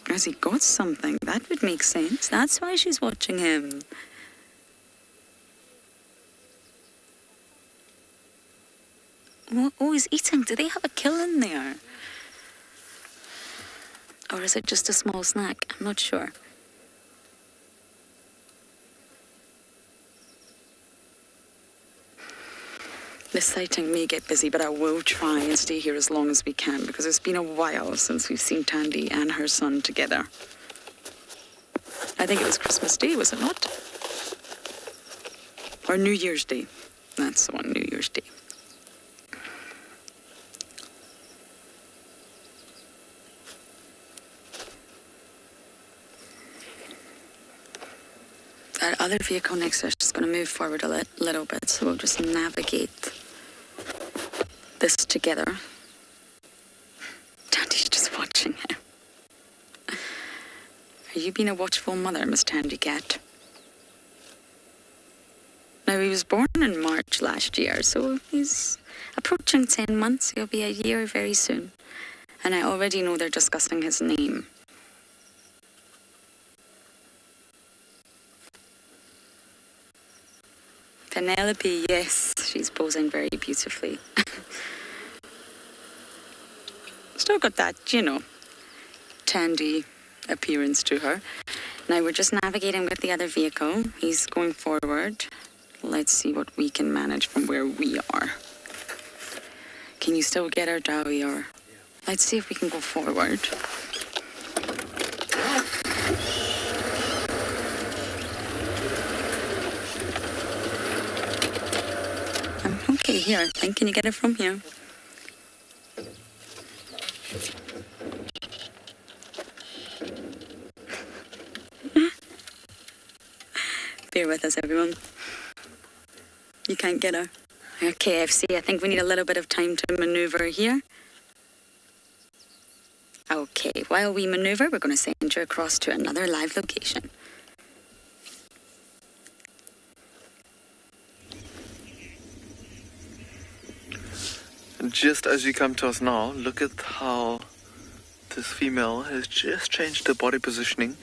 Has he got something? That would make sense. That's why she's watching him. Oh, he's eating. Do they have a kill in there? Or is it just a small snack? I'm not sure. This sighting may get busy, but I will try and stay here as long as we can, because it's been a while since we've seen Tandy and her son together. I think it was Christmas Day, was it not? Or New Year's Day. That's the one, New Year's Day. That other vehicle next to us is going to move forward a little bit, so we'll just navigate this together. Tandy's just watching him. Are you being a watchful mother, Miss Tandy Cat? Now, he was born in March last year, so he's approaching 10 months. He'll be a year very soon. And I already know they're discussing his name. Penelope, yes, she's posing very beautifully. Still got that, Tandy appearance to her. Now we're just navigating with the other vehicle. He's going forward. Let's see what we can manage from where we are. Can you still get her, Dowie? Or let's see if we can go forward. Okay, here, I think. Can you get it from here? Bear with us, everyone. You can't get her. Okay, FC, I think we need a little bit of time to maneuver here. Okay, while we maneuver, we're going to send you across to another live location. Just as you come to us now, look at how this female has just changed her body positioning,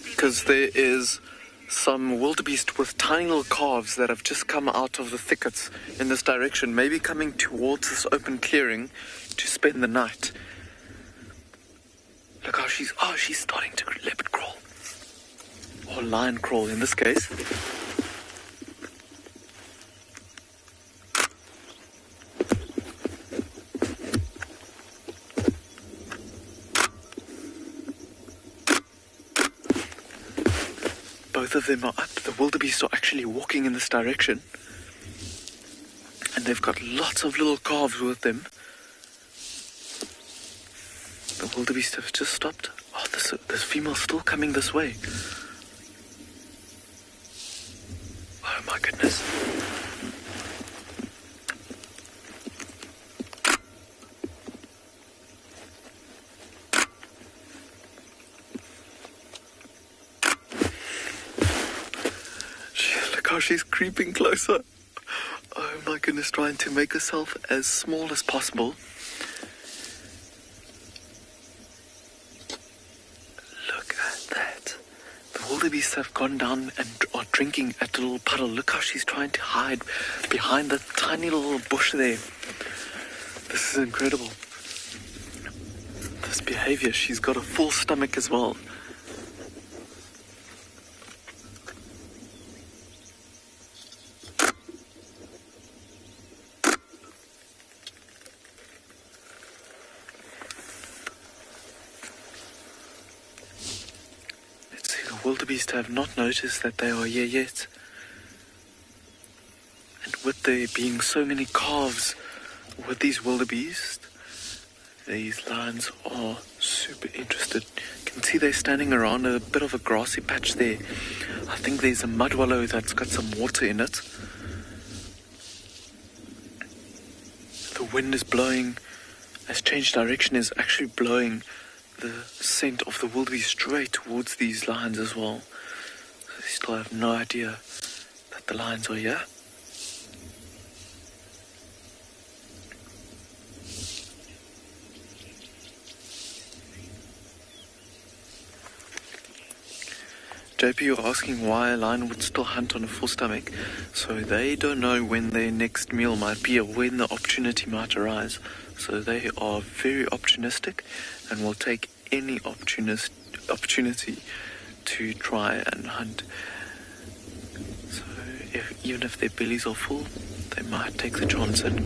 because there is some wildebeest with tiny little calves that have just come out of the thickets in this direction, maybe coming towards this open clearing to spend the night. Look how she's starting to leopard crawl, or lion crawl in this case. Both of them are up. The wildebeest are actually walking in this direction. And they've got lots of little calves with them. The wildebeest have just stopped. Oh, this female's still coming this way. Oh my goodness. She's creeping closer. Oh my goodness, trying to make herself as small as possible. Look at that. The wildebeest have gone down and are drinking at a little puddle. Look how she's trying to hide behind that tiny little bush there. This is incredible. this behavior. She's got a full stomach as well. Let's see, the wildebeest have not noticed that they are here yet. And with there being so many calves with these wildebeest, these lions are super interested. You can see they're standing around a bit of a grassy patch there. I think there's a mud wallow that's got some water in it. The wind is blowing, has changed direction, is actually blowing the scent of the wildebeest straight towards these lions as well. So they still have no idea that the lions are here. JP, you're asking why a lion would still hunt on a full stomach. So they don't know when their next meal might be or when the opportunity might arise. So they are very opportunistic and will take any opportunity to try and hunt. So even if their bellies are full, they might take the chance and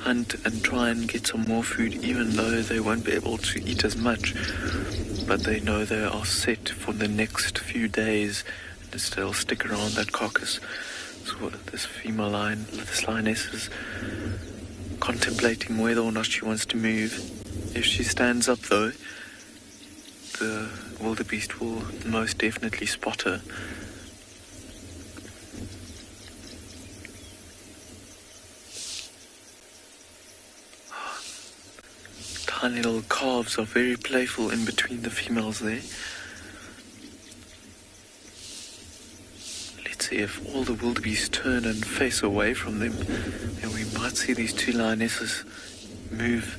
hunt and try and get some more food, even though they won't be able to eat as much. But they know they are set for the next few days, and they'll stick around that carcass. So this female lion, this lioness, is contemplating whether or not she wants to move. If she stands up, though, the wildebeest will most definitely spot her. Tiny little calves are very playful in between the females there. Let's see if all the wildebeest turn and face away from them, and we might see these two lionesses move.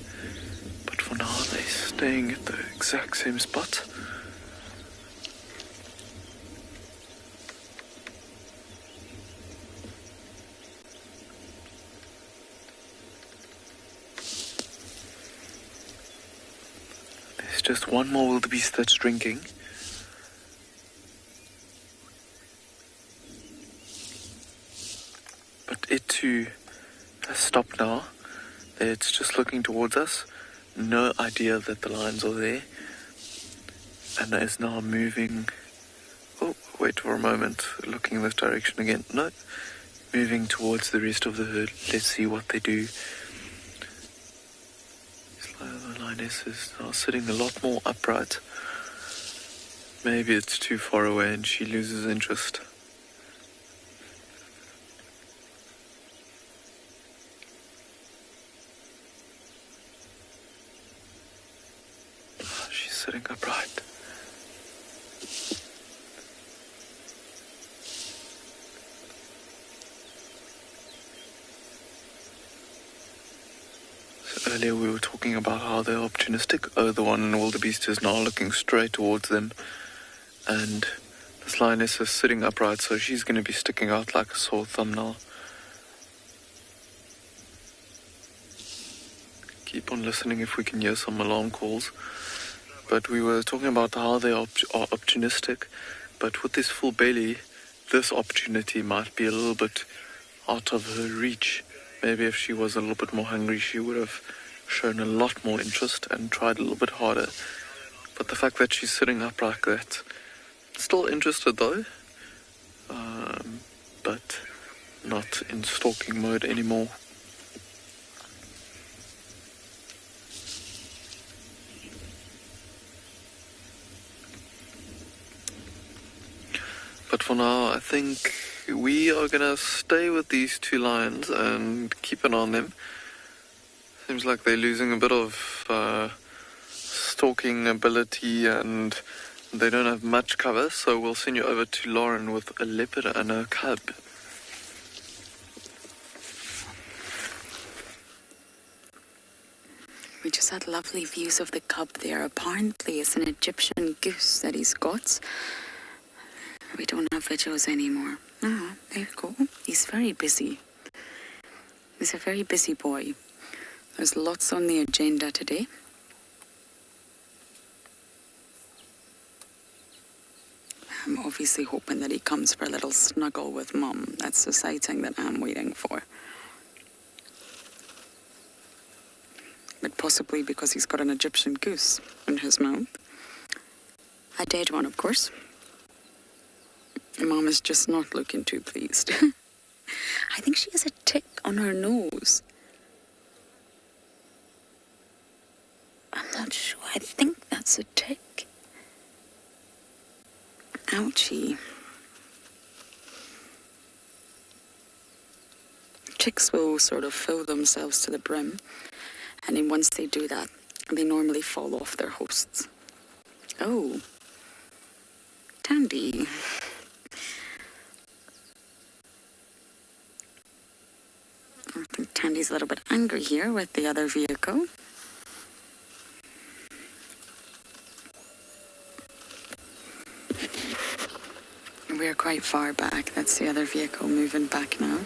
But for now, they're staying at the exact same spot. Just one more wildebeest that's drinking. But it too has stopped now. It's just looking towards us. No idea that the lions are there. And is now moving. Oh, wait for a moment. Looking in this direction again. No. Moving towards the rest of the herd. Let's see what they do. The lioness is now sitting a lot more upright. Maybe it's too far away and she loses interest. She's sitting upright. Earlier we were talking about how they're opportunistic. Oh, the one in the wildebeest is now looking straight towards them. And this lioness is sitting upright, so she's going to be sticking out like a sore thumb now. Keep on listening if we can hear some alarm calls. But we were talking about how they are opportunistic. But with this full belly, this opportunity might be a little bit out of her reach. Maybe if she was a little bit more hungry, she would have shown a lot more interest and tried a little bit harder. But the fact that she's sitting up like that, still interested though, but not in stalking mode anymore. But for now, I think we are going to stay with these two lions and keep an eye on them. Seems like they're losing a bit of stalking ability and they don't have much cover, so we'll send you over to Lauren with a leopard and a cub. We just had lovely views of the cub there. Apparently it's an Egyptian goose that he's got. We don't have videos anymore. Ah, there you go. He's very busy. He's a very busy boy. There's lots on the agenda today. I'm obviously hoping that he comes for a little snuggle with Mum. That's the sighting that I'm waiting for. But possibly because he's got an Egyptian goose in his mouth. A dead one, of course. Mum is just not looking too pleased. I think she has a tick on her nose. I'm not sure. I think that's a tick. Ouchie. Ticks will sort of fill themselves to the brim, and then once they do that, they normally fall off their hosts. Oh. Tandy. I think Tandy's a little bit angry here with the other vehicle. We're quite far back. That's the other vehicle moving back now.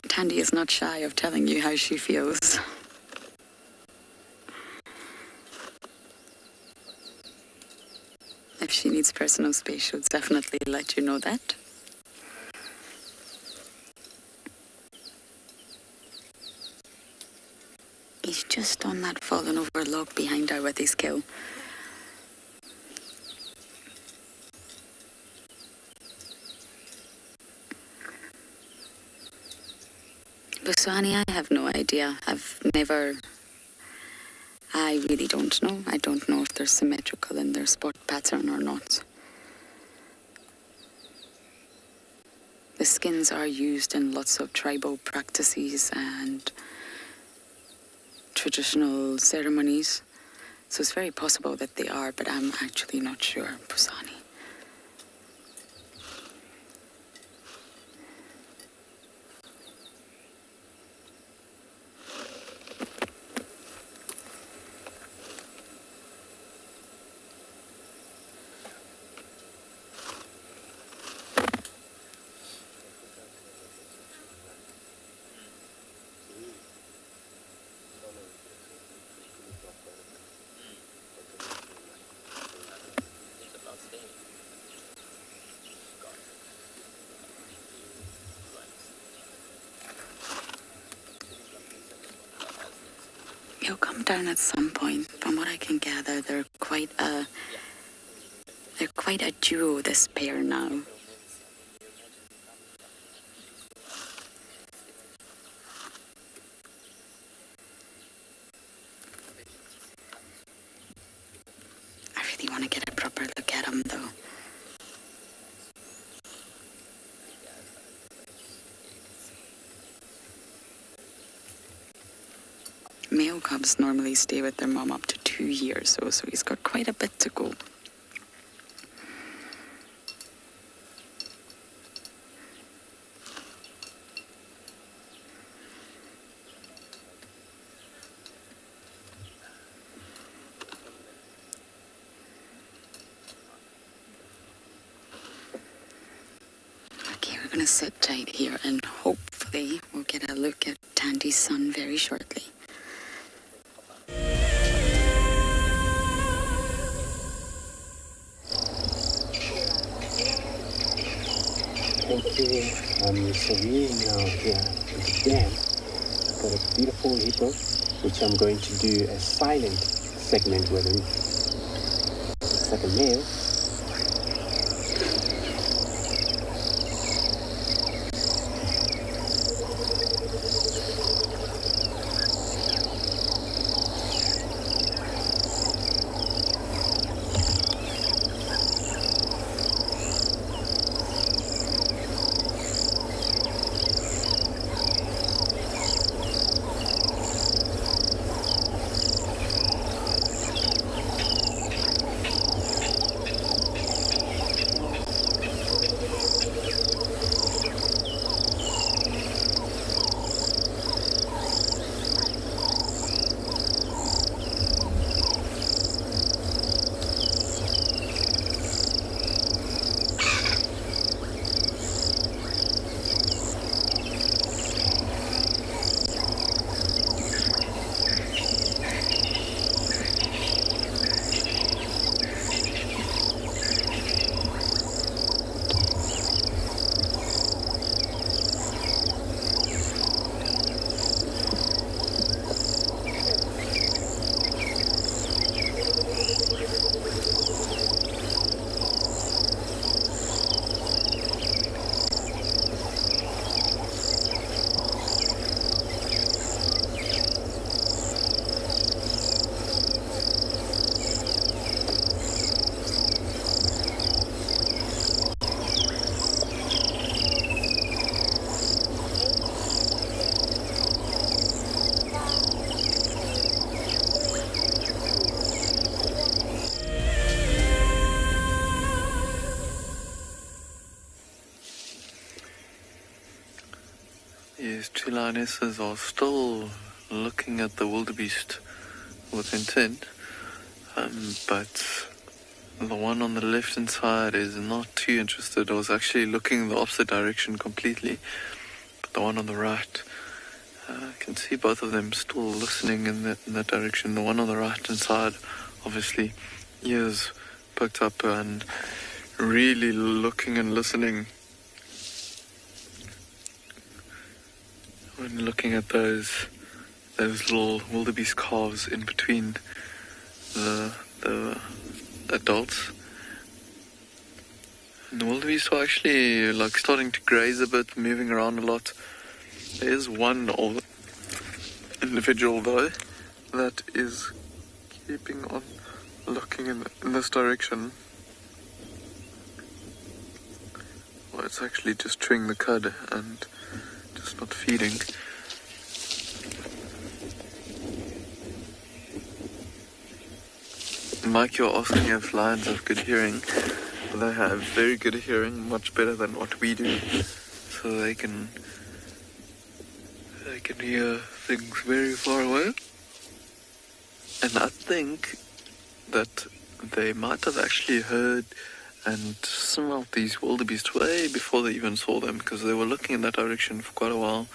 Tandy is not shy of telling you how she feels. If she needs personal space, she'll definitely let you know that. He's just on that fallen over log behind her with his kill. Busani, I have no idea. I really don't know. I don't know if they're symmetrical in their spot pattern or not. The skins are used in lots of tribal practices and traditional ceremonies. So it's very possible that they are, but I'm actually not sure, Busani. He'll come down at some point. From what I can gather, they're quite a duo, this pair now. I really want to get a proper look at him, though. Male cubs normally stay with their mom up to 2 years, so he's got quite a bit to go. Okay, we're gonna sit tight here and hopefully we'll get a look at Tandy's son very shortly. Okay, so we now here at the dam. I've got a beautiful hippo, which I'm going to do a silent segment with him. It's like a male. lionesses are still looking at the wildebeest with intent, but the one on the left-hand side is not too interested. I was actually looking the opposite direction completely. But the one on the right, I can see both of them still listening in that direction. The one on the right-hand side, obviously, ears poked up and really looking and listening. When looking at those little wildebeest calves in between the adults. And the wildebeest are actually like starting to graze a bit, moving around a lot. There is one old individual though that is keeping on looking in this direction. Well, it's actually just chewing the cud and just not feeding. Mike, you're asking if lions have good hearing. They have very good hearing, much better than what we do. So they can hear things very far away. And I think that they might have actually heard and smelled these wildebeest way before they even saw them, because they were looking in that direction for quite a while.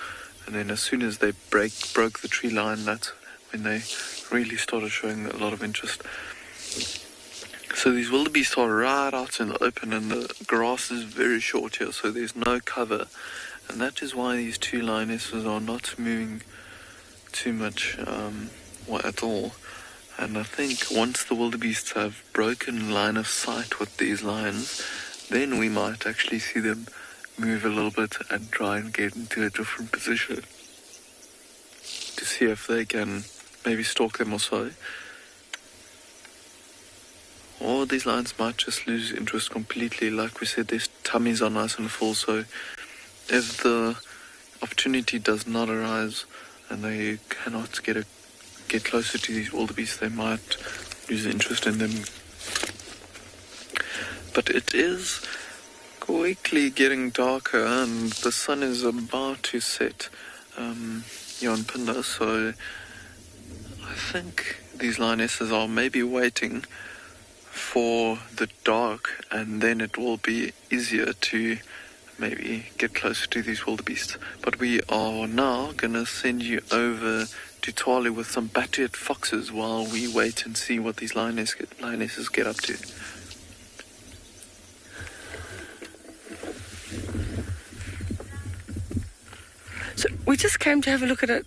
And then as soon as they broke the tree line, that's when they really started showing a lot of interest. So these wildebeest are right out in the open, and the grass is very short here, so there's no cover. And that is why these two lionesses are not moving too much at all. And I think once the wildebeests have broken line of sight with these lions, then we might actually see them move a little bit and try and get into a different position to see if they can maybe stalk them or so. Or these lions might just lose interest completely. Like we said, their tummies are nice and full, so if the opportunity does not arise and they cannot get closer to these wildebeest, they might lose interest in them. But it is quickly getting darker and the sun is about to set here on Pinda, so I think these lionesses are maybe waiting for the dark, and then it will be easier to maybe get closer to these wildebeest. But we are now going to send you over to Tswalu with some bat-eared foxes while we wait and see what these lionesses get up to. So we just came to have a look at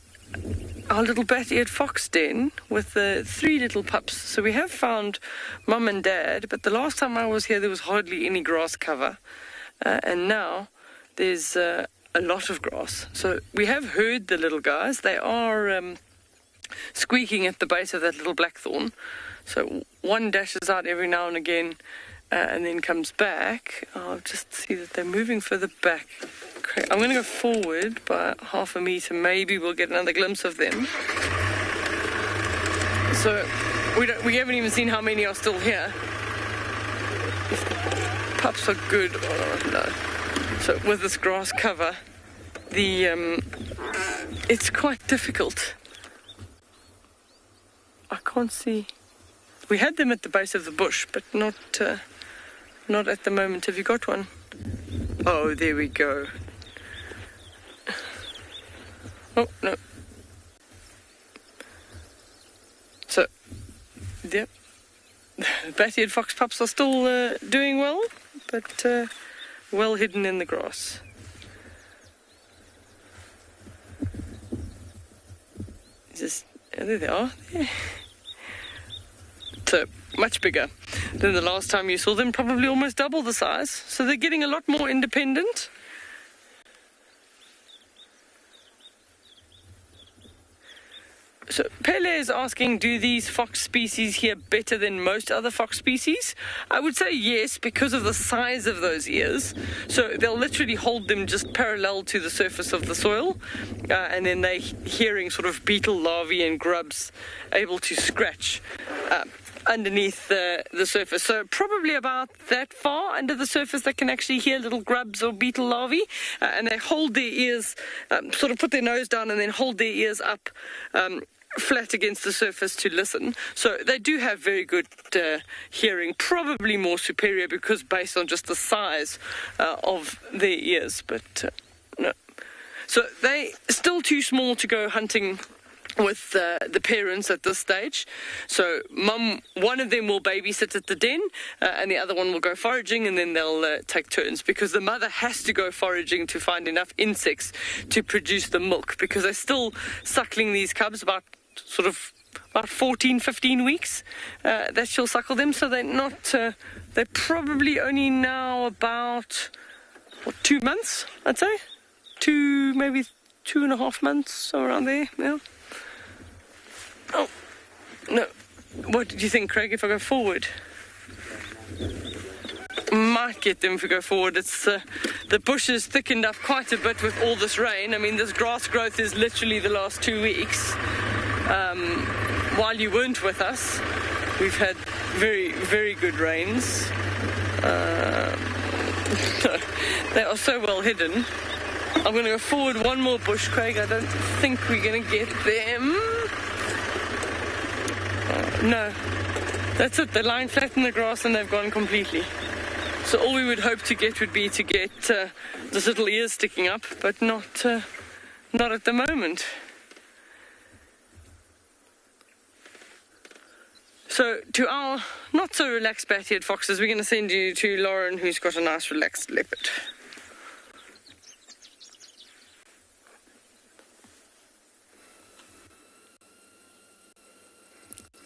our little bat-eared fox den with the 3 little pups. So we have found Mum and Dad, but the last time I was here there was hardly any grass cover, and now there's a lot of grass. So we have heard the little guys. They are squeaking at the base of that little blackthorn. So one dashes out every now and again and then comes back. I'll just see that they're moving further back. Okay, I'm going to go forward by half a meter. Maybe we'll get another glimpse of them. So we haven't even seen how many are still here. Pups are good. Oh, no. So with this grass cover, it's quite difficult. I can't see. We had them at the base of the bush, but not at the moment. Have you got one? Oh, there we go. Oh, no. So, yeah. Bat-eared fox pups are still doing well, but well hidden in the grass. There they are. Yeah. So, much bigger than the last time you saw them, probably almost double the size. So they're getting a lot more independent. So Pele is asking, do these fox species here better than most other fox species? I would say yes, because of the size of those ears. So they'll literally hold them just parallel to the surface of the soil, and then they're hearing sort of beetle larvae and grubs able to scratch underneath the surface. So probably about that far under the surface they can actually hear little grubs or beetle larvae, and they hold their ears, sort of put their nose down and then hold their ears up flat against the surface to listen. So they do have very good hearing, probably more superior because based on just the size of their ears, but no. So they still too small to go hunting with the parents at this stage. So one of them will babysit at the den and the other one will go foraging, and then they'll take turns because the mother has to go foraging to find enough insects to produce the milk, because they're still suckling these cubs about 14, 15 weeks that she'll suckle them. So they're not, they're probably only now about 2 months, I'd say. Maybe 2.5 months, somewhere around there, yeah. Oh, no. What did you think, Craig, if I go forward? Might get them if we go forward. It's the bush has thickened up quite a bit with all this rain. I mean, this grass growth is literally the last 2 weeks. While you weren't with us, we've had very, very good rains. They are so well hidden. I'm going to go forward one more bush, Craig. I don't think we're going to get them. No, that's it. They're lying flat in the grass and they've gone completely. So all we would hope to get would be to get this little ears sticking up, but not at the moment. So to our not so relaxed bat-eared foxes, we're going to send you to Lauren, who's got a nice relaxed leopard.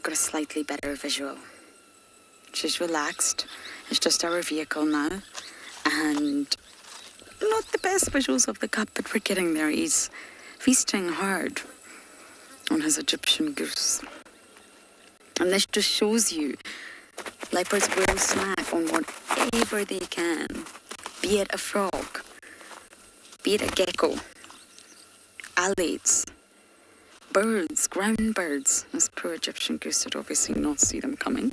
Got a slightly better visual. She's relaxed. It's just our vehicle now. And not the best visuals of the cub, but we're getting there. He's feasting hard on his Egyptian goose. And this just shows you leopards will snack on whatever they can. Be it a frog, be it a gecko, alates, birds, ground birds. This poor Egyptian goose did obviously not see them coming.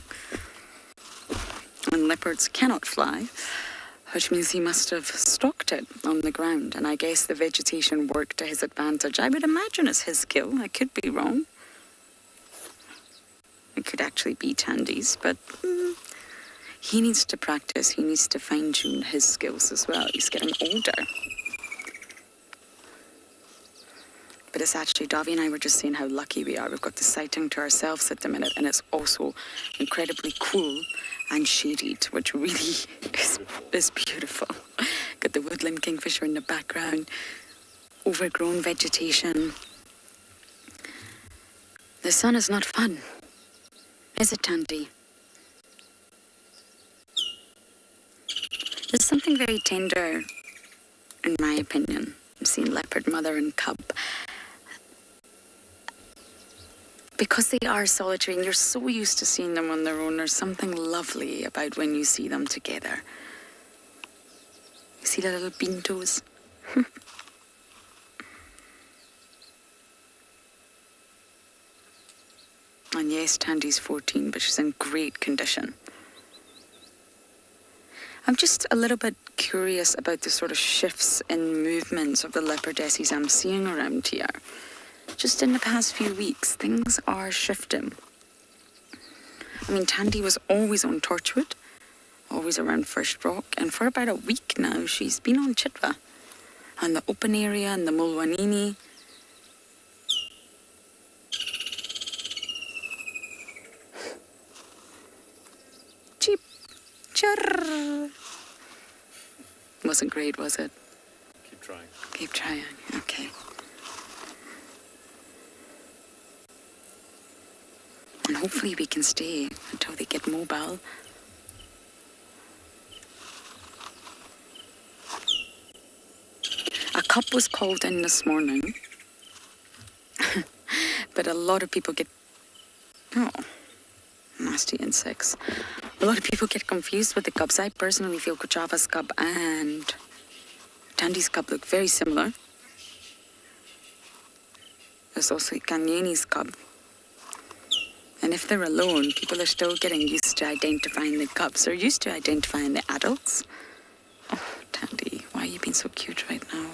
And leopards cannot fly, which means he must have stalked it on the ground. And I guess the vegetation worked to his advantage. I would imagine it's his skill. I could be wrong. It could actually be Tandy's, but he needs to practice. He needs to fine-tune his skills as well. He's getting older. But it's actually, Davi and I were just saying how lucky we are. We've got the sighting to ourselves at the minute, and it's also incredibly cool and shaded, which really is beautiful. Got the woodland kingfisher in the background, overgrown vegetation. The sun is not fun, is it, Tandy? There's something very tender, in my opinion. I've seen leopard mother and cub. Because they are solitary and you're so used to seeing them on their own, there's something lovely about when you see them together. You see the little bean toes? And yes, Tandy's 14, but she's in great condition. I'm just a little bit curious about the sort of shifts in movements of the leopardesses I'm seeing around here. Just in the past few weeks, things are shifting. I mean, Tandy was always on Torchwood, always around First Rock, and for about a week now, she's been on Chitwa, and the open area, and the Mulwanini. Cheep, churr. Wasn't great, was it? Keep trying. Keep trying, okay. And hopefully we can stay until they get mobile. A cub was called in this morning. But a lot of people get... Oh, nasty insects. A lot of people get confused with the cubs. I personally feel Kuchava's cub and Tandy's cub look very similar. There's also Kanyeni's cub. And And if they're alone, people are still getting used to identifying the cubs. They're used to identifying the adults. Oh, Tandy, why are you being so cute right now?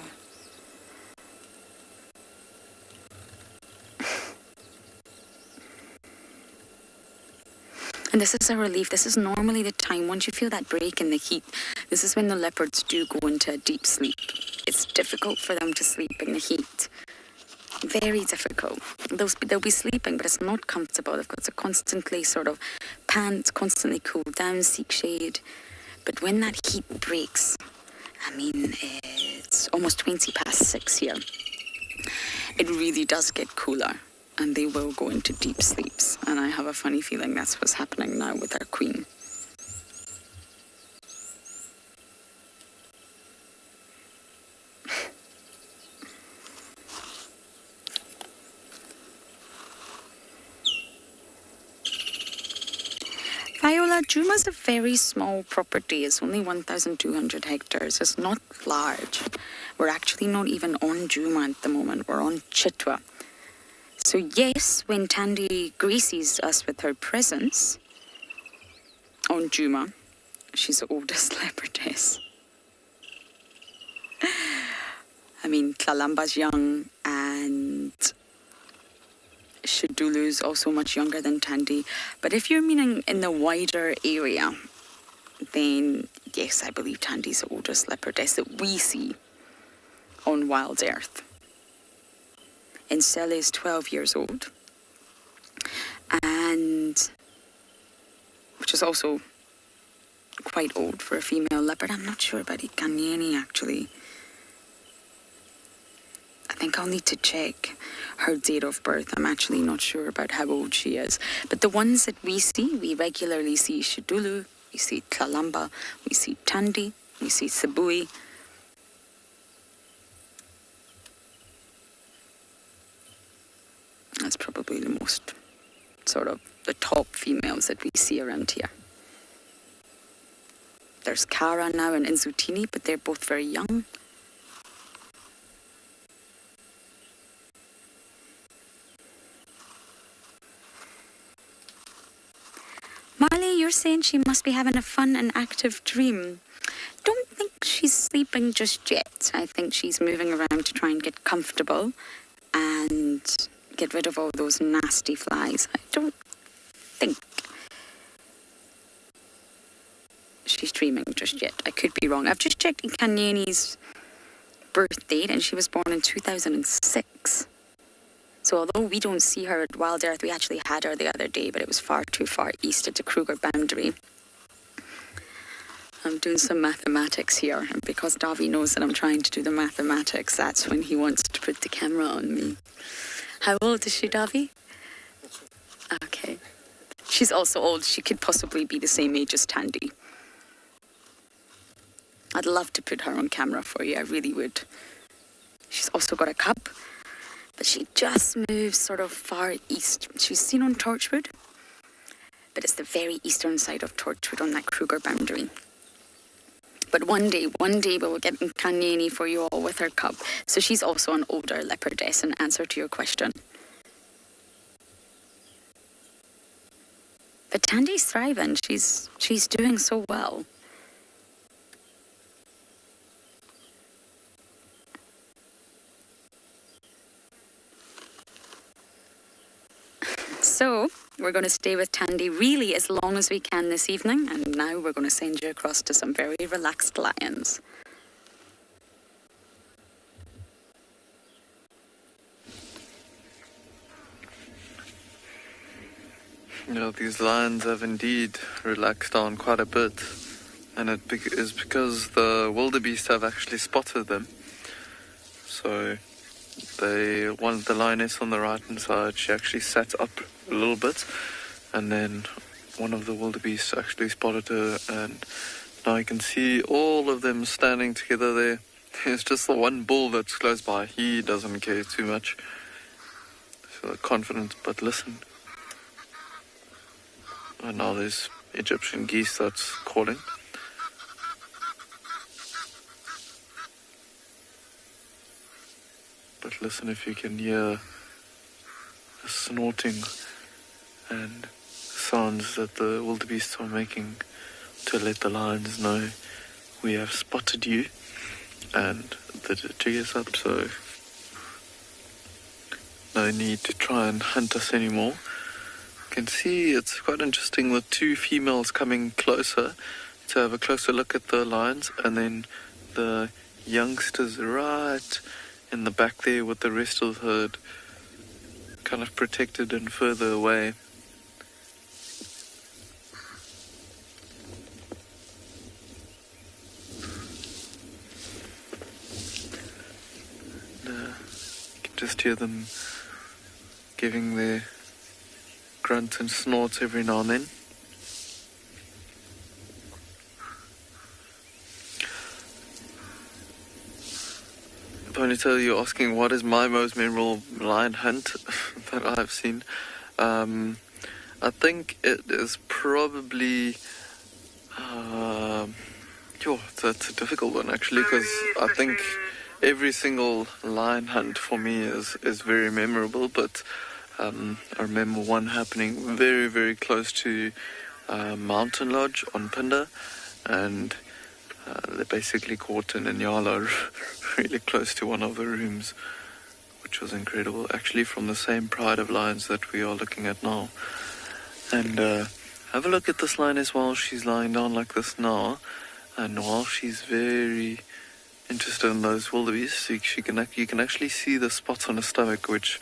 And this is a relief. This is normally the time, once you feel that break in the heat, this is when the leopards do go into a deep sleep. It's difficult for them to sleep in the heat. Very difficult. They'll be sleeping, but it's not comfortable. They've got to constantly sort of pant, constantly cool down, seek shade. But when that heat breaks, I mean, it's almost 6:20 here. It really does get cooler, and they will go into deep sleeps. And I have a funny feeling that's what's happening now with our queen. Viola, Juma's a very small property. It's only 1,200 hectares. It's not large. We're actually not even on Juma at the moment. We're on Chitwa. So yes, when Tandy graces us with her presence on Juma, she's the oldest leopardess. I mean, Tlalamba's young, and Shidulu's also much younger than Tandy. But if you're meaning in the wider area, then yes, I believe Tandy's the oldest leopardess that we see on Wild Earth. And Sel is 12 years old, and which is also quite old for a female leopard. I'm not sure about Ikanyeni actually. I think I'll need to check her date of birth. I'm actually not sure about how old she is. But the ones that we see, we regularly see Shidulu, we see Tlalamba, we see Tandy, we see Sabui. That's probably the most, sort of, the top females that we see around here. There's Kara now and Inzutini, but they're both very young. Mali, you're saying she must be having a fun and active dream. Don't think she's sleeping just yet. I think she's moving around to try and get comfortable and get rid of all those nasty flies. I don't think she's dreaming just yet. I could be wrong. I've just checked Ikanyeni's birth date, and she was born in 2006. So although we don't see her at Wild Earth, we actually had her the other day, but it was far too far east at the Kruger boundary. I'm doing some mathematics here, and because Davi knows that I'm trying to do the mathematics, that's when he wants to put the camera on me. How old is she, Davi? Okay. She's also old. She could possibly be the same age as Tandy. I'd love to put her on camera for you. I really would. She's also got a cub, but she just moves sort of far east. She's seen on Torchwood, but it's the very eastern side of Torchwood on that Kruger boundary. But one day we will get Kanyeni for you all with her cub. So she's also an older leopardess in answer to your question. But Tandy's thriving. She's doing so well. So we're going to stay with Tandy really as long as we can this evening, and now we're going to send you across to some very relaxed lions. You know, these lions have indeed relaxed down quite a bit, and it is because the wildebeest have actually spotted them. So the lioness on the right hand side, she actually sat up a little bit, and then one of the wildebeests actually spotted her, and now you can see all of them standing together there. There's just the one bull that's close by. He doesn't care too much. So they're confident, but listen. And now there's Egyptian geese that's calling. But listen if you can hear the snorting and sounds that the wildebeests are making to let the lions know we have spotted you and that the tree is up, so no need to try and hunt us anymore. You can see it's quite interesting with two females coming closer to have a closer look at the lions, and then the youngsters right in the back there with the rest of the herd kind of protected and further away. You can just hear them giving their grunts and snorts every now and then. Ponytail, you're asking what is my most memorable lion hunt that I've seen. I think it is probably that's a difficult one actually, because I think every single lion hunt for me is very memorable, but I remember one happening very, very close to Mountain Lodge on Pinda, and they basically caught an inyala really close to one of the rooms, which was incredible, actually from the same pride of lions that we are looking at now. And have a look at this lioness while she's lying down like this now, and while she's very interested in those wildebeest, you can actually see the spots on her stomach, which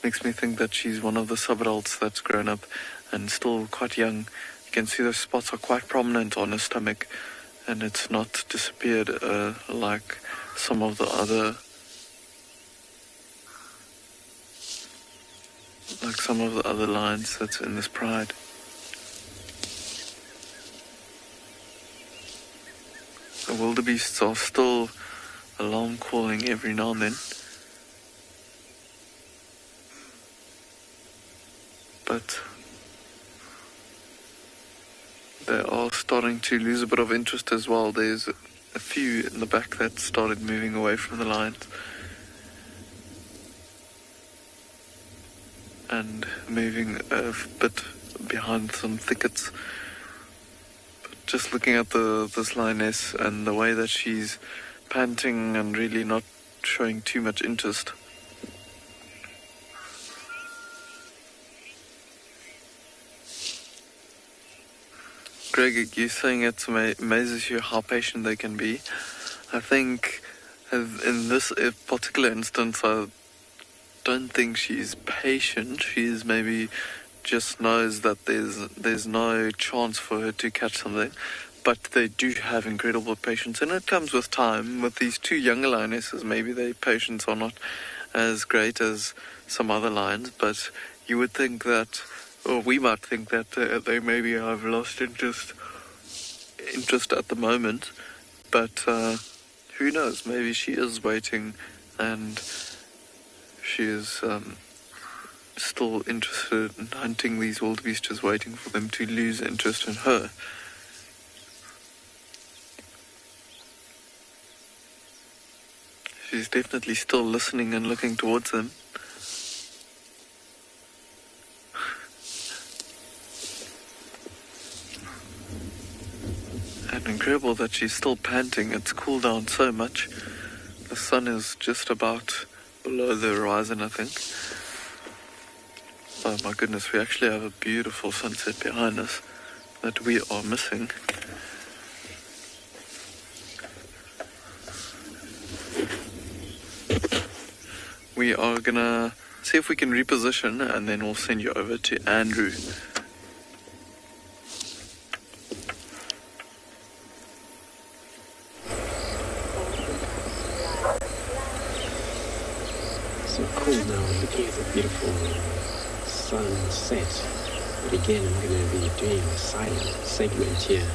makes me think that she's one of the sub-adults that's grown up and still quite young. You can see those spots are quite prominent on her stomach, and it's not disappeared like some of the other lions that's in this pride. The wildebeests are still alarm calling every now and then, but they are starting to lose a bit of interest as well. There's a few in the back that started moving away from the lions and moving a bit behind some thickets. But just looking at this lioness and the way that she's panting and really not showing too much interest, Greg, you're saying it amazes you how patient they can be. I think in this particular instance, I don't think she's patient. She's maybe just knows that there's no chance for her to catch something. But they do have incredible patience, and it comes with time. With these two younger lionesses, maybe their patience are not as great as some other lions, but you would think that, or we might think that they maybe have lost interest at the moment, but who knows, maybe she is waiting and she is still interested in hunting these wildebeest, just waiting for them to lose interest in her. She's definitely still listening and looking towards them. And incredible that she's still panting. It's cooled down so much. The sun is just about below the horizon, I think. Oh my goodness, we actually have a beautiful sunset behind us that we are missing. We are gonna see if we can reposition, and then we'll send you over to Andrew. So cool now, looking at the beautiful sunset. But again, I'm going to be doing a silent segment here.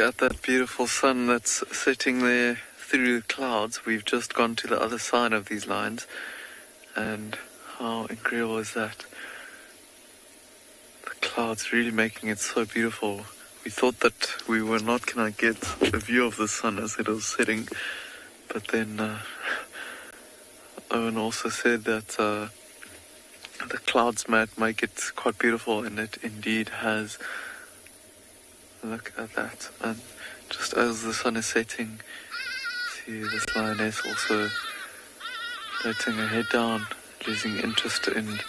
at that beautiful sun that's setting there through the clouds. We've just gone to the other side of these lines, and how incredible is that? The clouds really making it so beautiful. We thought that we were not going to get a view of the sun as it was setting, but then Owen also said that the clouds might make it quite beautiful, and it indeed has. Look at that. And just as the sun is setting, see this lioness also letting her head down, losing interest in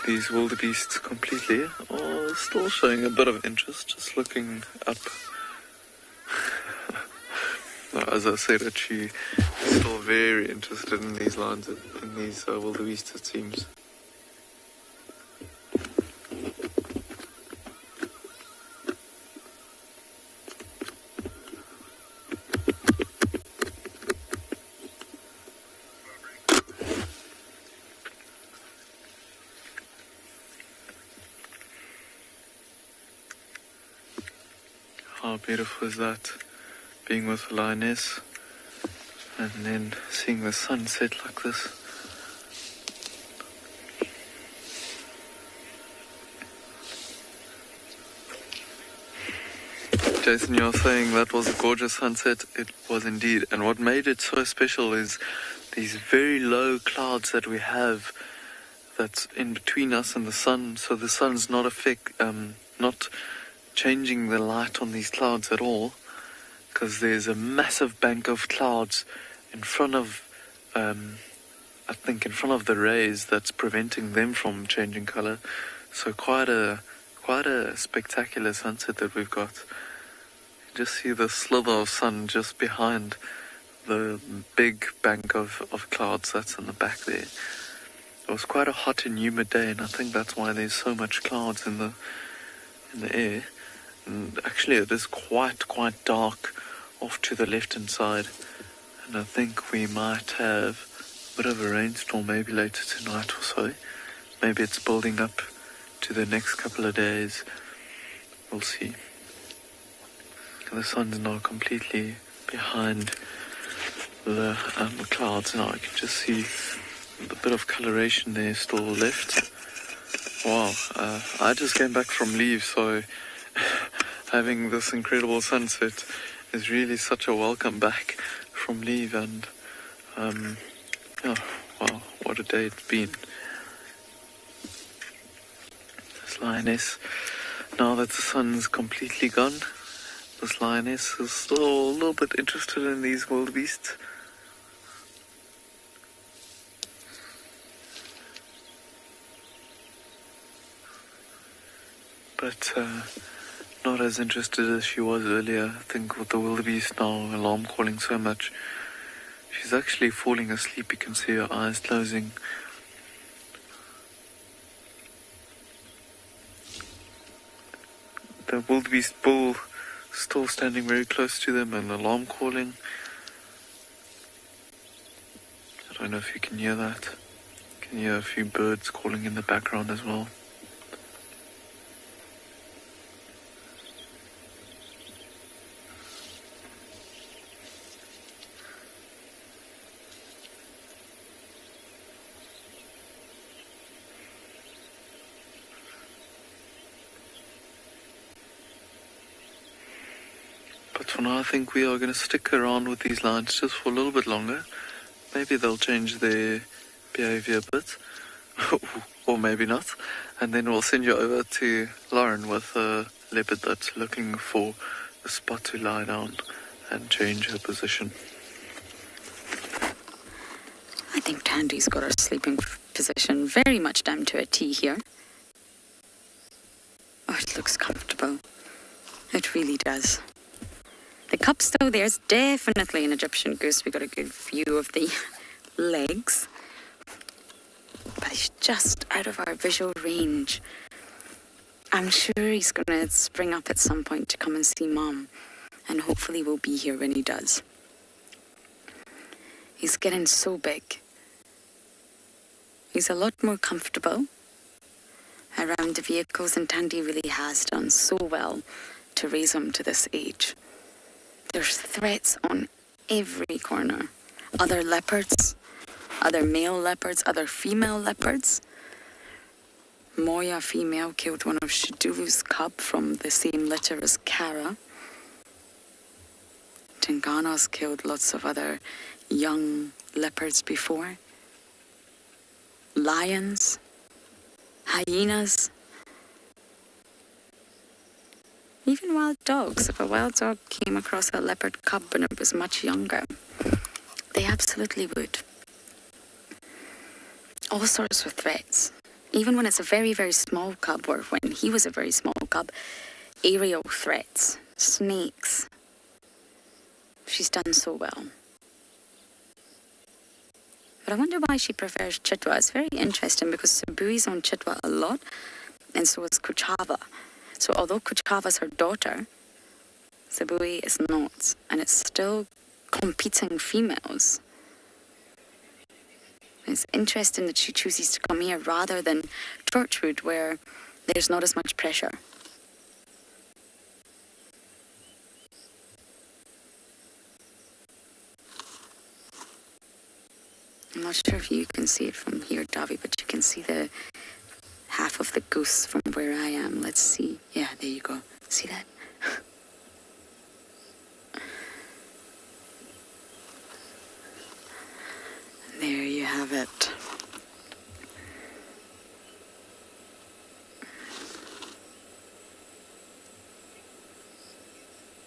these wildebeests completely, or still showing a bit of interest, just looking up. As I said, that she's still very interested in these lions, in these wildebeests, it seems. How beautiful is that, being with a lioness and then seeing the sun set like this. Jason, you're saying that was a gorgeous sunset. It was indeed, and what made it so special is these very low clouds that we have that's in between us and the sun, so the sun's not not changing the light on these clouds at all, because there's a massive bank of clouds in front of, I think in front of the rays that's preventing them from changing colour. So quite a spectacular sunset that we've got. You just see the sliver of sun just behind the big bank of clouds that's in the back there. It was quite a hot and humid day, and I think that's why there's so much clouds in the air. And actually it is quite dark off to the left hand side, and I think we might have a bit of a rainstorm maybe later tonight or so. Maybe it's building up to the next couple of days. We'll see. The sun's now completely behind the clouds now. I can just see a bit of coloration there still left. Wow, I just came back from leave, so having this incredible sunset is really such a welcome back from leave, and yeah, wow, what a day it's been. This lioness, now that the sun's completely gone, this lioness is still a little bit interested in these wildebeests. But not as interested as she was earlier. I think with the wildebeest now alarm calling so much, she's actually falling asleep. You can see her eyes closing. The wildebeest bull still standing very close to them and alarm calling. I don't know if you can hear that. You can hear a few birds calling in the background as well. But for now, I think we are going to stick around with these lions just for a little bit longer. Maybe they'll change their behavior a bit, or maybe not. And then we'll send you over to Lauren with a leopard that's looking for a spot to lie down and change her position. I think Tandy's got her sleeping position very much down to a T here. Oh, it looks comfortable. It really does. The cups, though, there's definitely an Egyptian goose. We got a good view of the legs. But he's just out of our visual range. I'm sure he's going to spring up at some point to come and see Mom. And hopefully we'll be here when he does. He's getting so big. He's a lot more comfortable around the vehicles, and Tandy really has done so well to raise them to this age. There's threats on every corner. Other leopards, other male leopards, other female leopards. Moya female killed one of Shidulu's cub from the same litter as Kara. Tingana's killed lots of other young leopards before. Lions, hyenas, even wild dogs. If a wild dog came across a leopard cub and it was much younger, they absolutely would. All sorts of threats. Even when it's a very, very small cub, or when he was a very small cub, aerial threats, snakes. She's done so well. But I wonder why she prefers Chitwa. It's very interesting because Sabui's on Chitwa a lot, and so is Kuchava. So although Kuchava's her daughter, Tswalui is not, and it's still competing females. It's interesting that she chooses to come here rather than Torchwood, where there's not as much pressure. I'm not sure if you can see it from here, Davi, but you can see the half of the goose from where I am. Let's see. Yeah, there you go. See that? There you have it.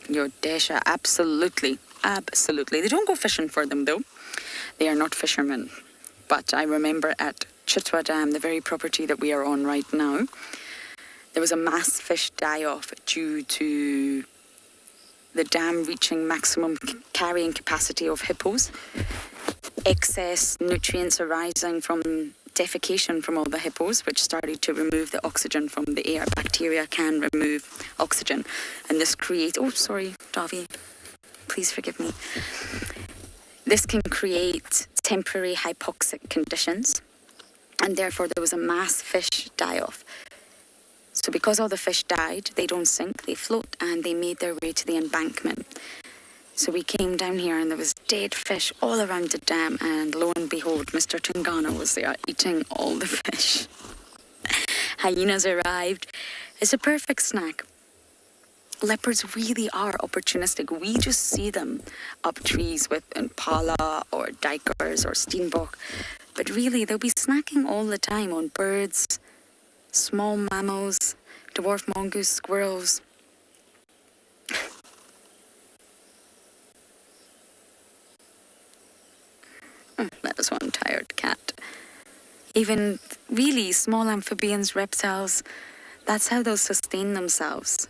Your Desha, absolutely. Absolutely. They don't go fishing for them, though. They are not fishermen. But I remember at Chitwa Dam, the very property that we are on right now, there was a mass fish die-off due to the dam reaching maximum carrying capacity of hippos. Excess nutrients arising from defecation from all the hippos, which started to remove the oxygen from the air. Bacteria can remove oxygen. And this creates... Oh, sorry, Davi. Please forgive me. This can create temporary hypoxic conditions. And therefore, there was a mass fish die-off. So because all the fish died, they don't sink, they float, and they made their way to the embankment. So we came down here and there was dead fish all around the dam, and lo and behold, Mr. Tungana was there eating all the fish. Hyenas arrived. It's a perfect snack. Leopards really are opportunistic. We just see them up trees with impala or duikers or steenbok. But really, they'll be snacking all the time on birds, small mammals, dwarf mongoose, squirrels. That was one tired cat. Even really small amphibians, reptiles, that's how they'll sustain themselves.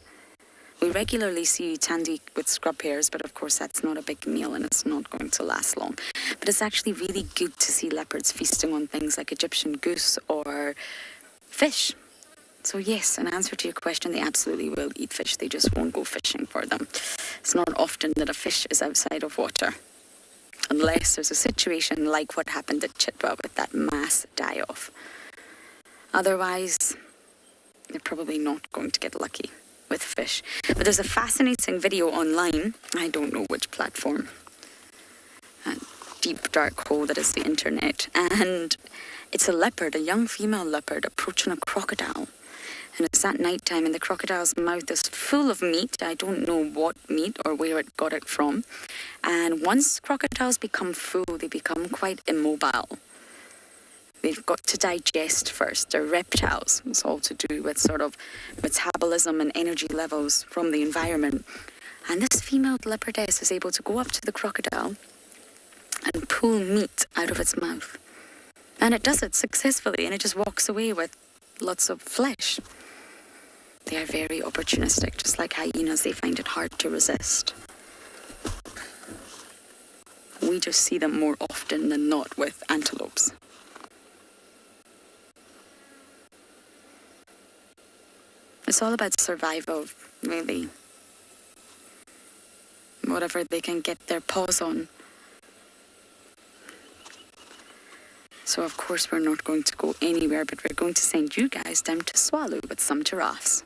We regularly see Tandy with scrub hairs, but of course that's not a big meal and it's not going to last long. But it's actually really good to see leopards feasting on things like Egyptian goose or fish. So yes, in answer to your question, they absolutely will eat fish. They just won't go fishing for them. It's not often that a fish is outside of water, unless there's a situation like what happened at Chitwa with that mass die-off. Otherwise, they're probably not going to get lucky with fish. But there's a fascinating video online, I don't know which platform, a deep dark hole that is the internet, and it's a leopard, a young female leopard approaching a crocodile. And it's at night time, and the crocodile's mouth is full of meat. I don't know what meat or where it got it from. And once crocodiles become full, they become quite immobile. They've got to digest first. They're reptiles. It's all to do with sort of metabolism and energy levels from the environment. And this female leopardess is able to go up to the crocodile and pull meat out of its mouth. And it does it successfully, and it just walks away with lots of flesh. They are very opportunistic, just like hyenas. They find it hard to resist. We just see them more often than not with antelopes. It's all about survival, really. Whatever they can get their paws on. So of course we're not going to go anywhere, but we're going to send you guys down to Tswalu with some giraffes.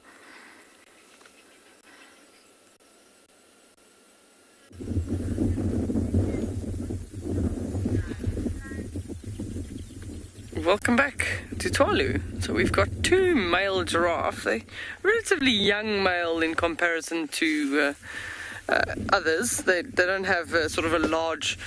welcome back to Tswalu. So we've got two male giraffes. They're relatively young male in comparison to others. They don't have sort of a large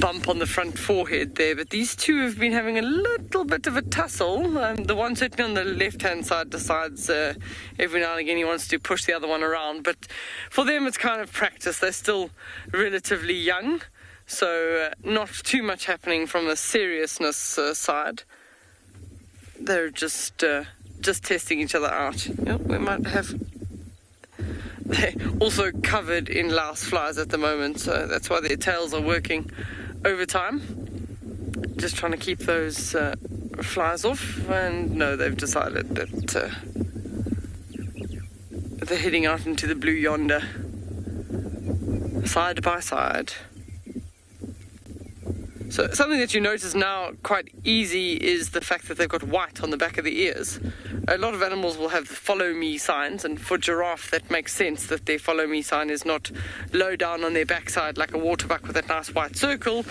bump on the front forehead there, but these two have been having a little bit of a tussle. The one certainly on the left-hand side decides every now and again he wants to push the other one around, but for them it's kind of practice. They're still relatively young. So not too much happening from the seriousness side. They're just testing each other out. We might have. They're also covered in louse flies at the moment, so that's why their tails are working overtime. Just trying to keep those flies off. And no, they've decided that they're heading out into the blue yonder, side by side. So something that you notice now quite easy is the fact that they've got white on the back of the ears. A lot of animals will have the follow me signs, and for giraffe that makes sense that their follow me sign is not low down on their backside like a waterbuck with that nice white circle,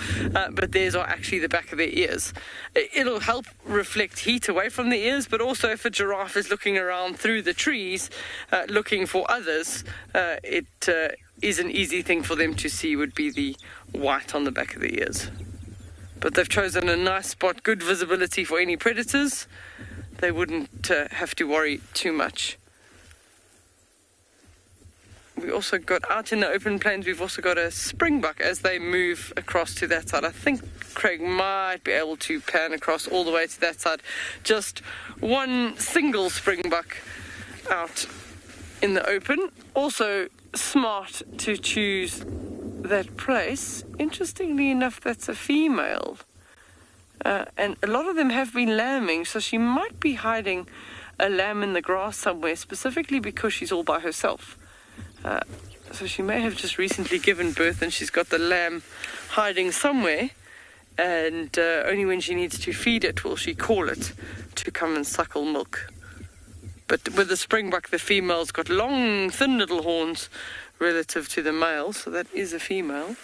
but theirs are actually the back of their ears. It'll help reflect heat away from the ears, but also if a giraffe is looking around through the trees looking for others, it is an easy thing for them to see would be the white on the back of the ears. But they've chosen a nice spot, good visibility for any predators. They wouldn't have to worry too much. We also got out in the open plains, we've also got a springbuck as they move across to that side. I think Craig might be able to pan across all the way to that side. Just one single springbuck out in the open. Also smart to choose that place. Interestingly enough, that's a female. And a lot of them have been lambing, so she might be hiding a lamb in the grass somewhere, specifically because she's all by herself. So she may have just recently given birth and she's got the lamb hiding somewhere, and only when she needs to feed it will she call it to come and suckle milk. But with the springbuck, the female's got long, thin little horns relative to the male, so that is a female.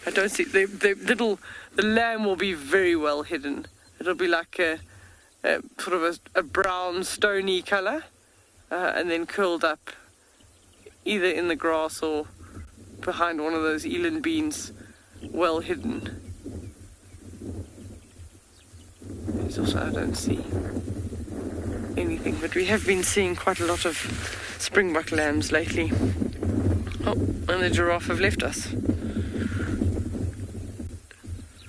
I don't see the lamb will be very well hidden. It'll be like a sort of a brown stony color, and then curled up either in the grass or behind one of those eland beans, well hidden. There's also, I don't see anything, but we have been seeing quite a lot of springbuck lambs lately. Oh, and the giraffe have left us.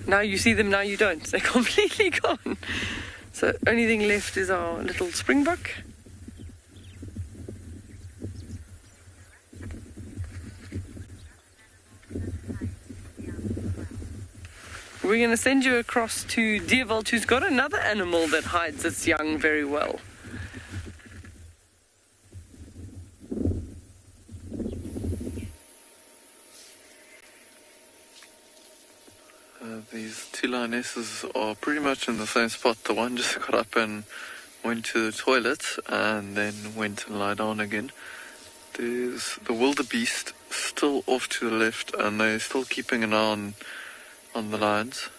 Now you see them, now you don't. They're completely gone. So only thing left is our little springbuck. We're going to send you across to Dierveld, who's got another animal that hides its young very well. These two lionesses are pretty much in the same spot. The one just got up and went to the toilet and then went and lied down again. There's the wildebeest still off to the left, and they're still keeping an eye on the lions,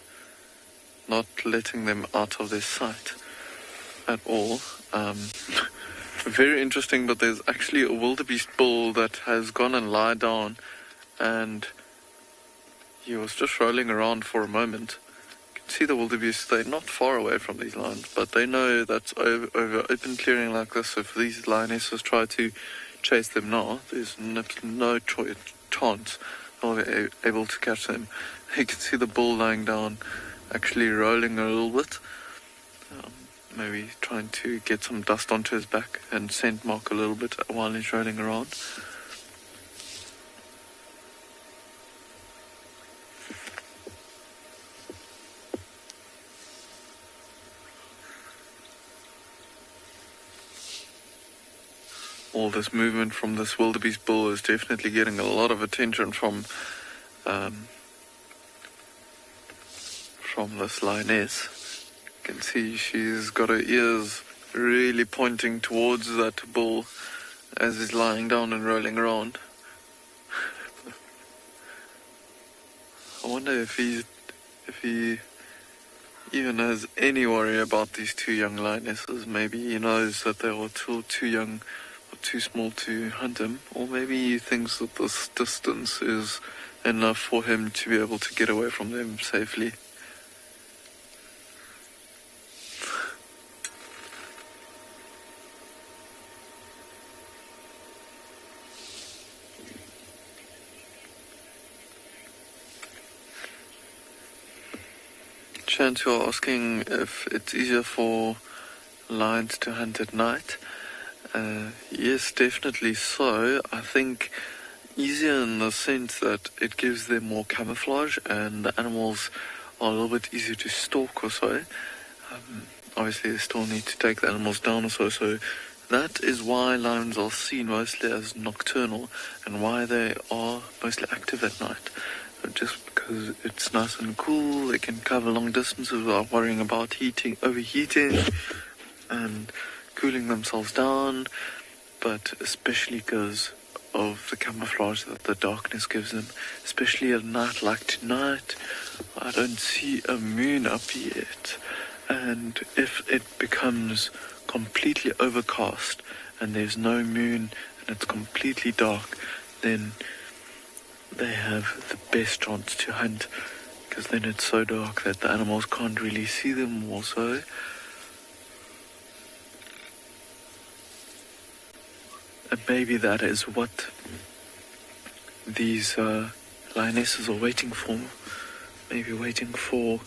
not letting them out of their sight at all. Very interesting, but there's actually a wildebeest bull that has gone and lied down, and he was just rolling around for a moment. You can see the wildebeest, they're not far away from these lions, but they know that over open clearing like this, if these lionesses try to chase them now, there's no chance they'll be able to catch them. You can see the bull lying down, actually rolling a little bit, maybe trying to get some dust onto his back and scent mark a little bit while he's rolling around. All this movement from this wildebeest bull is definitely getting a lot of attention from this lioness. You can see she's got her ears really pointing towards that bull as he's lying down and rolling around. I wonder if he even has any worry about these two young lionesses. Maybe he knows that they are too young or too small to hunt him, or maybe he thinks that this distance is enough for him to be able to get away from them safely. Chance, you're asking if it's easier for lions to hunt at night. Yes, definitely so. I think easier in the sense that it gives them more camouflage and the animals are a little bit easier to stalk or so. Obviously they still need to take the animals down or so that is why lions are seen mostly as nocturnal and why they are mostly active at night. Just because it's nice and cool, they can cover long distances without worrying about overheating and cooling themselves down, but especially because of the camouflage that the darkness gives them, especially at night like tonight. I don't see a moon up yet, and if it becomes completely overcast and there's no moon and it's completely dark, then they have the best chance to hunt, because then it's so dark that the animals can't really see them also. And maybe that is what these lionesses are waiting for. Maybe waiting for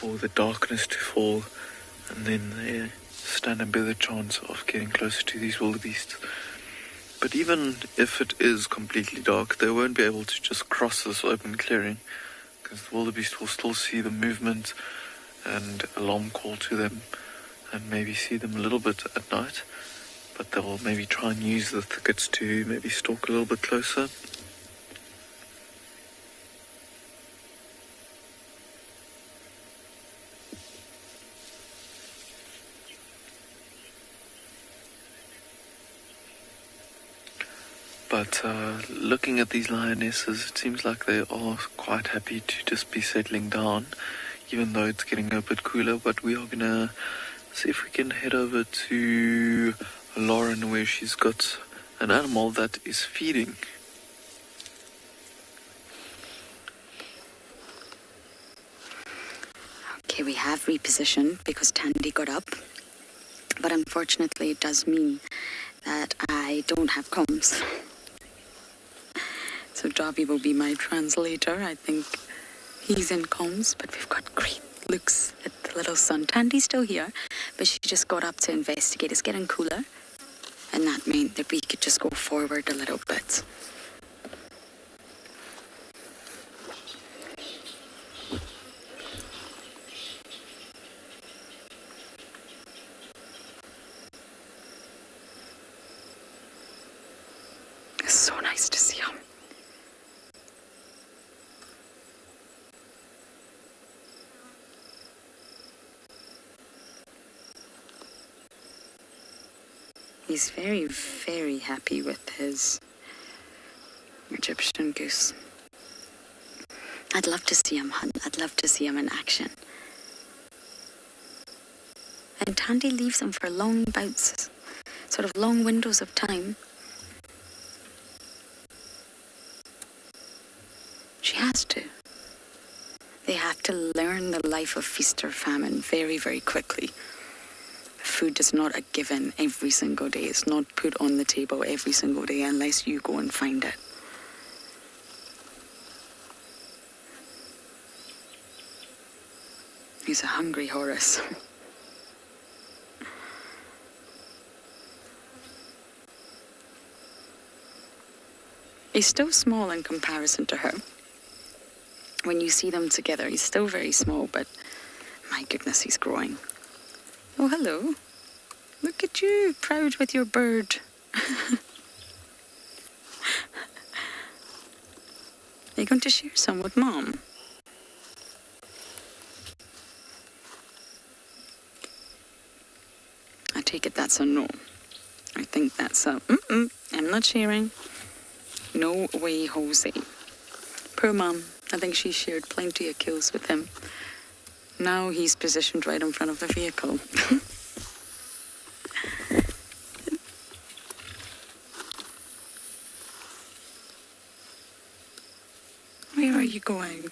the darkness to fall, and then they stand a better chance of getting closer to these wildebeests. But even if it is completely dark, they won't be able to just cross this open clearing, because the wildebeest will still see the movement and alarm call to them, and maybe see them a little bit at night, but they'll maybe try and use the thickets to maybe stalk a little bit closer. But looking at these lionesses, it seems like they are quite happy to just be settling down, even though it's getting a bit cooler. But we are going to see if we can head over to Lauren, where she's got an animal that is feeding. Okay, we have repositioned because Tandy got up, but unfortunately it does mean that I don't have comms. So Dobby will be my translator. I think he's in comms, but we've got great looks at the little sun. Tandy's still here, but she just got up to investigate. It's getting cooler, and that meant that we could just go forward a little bit. It's so nice to see him. He's very, very happy with his Egyptian goose. I'd love to see him hunt. I'd love to see him in action. And Tandy leaves him for long bouts, sort of long windows of time. She has to. They have to learn the life of feast or famine very, very quickly. Food is not a given every single day. It's not put on the table every single day unless you go and find it. He's a hungry Horus. He's still small in comparison to her. When you see them together, he's still very small, but my goodness, he's growing. Oh, hello. Look at you, proud with your bird. You're going to share some with Mom? I take it that's a no. I think that's a I'm not sharing. No way, Jose. Poor Mom. I think she shared plenty of kills with him. Now he's positioned right in front of the vehicle. Where are you going?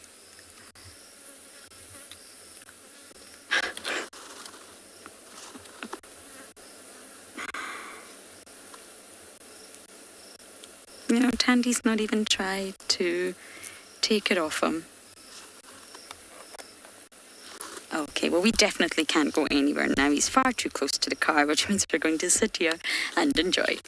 You know, Tandy's not even tried to take it off him. Okay, well, we definitely can't go anywhere now. He's far too close to the car, which means we're going to sit here and enjoy.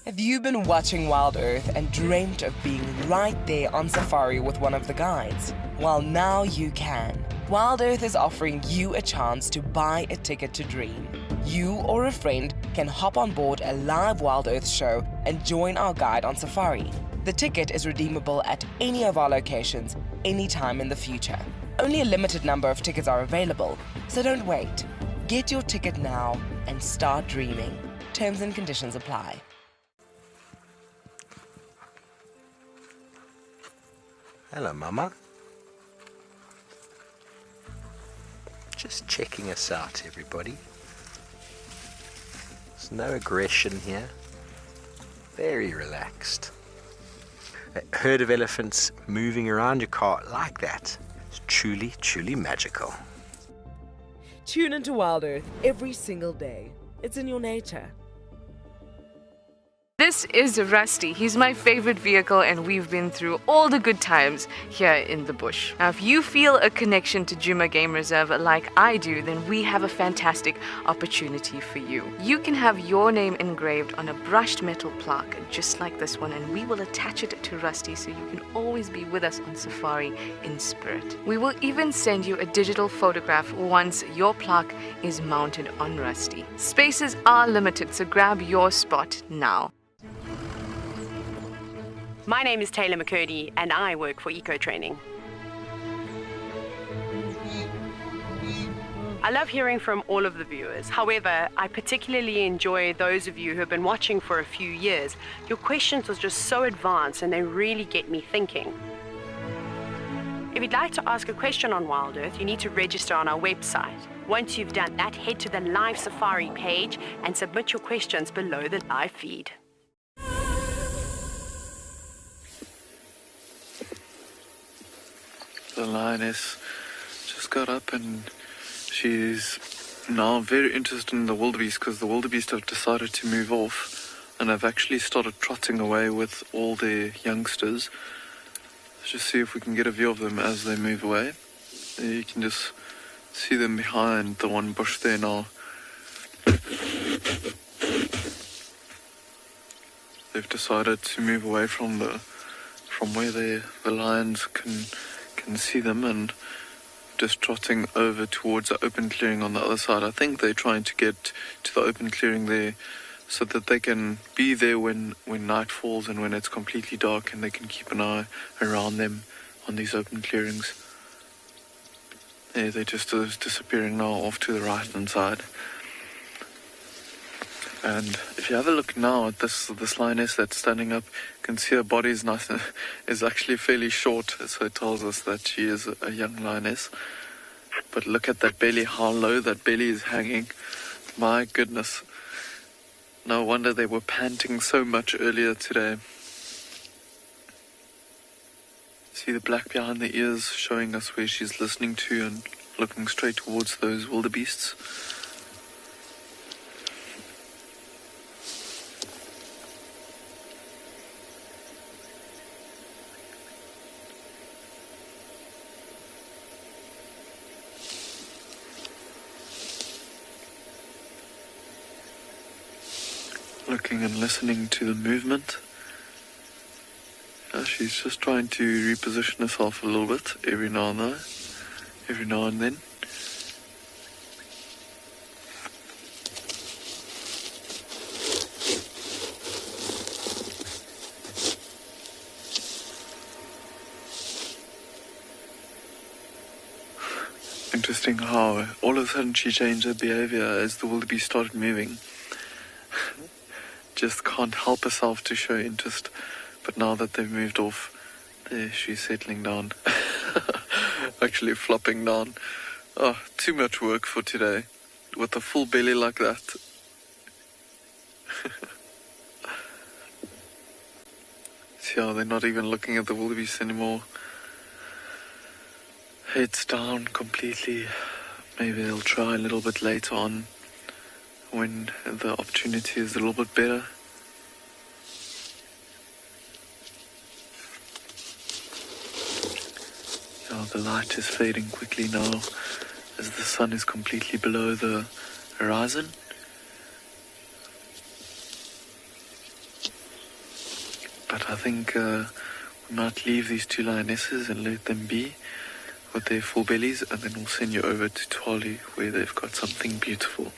Have you been watching Wild Earth and dreamt of being right there on safari with one of the guides? Well, now you can. Wild Earth is offering you a chance to buy a ticket to dream. You or a friend can hop on board a live Wild Earth show and join our guide on safari. The ticket is redeemable at any of our locations anytime in the future. Only a limited number of tickets are available, so don't wait. Get your ticket now and start dreaming. Terms and conditions apply. Hello, Mama. Just checking us out, everybody. There's no aggression here. Very relaxed. A herd of elephants moving around your car like that is truly, truly magical. Tune into Wild Earth every single day. It's in your nature. This is Rusty. He's my favorite vehicle and we've been through all the good times here in the bush. Now, if you feel a connection to Djuma Game Reserve like I do, then we have a fantastic opportunity for you. You can have your name engraved on a brushed metal plaque just like this one, and we will attach it to Rusty so you can always be with us on safari in spirit. We will even send you a digital photograph once your plaque is mounted on Rusty. Spaces are limited, so grab your spot now. My name is Taylor McCurdy and I work for Eco Training. I love hearing from all of the viewers. However, I particularly enjoy those of you who have been watching for a few years. Your questions are just so advanced and they really get me thinking. If you'd like to ask a question on Wild Earth, you need to register on our website. Once you've done that, head to the live safari page and submit your questions below the live feed. The lioness just got up and she's now very interested in the wildebeest because the wildebeest have decided to move off and have actually started trotting away with all their youngsters. Let's just see if we can get a view of them as they move away. There you can just see them behind the one bush there now. They've decided to move away from where the lions can see them and just trotting over towards the open clearing on the other side. I think they're trying to get to the open clearing there so that they can be there when night falls and when it's completely dark, and they can keep an eye around them on these open clearings. Yeah, they're just disappearing now off to the right hand side. And if you have a look now at this lioness that's standing up, you can see her body is actually fairly short, so it tells us that she is a young lioness. But look at that belly, how low that belly is hanging. My goodness. No wonder they were panting so much earlier today. See the black behind the ears showing us where she's listening to and looking straight towards those wildebeests. Looking and listening to the movement. She's just trying to reposition herself a little bit every now and then. Interesting how all of a sudden she changed her behavior as the wildebeest started moving. just can't help herself to show interest. But now that they've moved off, there she's settling down. Actually flopping down. Oh, too much work for today. With a full belly like that. See how they're not even looking at the wildebeest anymore. Heads down completely. Maybe they'll try a little bit later on when the opportunity is a little bit better. Yeah, the light is fading quickly now as the sun is completely below the horizon. But I think we might leave these two lionesses and let them be with their full bellies, and then we'll send you over to Tswalu where they've got something beautiful.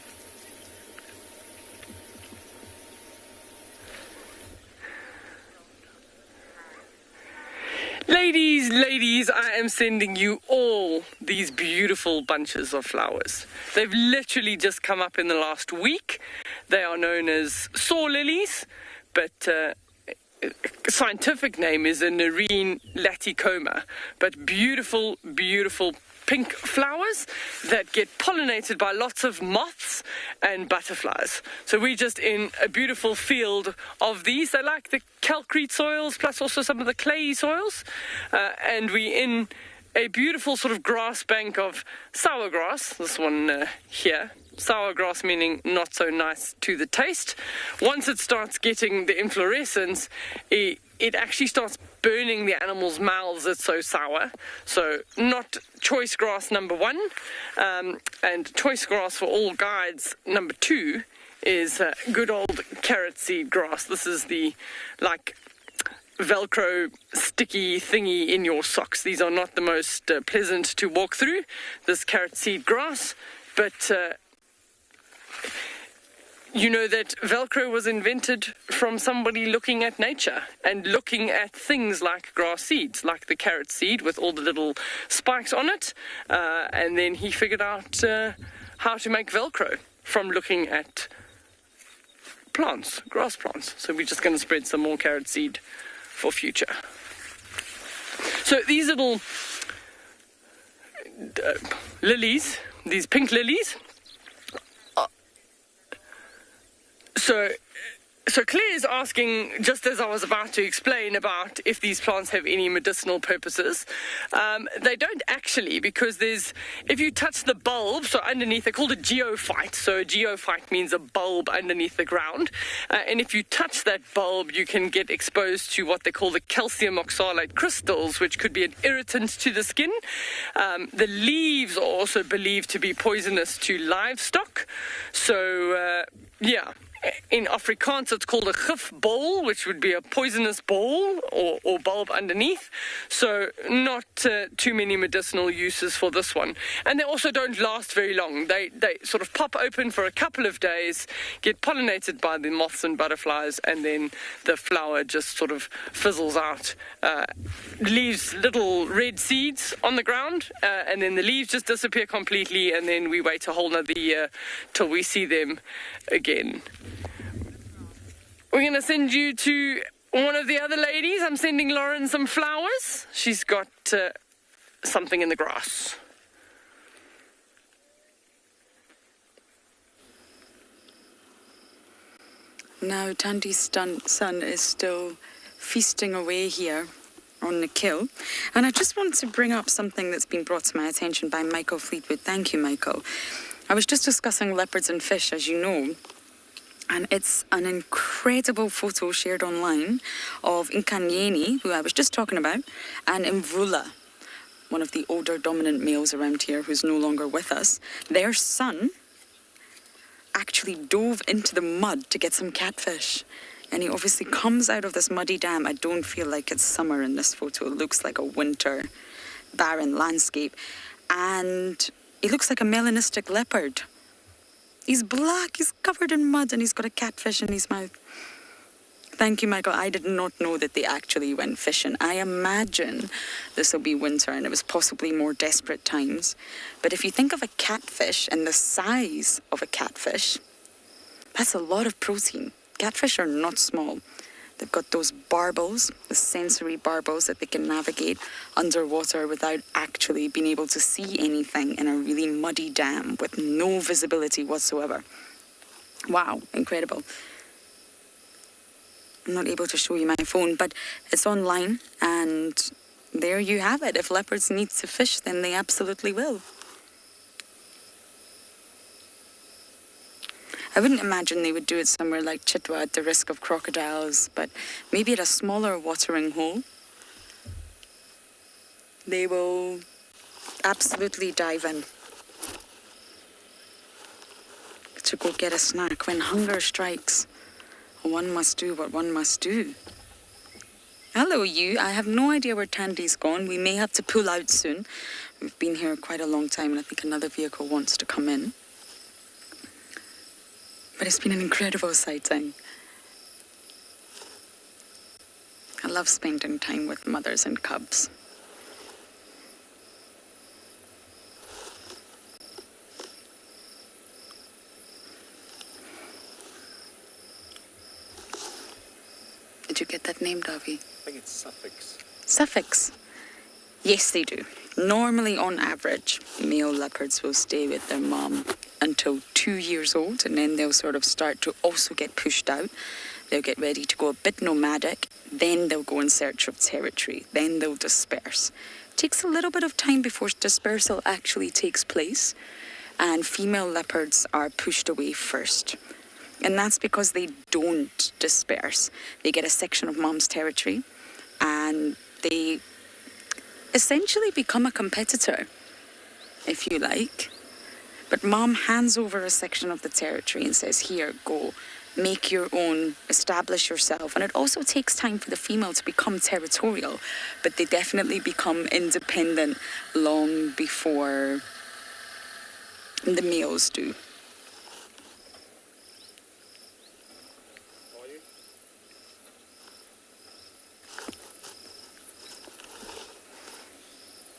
Ladies, I am sending you all these beautiful bunches of flowers. They've literally just come up in the last week. They are known as saw lilies, but scientific name is a Nerine laticoma, but beautiful pink flowers that get pollinated by lots of moths and butterflies. So we're just in a beautiful field of these. They like the calcrete soils plus also some of the clayey soils, and we're in a beautiful sort of grass bank of sour grass. This one here. Sour grass meaning not so nice to the taste. Once it starts getting the inflorescence, it actually starts burning the animals' mouths. It's so sour. So not choice grass number 1, and choice grass for all guides number 2 is good old carrot seed grass. This is the Velcro sticky thingy in your socks. These are not the most pleasant to walk through, this carrot seed grass, but you know that Velcro was invented from somebody looking at nature and looking at things like grass seeds, like the carrot seed with all the little spikes on it, and then he figured out how to make Velcro from looking at plants, grass plants. So we're just going to spread some more carrot seed for future. So these little lilies, these pink lilies, So Claire's asking, just as I was about to explain about if these plants have any medicinal purposes. They don't actually, because if you touch the bulb, so underneath, they're called a geophyte. So a geophyte means a bulb underneath the ground. And if you touch that bulb, you can get exposed to what they call the calcium oxalate crystals, which could be an irritant to the skin. The leaves are also believed to be poisonous to livestock. So, yeah. In Afrikaans, it's called a gifbol, which would be a poisonous ball or bulb underneath. So not too many medicinal uses for this one. And they also don't last very long. They sort of pop open for a couple of days, get pollinated by the moths and butterflies, and then the flower just sort of fizzles out, leaves little red seeds on the ground, and then the leaves just disappear completely, and then we wait a whole nother year till we see them again. We're going to send you to one of the other ladies. I'm sending Lauren some flowers. She's got something in the grass. Now Tandy's son is still feasting away here on the kill. And I just want to bring up something that's been brought to my attention by Michael Fleetwood. Thank you, Michael. I was just discussing leopards and fish, as you know. And it's an incredible photo shared online of Nkanyeni, who I was just talking about, and Mvula, one of the older dominant males around here who's no longer with us. Their son actually dove into the mud to get some catfish. And he obviously comes out of this muddy dam. I don't feel like it's summer in this photo. It looks like a winter, barren landscape. And he looks like a melanistic leopard. He's black, he's covered in mud, and he's got a catfish in his mouth. Thank you, Michael. I did not know that they actually went fishing. I imagine this will be winter, and it was possibly more desperate times. But if you think of a catfish and the size of a catfish, that's a lot of protein. Catfish are not small. They've got those barbels, the sensory barbels that they can navigate underwater without actually being able to see anything in a really muddy dam with no visibility whatsoever. Wow, incredible. I'm not able to show you my phone, but it's online, and there you have it. If leopards need to fish, then they absolutely will. I wouldn't imagine they would do it somewhere like Chitwa at the risk of crocodiles, but maybe at a smaller watering hole. They will absolutely dive in to go get a snack. When hunger strikes, one must do what one must do. Hello, you. I have no idea where Tandy's gone. We may have to pull out soon. We've been here quite a long time, and I think another vehicle wants to come in. But it's been an incredible sighting. I love spending time with mothers and cubs. Did you get that name, Davy? I think it's suffix. Suffix. Yes, they do. Normally, on average, male leopards will stay with their mom until 2 years old, and then they'll sort of start to also get pushed out. They'll get ready to go a bit nomadic, then they'll go in search of territory, then they'll disperse. It takes a little bit of time before dispersal actually takes place, and female leopards are pushed away first. And that's because they don't disperse. They get a section of mom's territory, and they essentially become a competitor, if you like. But mom hands over a section of the territory and says, here, go, make your own, establish yourself. And it also takes time for the female to become territorial, but they definitely become independent long before the males do.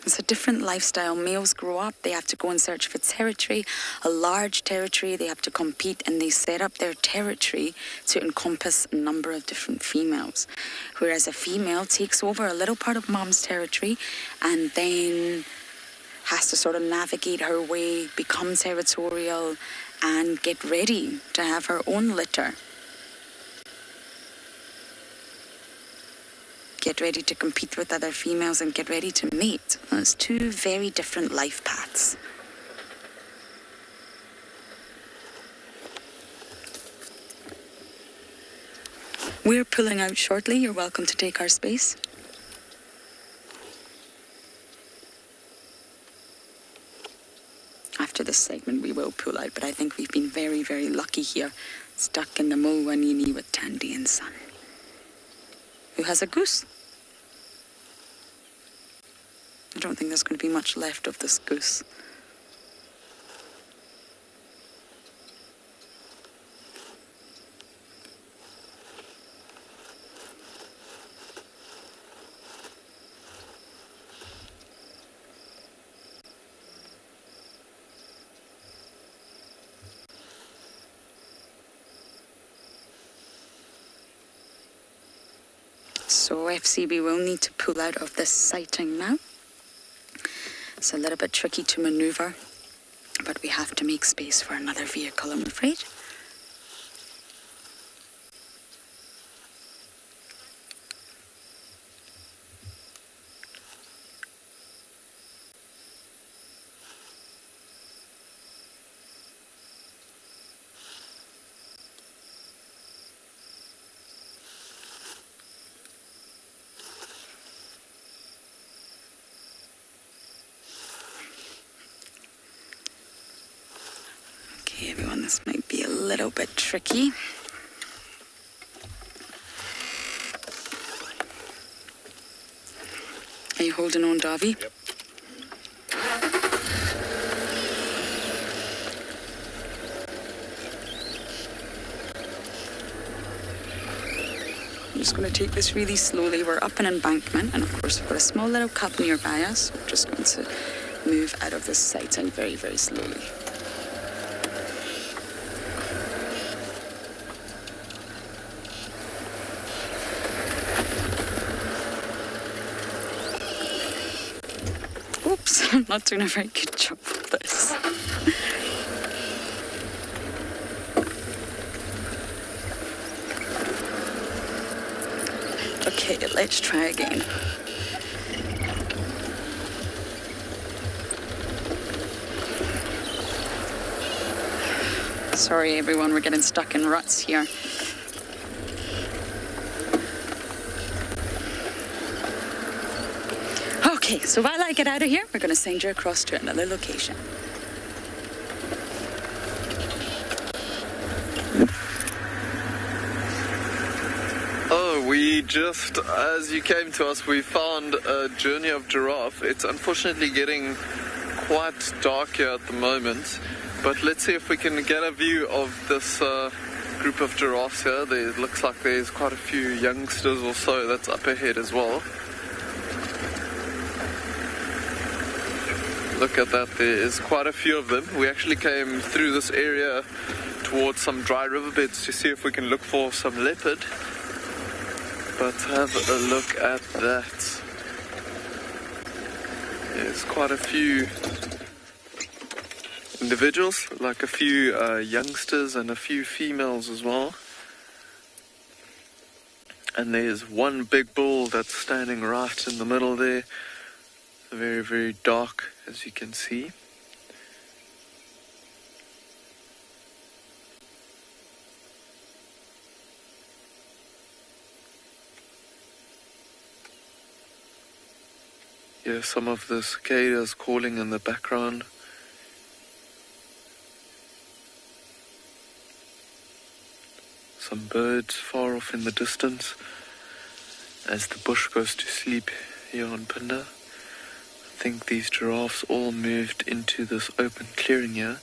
It's a different lifestyle. Males grow up, they have to go and search for territory, a large territory, they have to compete, and they set up their territory to encompass a number of different females. Whereas a female takes over a little part of mom's territory and then has to sort of navigate her way, become territorial, and get ready to have her own litter. Get ready to compete with other females and get ready to mate. It's two very different life paths. We're pulling out shortly. You're welcome to take our space. After this segment, we will pull out, but I think we've been very, very lucky here, stuck in the Mulwanini with Tandy and Son. Who has a goose? I don't think there's going to be much left of this goose. So FCB will need to pull out of this sighting now. It's a little bit tricky to maneuver, but we have to make space for another vehicle, I'm afraid. Okay, everyone, this might be a little bit tricky. Are you holding on, Davy? Yep. I'm just going to take this really slowly. We're up an embankment, and of course we've got a small little cub nearby us. We're just going to move out of this sighting very, very slowly. I'm not doing a very good job of this. Okay, let's try again. Sorry everyone, we're getting stuck in ruts here. Okay, so while I get out of here, we're going to send you across to another location. Oh, we just, as you came to us, we found a journey of giraffe. It's unfortunately getting quite dark here at the moment, but let's see if we can get a view of this group of giraffes here. It looks like there's quite a few youngsters or so that's up ahead as well. Look at that, there is quite a few of them. We actually came through this area towards some dry riverbeds to see if we can look for some leopard. But have a look at that. There's quite a few individuals, like a few youngsters and a few females as well. And there's one big bull that's standing right in the middle there. Very, very dark, as you can see. Here's some of the cicadas calling in the background. Some birds far off in the distance as the bush goes to sleep here on Pinda. I think these giraffes all moved into this open clearing here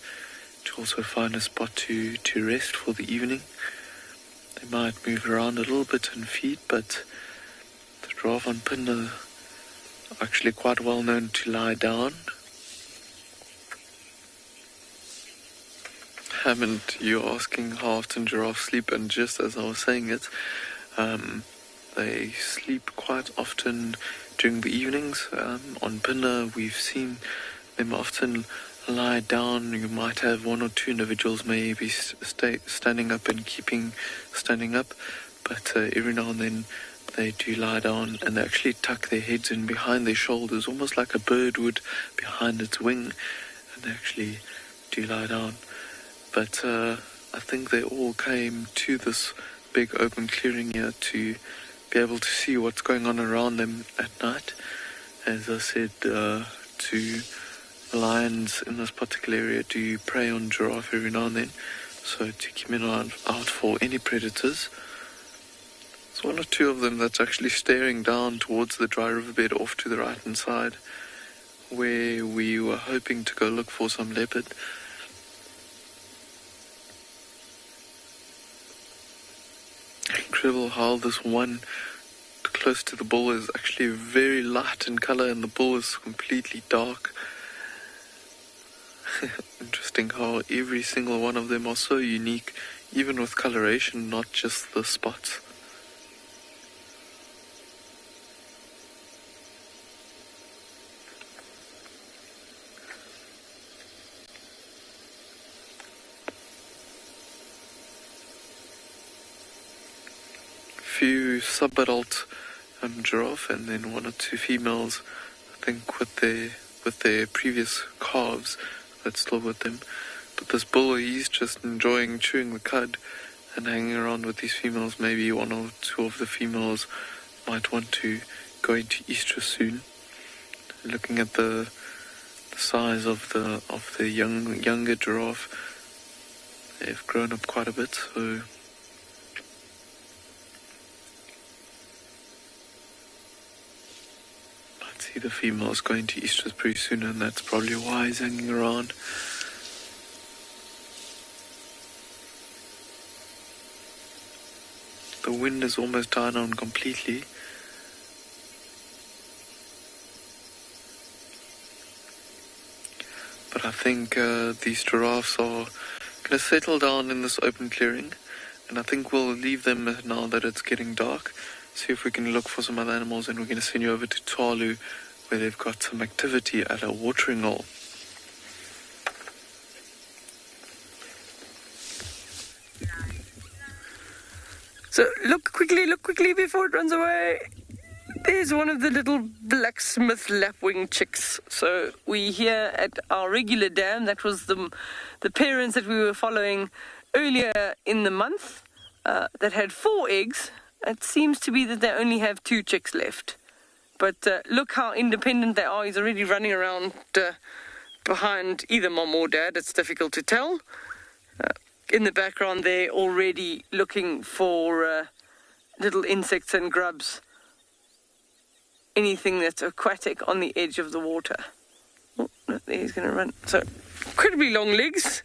to also find a spot to rest for the evening. They might move around a little bit and feed, but the giraffe on Pinda are actually quite well known to lie down. Hammond, you're asking how often giraffes sleep, and just as I was saying it, they sleep quite often during the evenings. On Pinda, we've seen them often lie down. You might have one or two individuals maybe standing up and keeping standing up, but every now and then they do lie down, and they actually tuck their heads in behind their shoulders, almost like a bird would behind its wing, and they actually do lie down. But I think they all came to this big open clearing here to be able to see what's going on around them at night. As I said, to lions in this particular area do prey on giraffe every now and then, so to keep an eye out for any predators. There's one or two of them that's actually staring down towards the dry riverbed off to the right hand side, where we were hoping to go look for some leopard. Incredible how this one close to the bull is actually very light in color and the bull is completely dark. Interesting how every single one of them are so unique, even with coloration, not just the spots. Few sub-adult giraffe, and then one or two females, I think, with their previous calves that's still with them. But this bull, he's just enjoying chewing the cud and hanging around with these females. Maybe one or two of the females might want to go into estrus soon. Looking at the size of the younger giraffe, they've grown up quite a bit, so see the female's going to estrus pretty soon, and that's probably why he's hanging around. The wind is almost died down completely. But I think these giraffes are going to settle down in this open clearing, and I think we'll leave them now that it's getting dark. See if we can look for some other animals, and we're going to send you over to Tswalu where they've got some activity at a watering hole. So look quickly before it runs away. There's one of the little blacksmith lapwing chicks. So we here at our regular dam, that was the parents that we were following earlier in the month that had 4 eggs. It seems to be that they only have 2 chicks left. But look how independent they are. He's already running around behind either mom or dad. It's difficult to tell. In the background, they're already looking for little insects and grubs. Anything that's aquatic on the edge of the water. Oh, no, there he's going to run. So, incredibly long legs.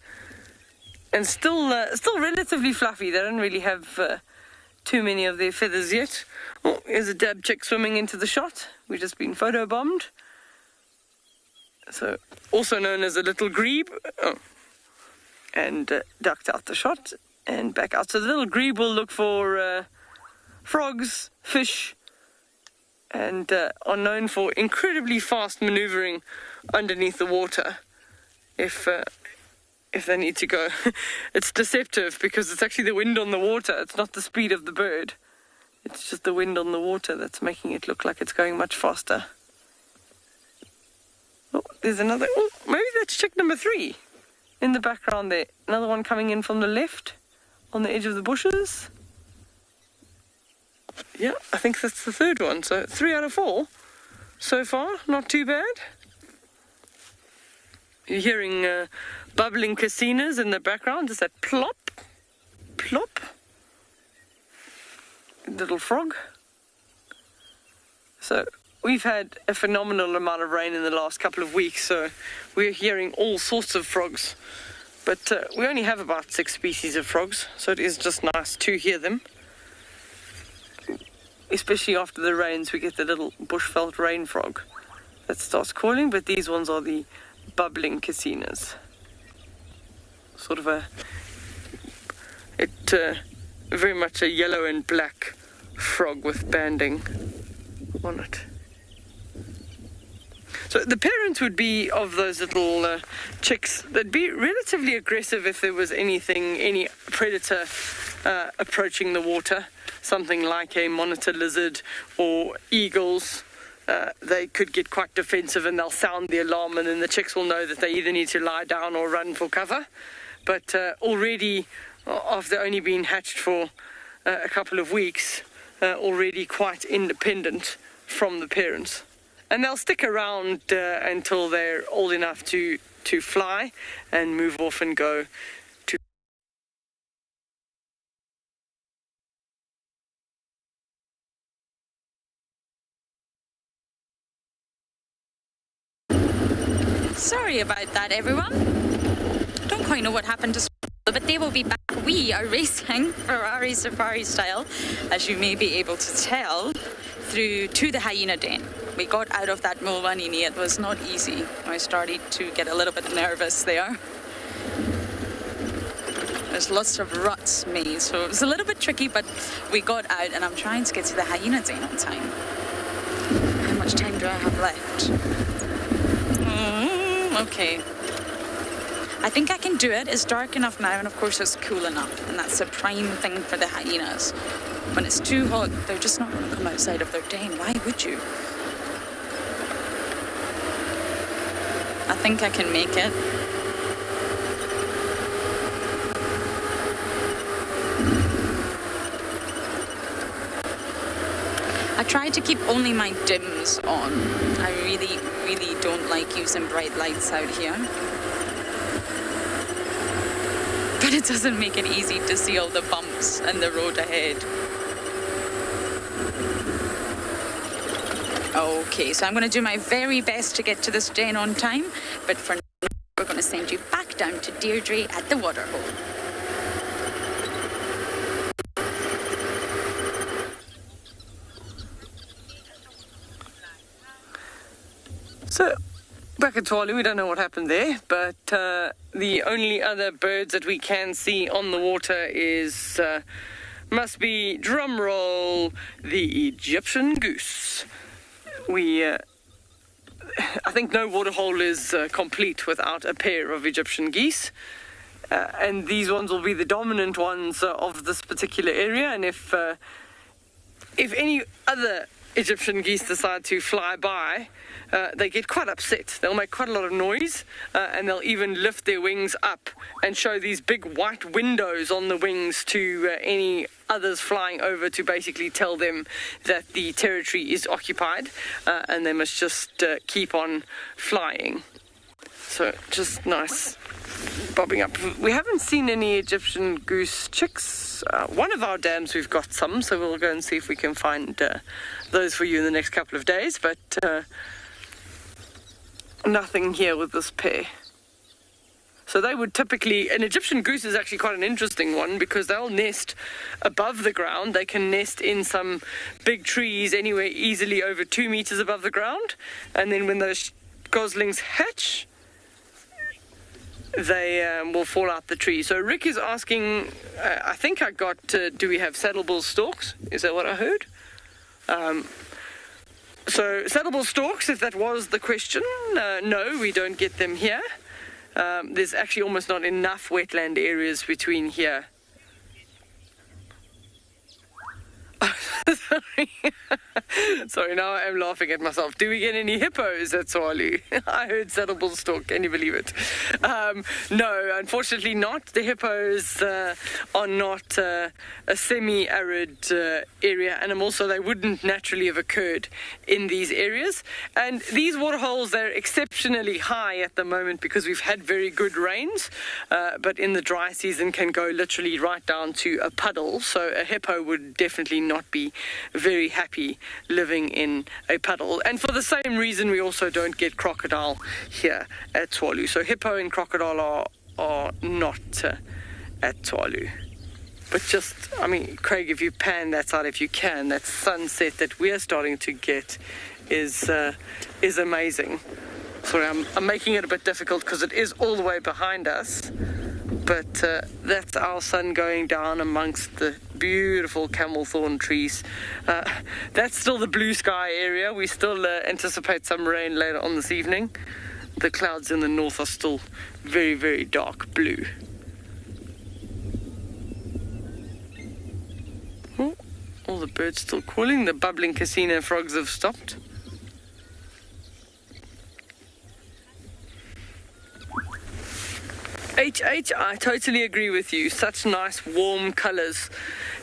And still relatively fluffy. They don't really have too many of their feathers yet. Oh, here's a dab chick swimming into the shot. We've just been photobombed. So, also known as a little grebe. Oh. And ducked out the shot and back out. So the little grebe will look for frogs, fish, and are known for incredibly fast maneuvering underneath the water if they need to go. It's deceptive because it's actually the wind on the water. It's not the speed of the bird. It's just the wind on the water that's making it look like it's going much faster. Oh, there's another. Oh, maybe that's chick number 3. In the background there. Another one coming in from the left on the edge of the bushes. Yeah, I think that's the 3rd one. So 3 out of 4 so far. Not too bad. You're hearing bubbling casinas in the background. Just that plop, plop. Little frog. So we've had a phenomenal amount of rain in the last couple of weeks, so we're hearing all sorts of frogs. But we only have about 6 species of frogs, so it is just nice to hear them. Especially after the rains, we get the little bushveld rain frog that starts calling, but these ones are the bubbling casinas. Sort of very much a yellow and black frog with banding on it. So the parents would be of those little chicks. They'd be relatively aggressive if there was any predator approaching the water, something like a monitor lizard or eagles. They could get quite defensive and they'll sound the alarm, and then the chicks will know that they either need to lie down or run for cover. But already, after only being hatched for a couple of weeks, already quite independent from the parents. And they'll stick around until they're old enough to fly and move off and go to. Sorry about that, everyone. Don't quite know what happened to Tswalu, but they will be back. We are racing Ferrari Safari style, as you may be able to tell, through to the hyena den. We got out of that Mulvanini. It was not easy. I started to get a little bit nervous there. There's lots of ruts made, so it was a little bit tricky, but we got out, and I'm trying to get to the hyena den on time. How much time do I have left? Okay. I think I can do it. It's dark enough now, and of course it's cool enough, and that's a prime thing for the hyenas. When it's too hot, they're just not going to come outside of their den. Why would you? I think I can make it. I try to keep only my dims on. I really, really don't like using bright lights out here. But it doesn't make it easy to see all the bumps and the road ahead. Okay, so I'm going to do my very best to get to this den on time, but for now, we're going to send you back down to Deirdre at the waterhole. So, back at Tswalu, we don't know what happened there, but the only other birds that we can see on the water is, must be, drum roll, the Egyptian goose. We I think no waterhole is complete without a pair of Egyptian geese. And these ones will be the dominant ones of this particular area. And if any other Egyptian geese decide to fly by, they get quite upset. They'll make quite a lot of noise, and they'll even lift their wings up and show these big white windows on the wings to any others flying over, to basically tell them that the territory is occupied, and they must just keep on flying. So just nice bobbing up. We haven't seen any Egyptian goose chicks. One of our dams we've got some, so we'll go and see if we can find those for you in the next couple of days, but nothing here with this pair. So they would typically, an Egyptian goose is actually quite an interesting one, because they'll nest above the ground. They can nest in some big trees anywhere easily over 2 meters above the ground, and then when those goslings hatch, they will fall out the tree. So Rick is asking, I think I got, do we have saddlebull storks? Is that what I heard? So saddlebull storks, if that was the question, no, we don't get them here. There's actually almost not enough wetland areas between here. Sorry, now I am laughing at myself. Do we get any hippos at Tswalu? I heard saddlebull stork, can you believe it? No, unfortunately not. The hippos are not a semi-arid area animal, so they wouldn't naturally have occurred in these areas. And these waterholes, they're exceptionally high at the moment because we've had very good rains, but in the dry season can go literally right down to a puddle, so a hippo would definitely not be very happy living in a puddle. And for the same reason, we also don't get crocodile here at Tswalu. So hippo and crocodile are not at Tswalu. But just, I mean, Craig, if you pan that side, if you can, that sunset that we're starting to get is amazing. Sorry, I'm making it a bit difficult because it is all the way behind us. But that's our sun going down amongst the beautiful camel thorn trees. That's still the blue sky area. We still anticipate some rain later on this evening. The clouds in the north are still very, very dark blue. Oh, all the birds still calling. The bubbling casino frogs have stopped. HH, I totally agree with you. Such nice warm colours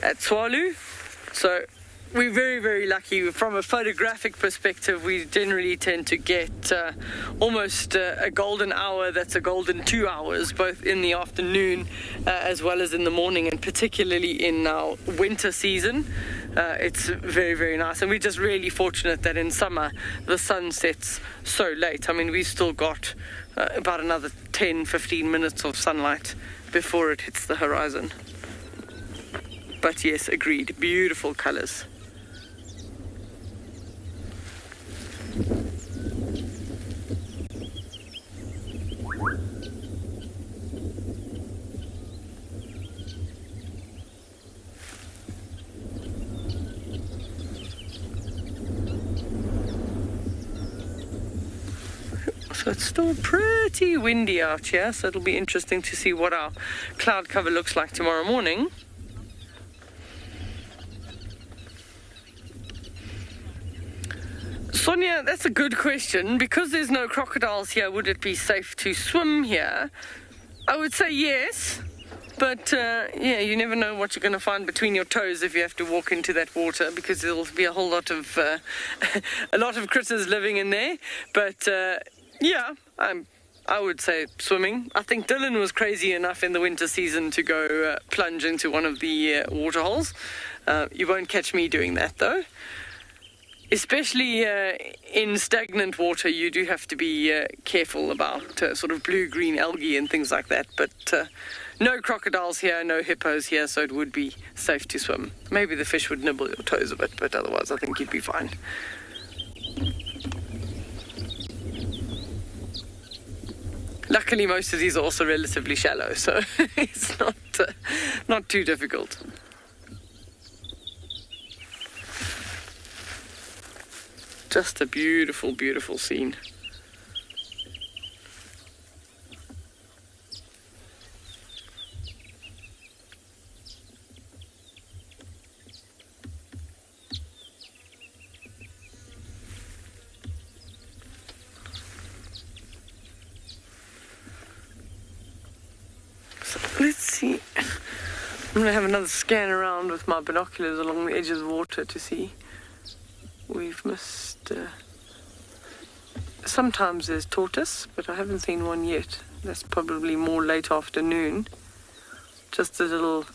at Tswalu. So we're very, very lucky. From a photographic perspective, we generally tend to get almost a golden hour that's a golden 2 hours, both in the afternoon as well as in the morning, and particularly in our winter season. It's very, very nice. And we're just really fortunate that in summer the sun sets so late. I mean, we've still got about another 10-15 minutes of sunlight before it hits the horizon. But yes, agreed, beautiful colours. So it's still pretty windy out here, so it'll be interesting to see what our cloud cover looks like tomorrow morning. Sonia, that's a good question. Because there's no crocodiles here, would it be safe to swim here? I would say yes. But, yeah, you never know what you're going to find between your toes if you have to walk into that water, because there'll be a whole lot of, a lot of critters living in there. But, yeah, I would say swimming. I think Dylan was crazy enough in the winter season to go plunge into one of the waterholes. You won't catch me doing that, though. Especially in stagnant water, you do have to be careful about sort of blue-green algae and things like that. But no crocodiles here, no hippos here, so it would be safe to swim. Maybe the fish would nibble your toes a bit, but otherwise I think you'd be fine. Luckily, most of these are also relatively shallow, so it's not too difficult. Just a beautiful, beautiful scene. see. I'm going to have another scan around with my binoculars along the edges of the water to see. We've missed... sometimes there's tortoise, but I haven't seen one yet. That's probably more late afternoon. Just a little...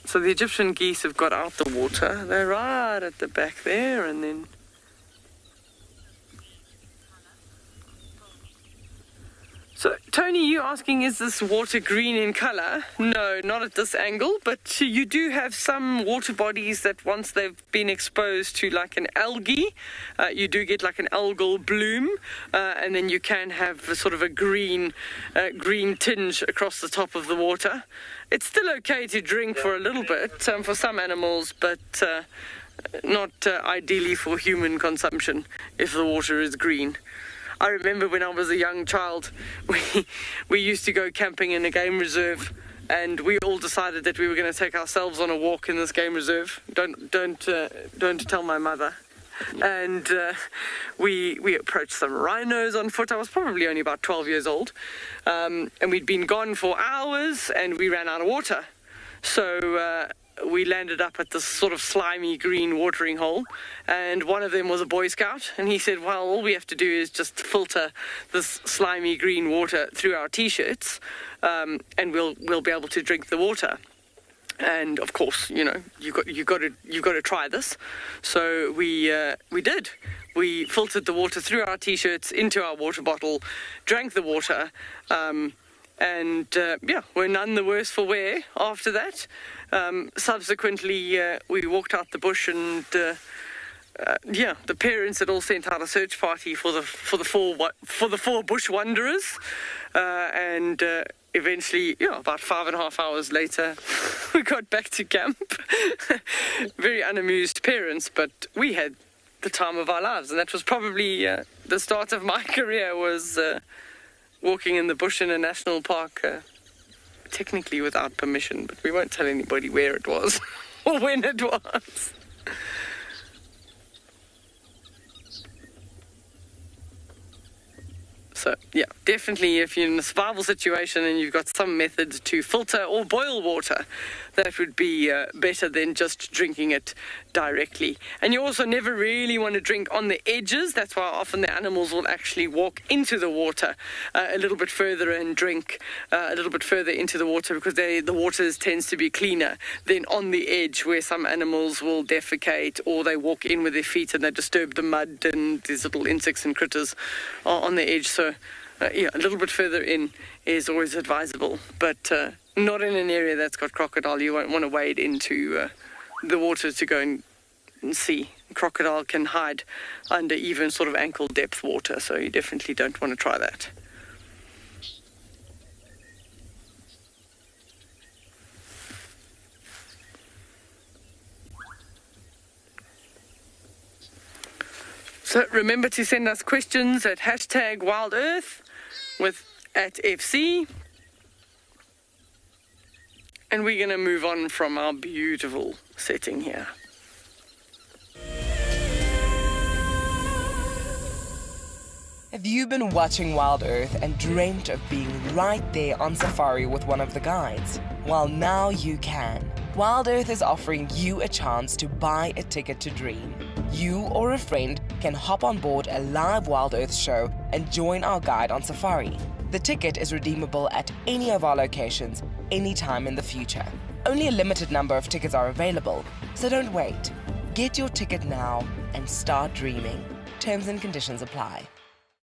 So the Egyptian geese have got out the water. They're right at the back there, and then... So, Tony, you asking, is this water green in colour? No, not at this angle, but you do have some water bodies that once they've been exposed to like an algae, you do get like an algal bloom, and then you can have a sort of a green tinge across the top of the water. It's still okay to drink for a little bit for some animals, but not ideally for human consumption if the water is green. I remember when I was a young child, we used to go camping in a game reserve, and we all decided that we were going to take ourselves on a walk in this game reserve. Don't tell my mother. And we approached some rhinos on foot. I was probably only about 12 years old, and we'd been gone for hours, and we ran out of water. So we landed up at this sort of slimy green watering hole, and one of them was a Boy Scout, and he said, well, all we have to do is just filter this slimy green water through our t-shirts, and we'll be able to drink the water. And of course, you know, you've got to try this. So we did. We filtered the water through our t-shirts into our water bottle, drank the water, and we're none the worse for wear after that. Subsequently, we walked out the bush, and the parents had all sent out a search party for the four bush wanderers, and eventually, about 5.5 hours later, we got back to camp. Very unamused parents, but we had the time of our lives, and that was probably the start of my career. Was walking in the bush in a national park, technically without permission, but we won't tell anybody where it was or when it was. So, yeah, definitely if you're in a survival situation and you've got some method to filter or boil water, that would be better than just drinking it directly. And you also never really want to drink on the edges. That's why often the animals will actually walk into the water a little bit further and drink a little bit further into the water, because the water tends to be cleaner than on the edge, where some animals will defecate or they walk in with their feet and they disturb the mud and these little insects and critters on the edge. So a little bit further in is always advisable, but not in an area that's got crocodile. You won't want to wade into the water to go and see. Crocodile can hide under even sort of ankle depth water, so you definitely don't want to try that. So remember to send us questions at #WildEarth at FC. And we're going to move on from our beautiful setting here. Have you been watching Wild Earth and dreamt of being right there on safari with one of the guides? Well, now you can. Wild Earth is offering you a chance to buy a ticket to dream. You or a friend can hop on board a live Wild Earth show and join our guide on safari. The ticket is redeemable at any of our locations, anytime in the future. Only a limited number of tickets are available, so don't wait. Get your ticket now and start dreaming. Terms and conditions apply.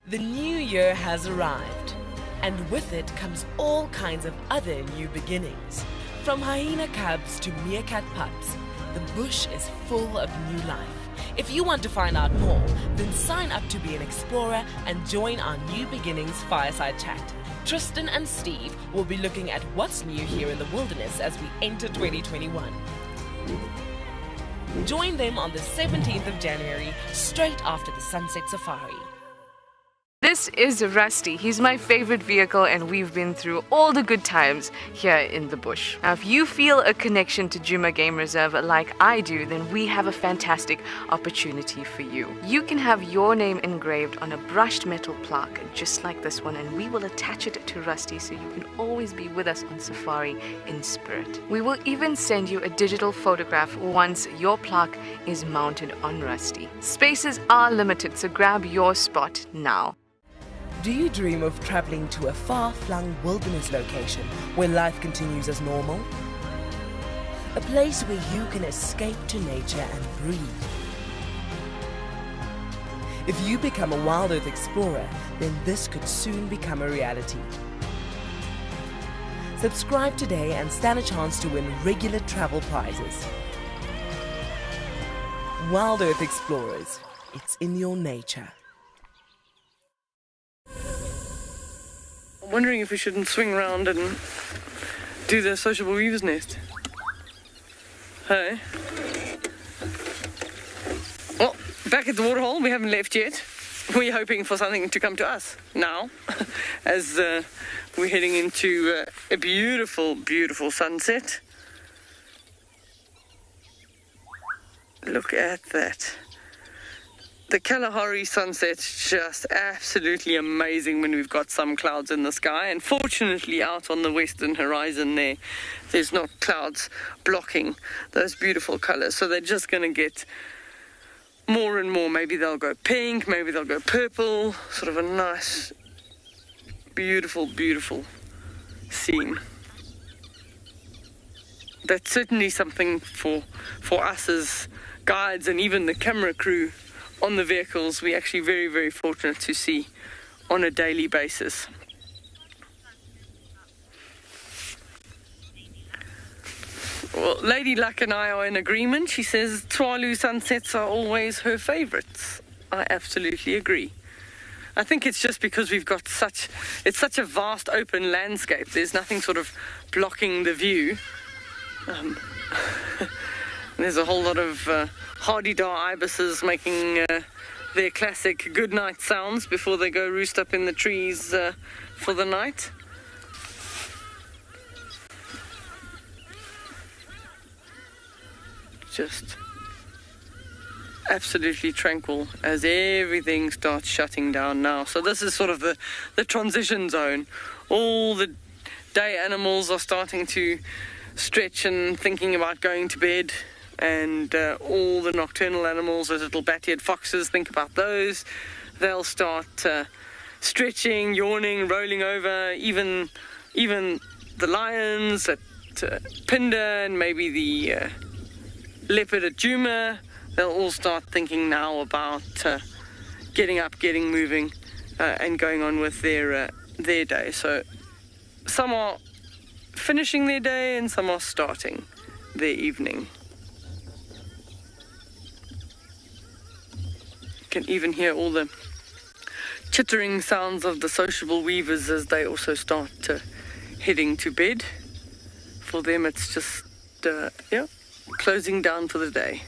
The new year has arrived, and with it comes all kinds of other new beginnings. From hyena cubs to meerkat pups, the bush is full of new life. If you want to find out more, then sign up to be an explorer and join our New Beginnings Fireside Chat. Tristan and Steve will be looking at what's new here in the wilderness as we enter 2021. Join them on the 17th of January, straight after the Sunset Safari. This is Rusty. He's my favorite vehicle, and we've been through all the good times here in the bush. Now, if you feel a connection to Djuma Game Reserve like I do, then we have a fantastic opportunity for you. You can have your name engraved on a brushed metal plaque just like this one, and we will attach it to Rusty so you can always be with us on safari in spirit. We will even send you a digital photograph once your plaque is mounted on Rusty. Spaces are limited, so grab your spot now. Do you dream of traveling to a far-flung wilderness location where life continues as normal? A place where you can escape to nature and breathe. If you become a Wild Earth explorer, then this could soon become a reality. Subscribe today and stand a chance to win regular travel prizes. Wild Earth Explorers, it's in your nature. I'm wondering if we shouldn't swing around and do the sociable weaver's nest. Hey? Well, back at the waterhole, we haven't left yet. We're hoping for something to come to us now, as we're heading into a beautiful, beautiful sunset. Look at that. The Kalahari sunset's just absolutely amazing when we've got some clouds in the sky, and fortunately out on the western horizon there's not clouds blocking those beautiful colors, so they're just going to get more and more. Maybe they'll go pink, maybe they'll go purple, sort of a nice, beautiful, beautiful scene. That's certainly something for us as guides and even the camera crew on the vehicles. We're actually very, very fortunate to see on a daily basis. Well, Lady Luck and I are in agreement. She says Tswalu sunsets are always her favorites. I absolutely agree. I think it's just because we've got it's such a vast open landscape. There's nothing sort of blocking the view. There's a whole lot of hardy-dar ibises making their classic goodnight sounds before they go roost up in the trees for the night. Just absolutely tranquil as everything starts shutting down now. So this is sort of the transition zone. All the day animals are starting to stretch and thinking about going to bed, and all the nocturnal animals, those little bat-eared foxes, think about those. They'll start stretching, yawning, rolling over. Even the lions at Pinder and maybe the leopard at Djuma, they'll all start thinking now about getting up, getting moving, and going on with their day. So some are finishing their day and some are starting their evening. You can even hear all the chittering sounds of the sociable weavers as they also start heading to bed. For them it's just closing down for the day.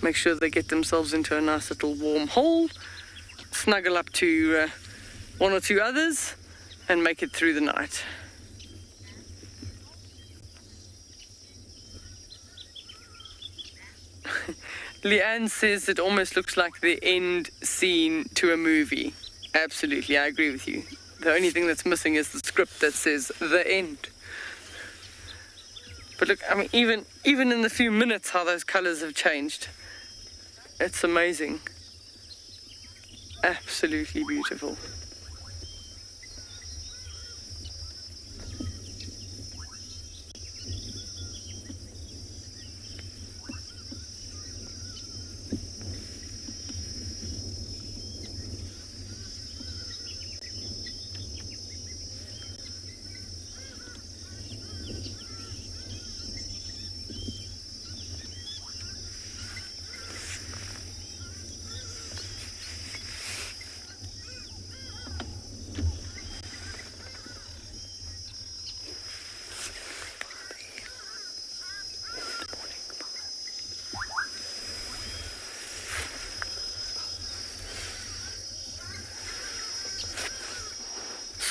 Make sure they get themselves into a nice little warm hole, snuggle up to one or two others, and make it through the night. Leanne says it almost looks like the end scene to a movie. Absolutely, I agree with you. The only thing that's missing is the script that says the end. But look, I mean, even in the few minutes how those colors have changed. It's amazing. Absolutely beautiful.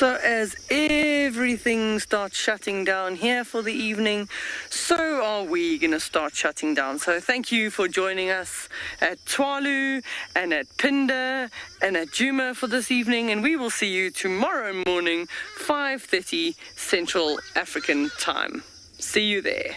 So as everything starts shutting down here for the evening, so are we going to start shutting down. So thank you for joining us at Tswalu and at Pinda and at Djuma for this evening, and we will see you tomorrow morning, 5:30 Central African Time. See you there.